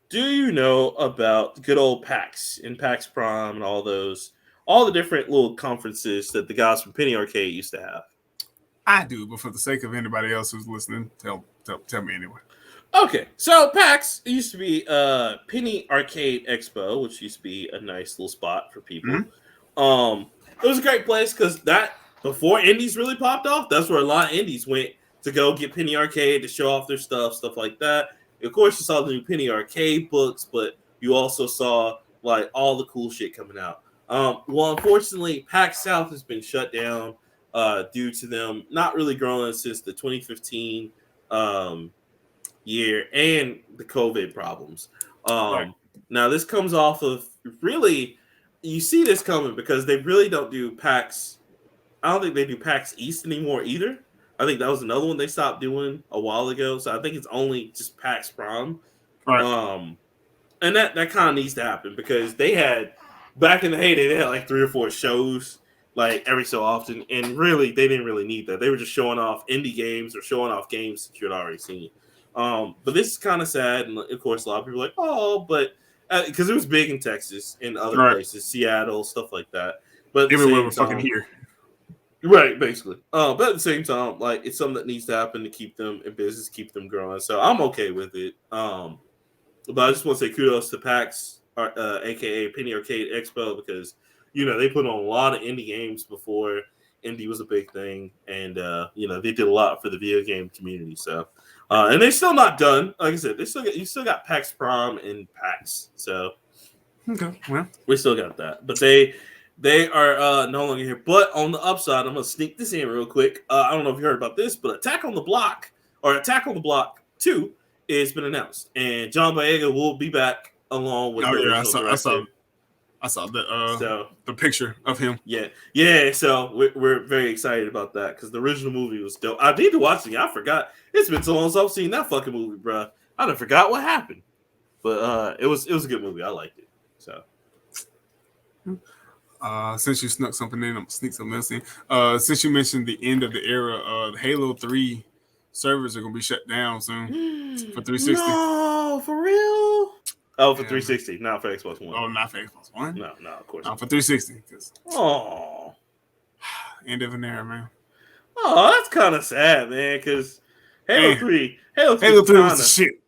do you know about good old PAX and PAX Prime and all the different little conferences that the guys from Penny Arcade used to have? I do, but for the sake of anybody else who's listening, tell me anyway. Okay, so PAX used to be Penny Arcade Expo, which used to be a nice little spot for people. It was a great place because before indies really popped off, that's where a lot of indies went to go get Penny Arcade to show off their stuff like that. Of course, you saw the new Penny Arcade books, but you also saw like all the cool shit coming out. Well, unfortunately, PAX South has been shut down due to them not really growing since the 2015 year and the COVID problems. Right. Now, this comes off of really, you see this coming because they really don't do PAX. I don't think they do PAX East anymore either. I think that was another one they stopped doing a while ago. So I think it's only just PAX Prime. Right. And that kind of needs to happen because they had, back in the heyday, they had like 3 or 4 shows like every so often. And really, they didn't really need that. They were just showing off indie games or showing off games that you had already seen. But this is kind of sad. And of course, a lot of people are like, oh, but because it was big in Texas and other places, Seattle, stuff like that. But everywhere we're fucking here. Right, basically. But at the same time, like it's something that needs to happen to keep them in business, keep them growing. So I'm okay with it. But I just want to say kudos to PAX, aka Penny Arcade Expo, because they put on a lot of indie games before indie was a big thing, and they did a lot for the video game community. So, and they're still not done. Like I said, you still got PAX Prime and PAX. So, okay, well, we still got that, but they are no longer here. But on the upside, I'm going to sneak this in real quick. I don't know if you heard about this, but Attack on the Block 2 has been announced. And John Boyega will be back along with I saw the picture of him. Yeah. So we're very excited about that because the original movie was dope. I need to watch it. I forgot. It's been so long since I've seen that fucking movie, bro. I done forgot what happened. But it was a good movie. I liked it. So. Since you snuck something in, I'm gonna sneak something else in. Since you mentioned the end of the era, the Halo 3 servers are gonna be shut down soon for 360. No, for real? Oh, for 360, not for Xbox One. Oh, not for Xbox One? No, of course not. For 360. Oh. End of an era, man. Oh, that's kind of sad, man, because Halo 3 was the shit.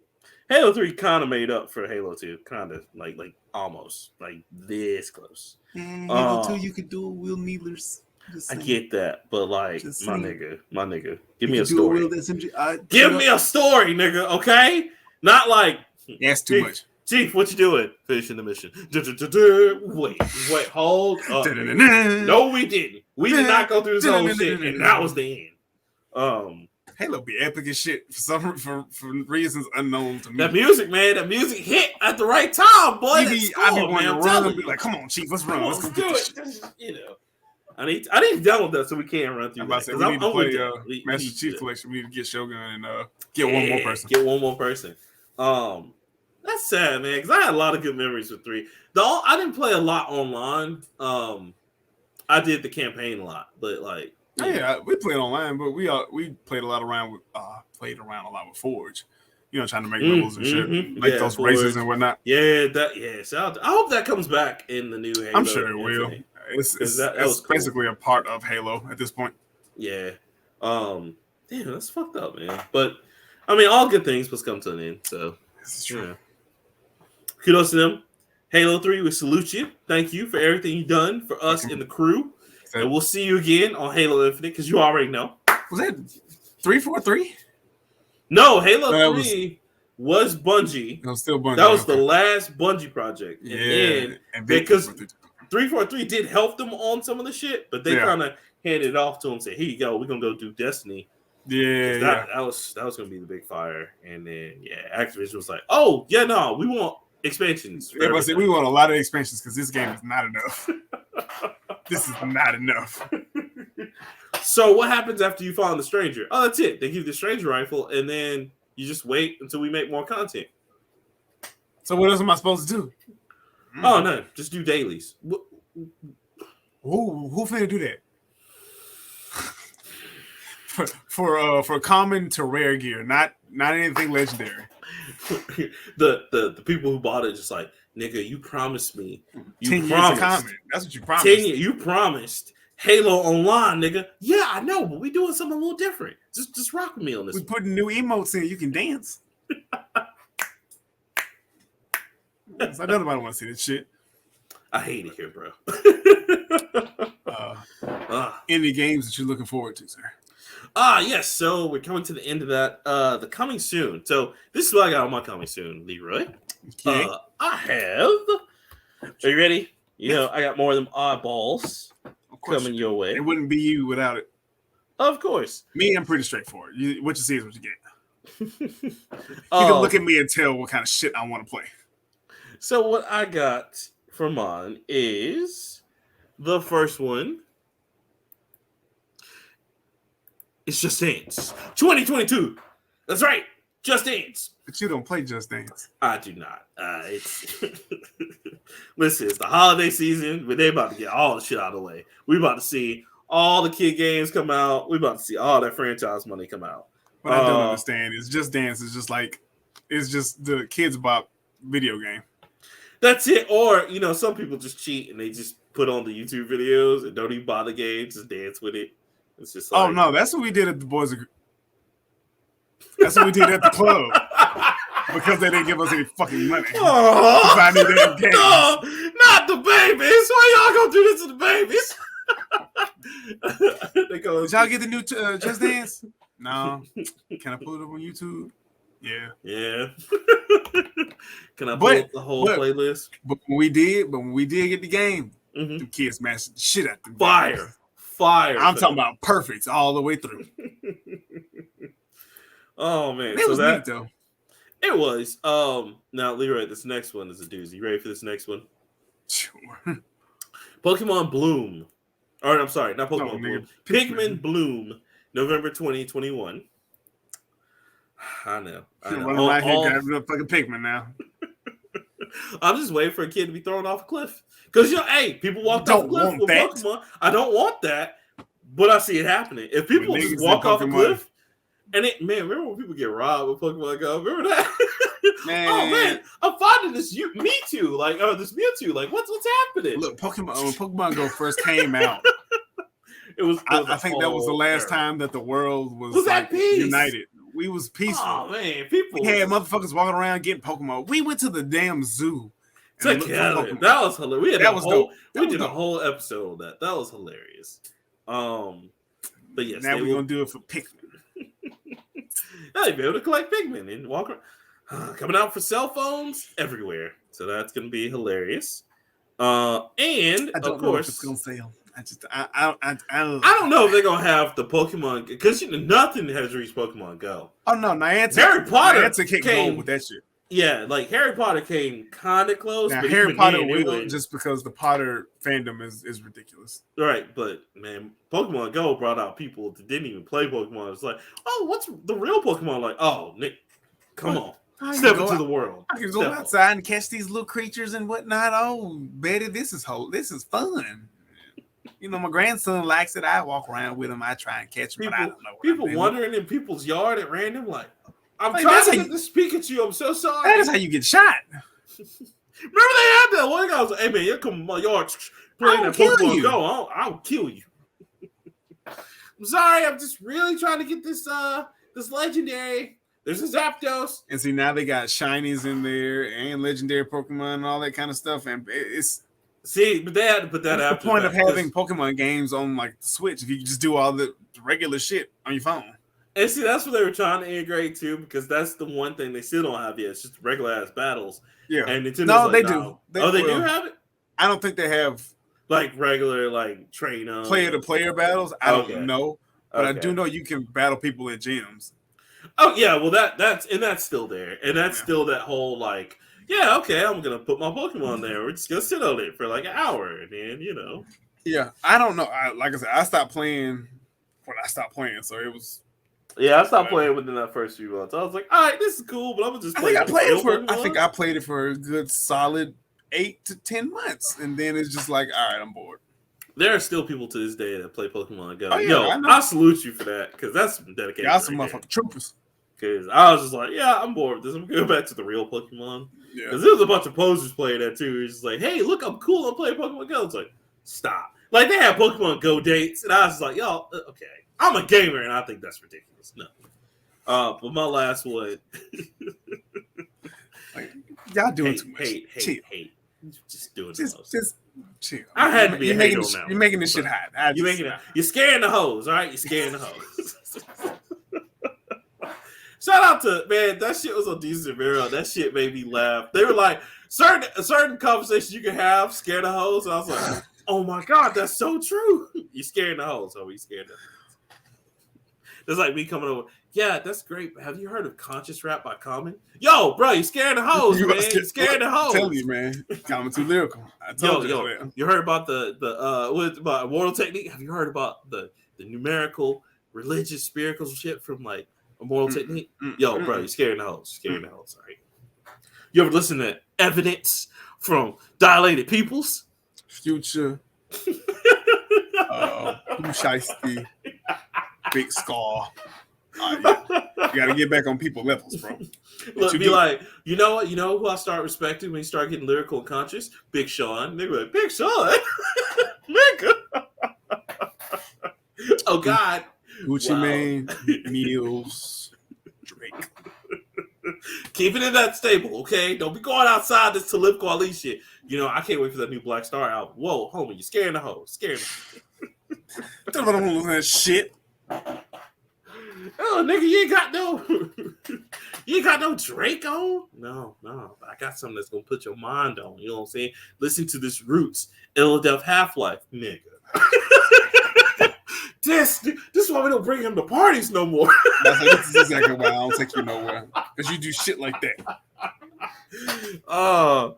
Halo 3 kind of made up for Halo 2, kind of like almost like this close. Halo 2, you could do wheel needlers. I get that, but like my nigga, give me a story. Give me a story, nigga. Okay, not like that's too much. Chief, what you doing? Finishing the mission. Wait, hold up. No, we didn't. We did not go through this whole shit, and that was the end. Halo be epic as shit for reasons unknown to me. That music, man, hit at the right time, boy. I be wanting to run and be like, "Come on, Chief, let's run. Let's go get this shit." I need to download that so we can run through that. We need to play Master Chief Collection. We need to get Shogun and get one more person. Get one more person. That's sad, man, because I had a lot of good memories with 3. I didn't play a lot online. I did the campaign a lot, but like, yeah, we played online, but we played a lot around with a lot with Forge. You know, trying to make levels and shit, like those races and whatnot. Yeah, I hope that comes back in the new Halo. I'm sure it will. Infinite. It's that was cool. basically a part of Halo at this point. Yeah. Damn, that's fucked up, man. But I mean, all good things must come to an end. So This is true. Yeah. Kudos to them. Halo 3, we salute you. Thank you for everything you've done for us in the crew. And we'll see you again on Halo Infinite, because you already know. Was that 343? No, Halo 3 was Bungie. It was still Bungie. That was the last Bungie project. Yeah. And because 343 did help them on some of the shit, but they kind of handed it off to them and said, here you go, we're going to go do Destiny. Yeah. That was going to be the big fire. And then, Activision was like, oh, yeah, no, we want expansions. Yeah, but we want a lot of expansions because this game is not enough. This is not enough. So what happens after you find the stranger? Oh, that's it. They give you the stranger rifle, and then you just wait until we make more content. So what else am I supposed to do? Oh, no. Just do dailies. Who finna do that? for common to rare gear, not anything legendary. The people who bought it just like, nigga, you promised me. You 10 promised. years of common. That's what you promised. 10 years. You promised Halo Online, nigga. Yeah, I know, but we doing something a little different. Just rock with me on this. We putting new emotes in. You can dance. So nobody want to see this shit. I hate it here, bro. Any games that you're looking forward to, sir? Yes. So we're coming to the end of that. The coming soon. So this is what I got on my coming soon, Leroy. Okay. I have. Are you ready? You know, I got more of them oddballs coming your way. It wouldn't be you without it. Of course. Me, I'm pretty straightforward. What you see is what you get. You can look at me and tell what kind of shit I want to play. So what I got for mine is the first one. It's Just Dance 2022. That's right. Just Dance. But you don't play Just Dance. I do not. It's listen, it's the holiday season, but they about to get all the shit out of the way. We about to see all the kid games come out. We about to see all that franchise money come out. What I don't understand is Just Dance is just like it's just the Kids Bop video game. That's it. Or some people just cheat and they just put on the YouTube videos and don't even buy the game, just dance with it. It's just like, oh no, that's what we did at the Boys. That's what we did at the club because they didn't give us any fucking money. Oh, I knew they had games. No, not the babies. Why y'all gonna do this to the babies? Did y'all get the new Just Dance? No. Can I pull it up on YouTube? Yeah. Can I pull up the whole playlist? But when we did get the game, the kids smashed the shit out the fire. I'm talking about perfects all the way through. Oh man, it was neat though. It was. Now Leroy, this next one is a doozy. You ready for this next one? Sure. Pokemon Bloom. Or I'm sorry, not Pokemon Bloom. Pikmin Bloom, November 2021. I know. Running around here grabbing up fucking Pikmin now. I'm just waiting for a kid to be thrown off a cliff. Because people walk off a cliff with Pokemon. I don't want that, but I see it happening. If people just walk off a cliff, remember when people get robbed with Pokemon Go? Remember that? Man. Oh man, I'm finding this Mewtwo, this Mewtwo. Like, what's happening? Look, when Pokemon Go first came out, it was I think that was the last time that the world was like, united. We was peaceful. Oh man, we had motherfuckers walking around getting Pokemon. We went to the damn zoo. Together. That was hilarious. We did a whole episode of that. That was hilarious. But yes, now we're gonna do it for Pikmin. They'll be able to collect Pikmin and walk around. Coming out for cell phones everywhere. So that's gonna be hilarious. And I don't of know course if it's gonna sell. I don't know if they're gonna have the Pokemon because nothing has reached Pokemon Go. Oh no, Niantic. Harry Potter came with that shit. Yeah, like Harry Potter came kind of close. Now, but Harry Potter will just because the Potter fandom is ridiculous. Right, but man, Pokemon Go brought out people that didn't even play Pokemon. It's like, oh, what's the real Pokemon like? Oh, Nick, come on. Step into the world. I can go outside and catch these little creatures and whatnot. Oh, Betty, this is fun. You know, my grandson likes it. I walk around with him. I try and catch him, but I don't know. People wandering in people's yard at random, like, I'm trying to get this Pikachu. I'm so sorry. That is how you get shot. Remember they had that one guy was like, hey man, you come in my yard playing that Pokemon Go. I'll kill you. I'm sorry, I'm just really trying to get this legendary. There's a Zapdos. And see, now they got shinies in there and legendary Pokemon and all that kind of stuff. And it's but they had to put that after the point of having Pokemon games on like the Switch if you just do all the regular shit on your phone. And see, that's what they were trying to integrate too, because that's the one thing they still don't have yet. It's just regular ass battles. Yeah. And Nintendo's no, they do. They do have it? I don't think they have like regular like trainer player to player battles. I don't know. But I do know you can battle people in gyms. Oh yeah, well that's still there. And that's still that whole like, yeah, okay, I'm gonna put my Pokemon there. We're just gonna sit on it for like an hour and then, you know. Yeah. I don't know. Like I said, I stopped playing when I stopped playing, so it was I stopped playing within that first few months. I was like, all right, this is cool, but I'm gonna just play I think I played it for a good solid 8 to 10 months, and then it's just like, all right, I'm bored. There are still people to this day that play Pokemon Go. Oh, yeah, I salute you for that, because that's some dedication. Y'all some motherfucking troopers. Because I was just like, yeah, I'm bored with this. I'm going to go back to the real Pokemon. Because there was a bunch of posers playing that too. It's just like, hey, look, I'm cool. I'm playing Pokemon Go. It's like, stop. Like, they had Pokemon Go dates, and I was like, y'all, okay. I'm a gamer, and I think that's ridiculous. No. But my last one. Like, y'all doing too much. Hate. Just doing just chill. I had to be a hater on that. You're making this shit hot. You're scaring the hoes, all right? You're scaring the hoes. Shout out to, man, that shit was on Decent Mirror. That shit made me laugh. They were like, certain conversations you can have, scare the hoes. And I was like, oh my God, that's so true. You're scaring the hoes, so you scared them. It's like me coming over. Yeah, that's great. But have you heard of Conscious Rap by Common? Yo, bro, you scaring the hoes, man. You scaring the hoes. I tell you, man. Common too lyrical. I told you. You heard about about Immortal Technique? Have you heard about the numerical, religious, spiritual shit from like Immortal Technique? Yo, bro, you scaring the hoes. Scaring the hoes, all right? You ever listen to Evidence from Dilated Peoples? Future. Shiesty. Big Scar. You gotta get back on people levels, bro. Look, be like, you know what? You know who I start respecting when you start getting lyrical and conscious? Big Sean. They were like, Big Sean? Nigga. Oh, God. Gucci Mane, Meals, Drake. Keep it in that stable, okay? Don't be going outside this Talib Kweli shit. You know, I can't wait for that new Black Star album. Whoa, homie, you're scaring the hoes. Scaring the I don't want to listen to that shit. Oh, nigga, you ain't got no Drake on? No. I got something that's gonna put your mind on. You know what I'm saying? Listen to this Roots, Ill Death Half-Life, nigga. This is why we don't bring him to parties no more. This is exactly why I don't take you nowhere. Because you do shit like that.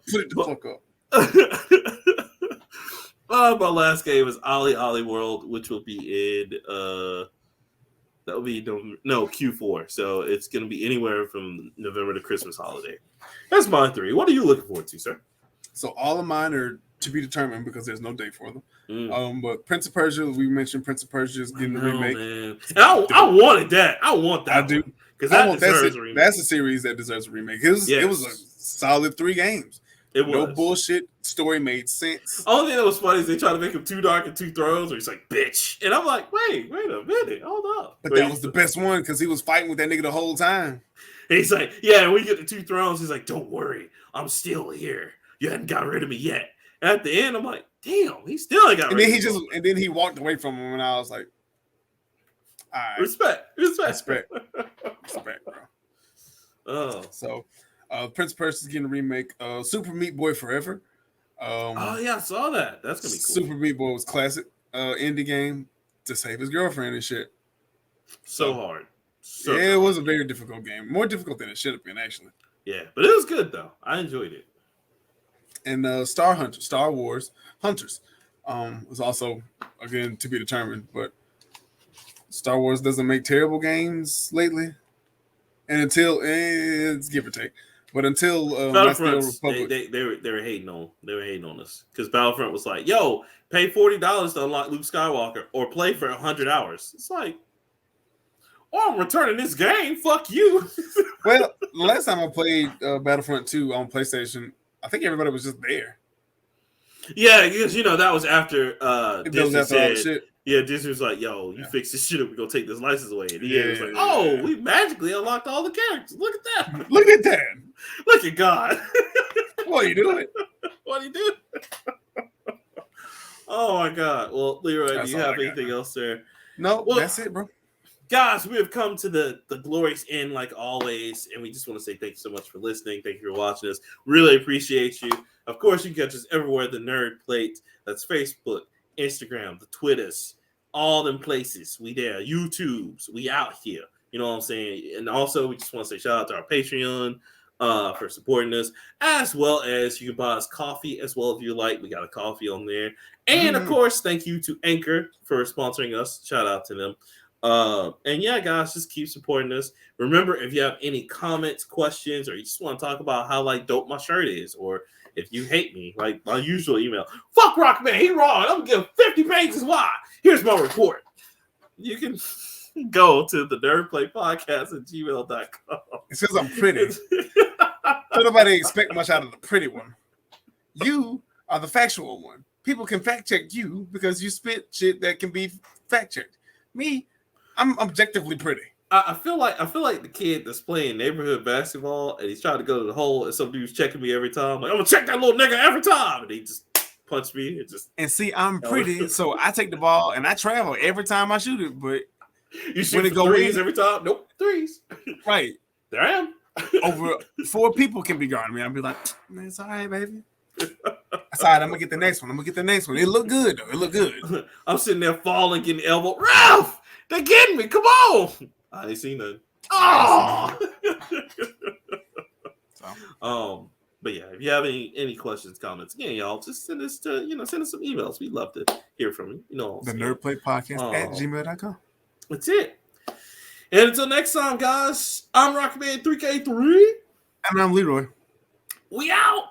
Put it the fuck up. My last game is Ollie World, which will be in that will be Q4. So it's going to be anywhere from November to Christmas holiday. That's my 3. What are you looking forward to, sir? So all of mine are to be determined because there's no date for them. But Prince of Persia, we mentioned Prince of Persia is getting a remake. Man. I wanted that. I want that. I do. Because that deserves a remake. That's a series that deserves a remake. It was a solid 3 games. It was. No bullshit. Story made sense. Only thing that was funny is they try to make him too dark and too throws, or he's like, bitch. And I'm like, wait a minute. Hold up. But that was the best one because he was fighting with that nigga the whole time. And he's like, yeah, and we get the 2 thrones. He's like, don't worry. I'm still here. You hadn't got rid of me yet. And at the end, I'm like, damn, he still ain't got rid of me. And then he walked away from him, and I was like, all right. Respect, bro. Oh. So, Prince of Persia is getting a remake. Super Meat Boy Forever. Oh yeah, I saw that. That's gonna be cool. Super Meat Boy was classic indie game to save his girlfriend and shit. So hard. It was a very difficult game. More difficult than it should have been, actually. Yeah, but it was good though. I enjoyed it. And Star Wars Hunters was also again to be determined, but Star Wars doesn't make terrible games lately. And until it's give or take, but until Battlefront, Republic, they were hating on us because Battlefront was like, "Yo, pay $40 to unlock Luke Skywalker, or play for 100 hours." It's like, "Oh, I'm returning this game. Fuck you." well, the last time I played Battlefront 2 on PlayStation, I think everybody was just there. Yeah, because that was after Disney After all the said, shit. yeah, Disney was like, "Yo, you fix this shit up, we're gonna take this license away." And EA was like, Yeah. "Oh, we magically unlocked all the characters. Look at that. Look at that. Look at God." What are you doing? What do you do? Oh my God. Well, Leroy, That's do you all have I got. anything else there? No, Well, that's it, bro. guys, we have come to the glorious end like always, and we just want to say thank you so much for listening. Thank you for watching us. Really appreciate you. Of course, you can catch us everywhere. The Nerd Plate. That's Facebook, Instagram, the Twitters, all them places. We there. YouTubes. We out here. You know what I'm saying? And also, we just want to say shout out to our Patreon for supporting us, as well as you can buy us coffee as well if you like. We got a coffee on there. And of course, thank you to Anchor for sponsoring us. Shout out to them. And yeah, guys, just keep supporting us. Remember, if you have any comments, questions, or you just want to talk about how dope my shirt is, or if you hate me, like my usual email, fuck Rockman, he wrong. I'm gonna give 50 pages why. Here's my report. You can go to the nerdplaypodcast@gmail.com. It says I'm pretty. So nobody expect much out of the pretty one. You are the factual one. People can fact check you because you spit shit that can be fact checked. Me, I'm objectively pretty. I feel like the kid that's playing neighborhood basketball and he's trying to go to the hole and some dude's checking me every time. Like, I'm gonna check that little nigga every time, and he just punched me. And see, I'm pretty, so I take the ball and I travel every time I shoot it. But you shoot it threes every time. Nope, threes. Right there I am. Over 4 people can be guarding me. I'll be like, it's all right, baby. That's all right. I'm gonna get the next one. It look good though. It look good. I'm sitting there falling, getting elbowed. Ralph, they're getting me. Come on. I ain't seen nothing. Oh. But yeah, if you have any questions, comments, again, y'all, just send us some emails. We'd love to hear from you. The nerdplaypodcast@gmail.com. That's it. And until next time, guys, I'm Rockman3K3. And I'm Leroy. We out.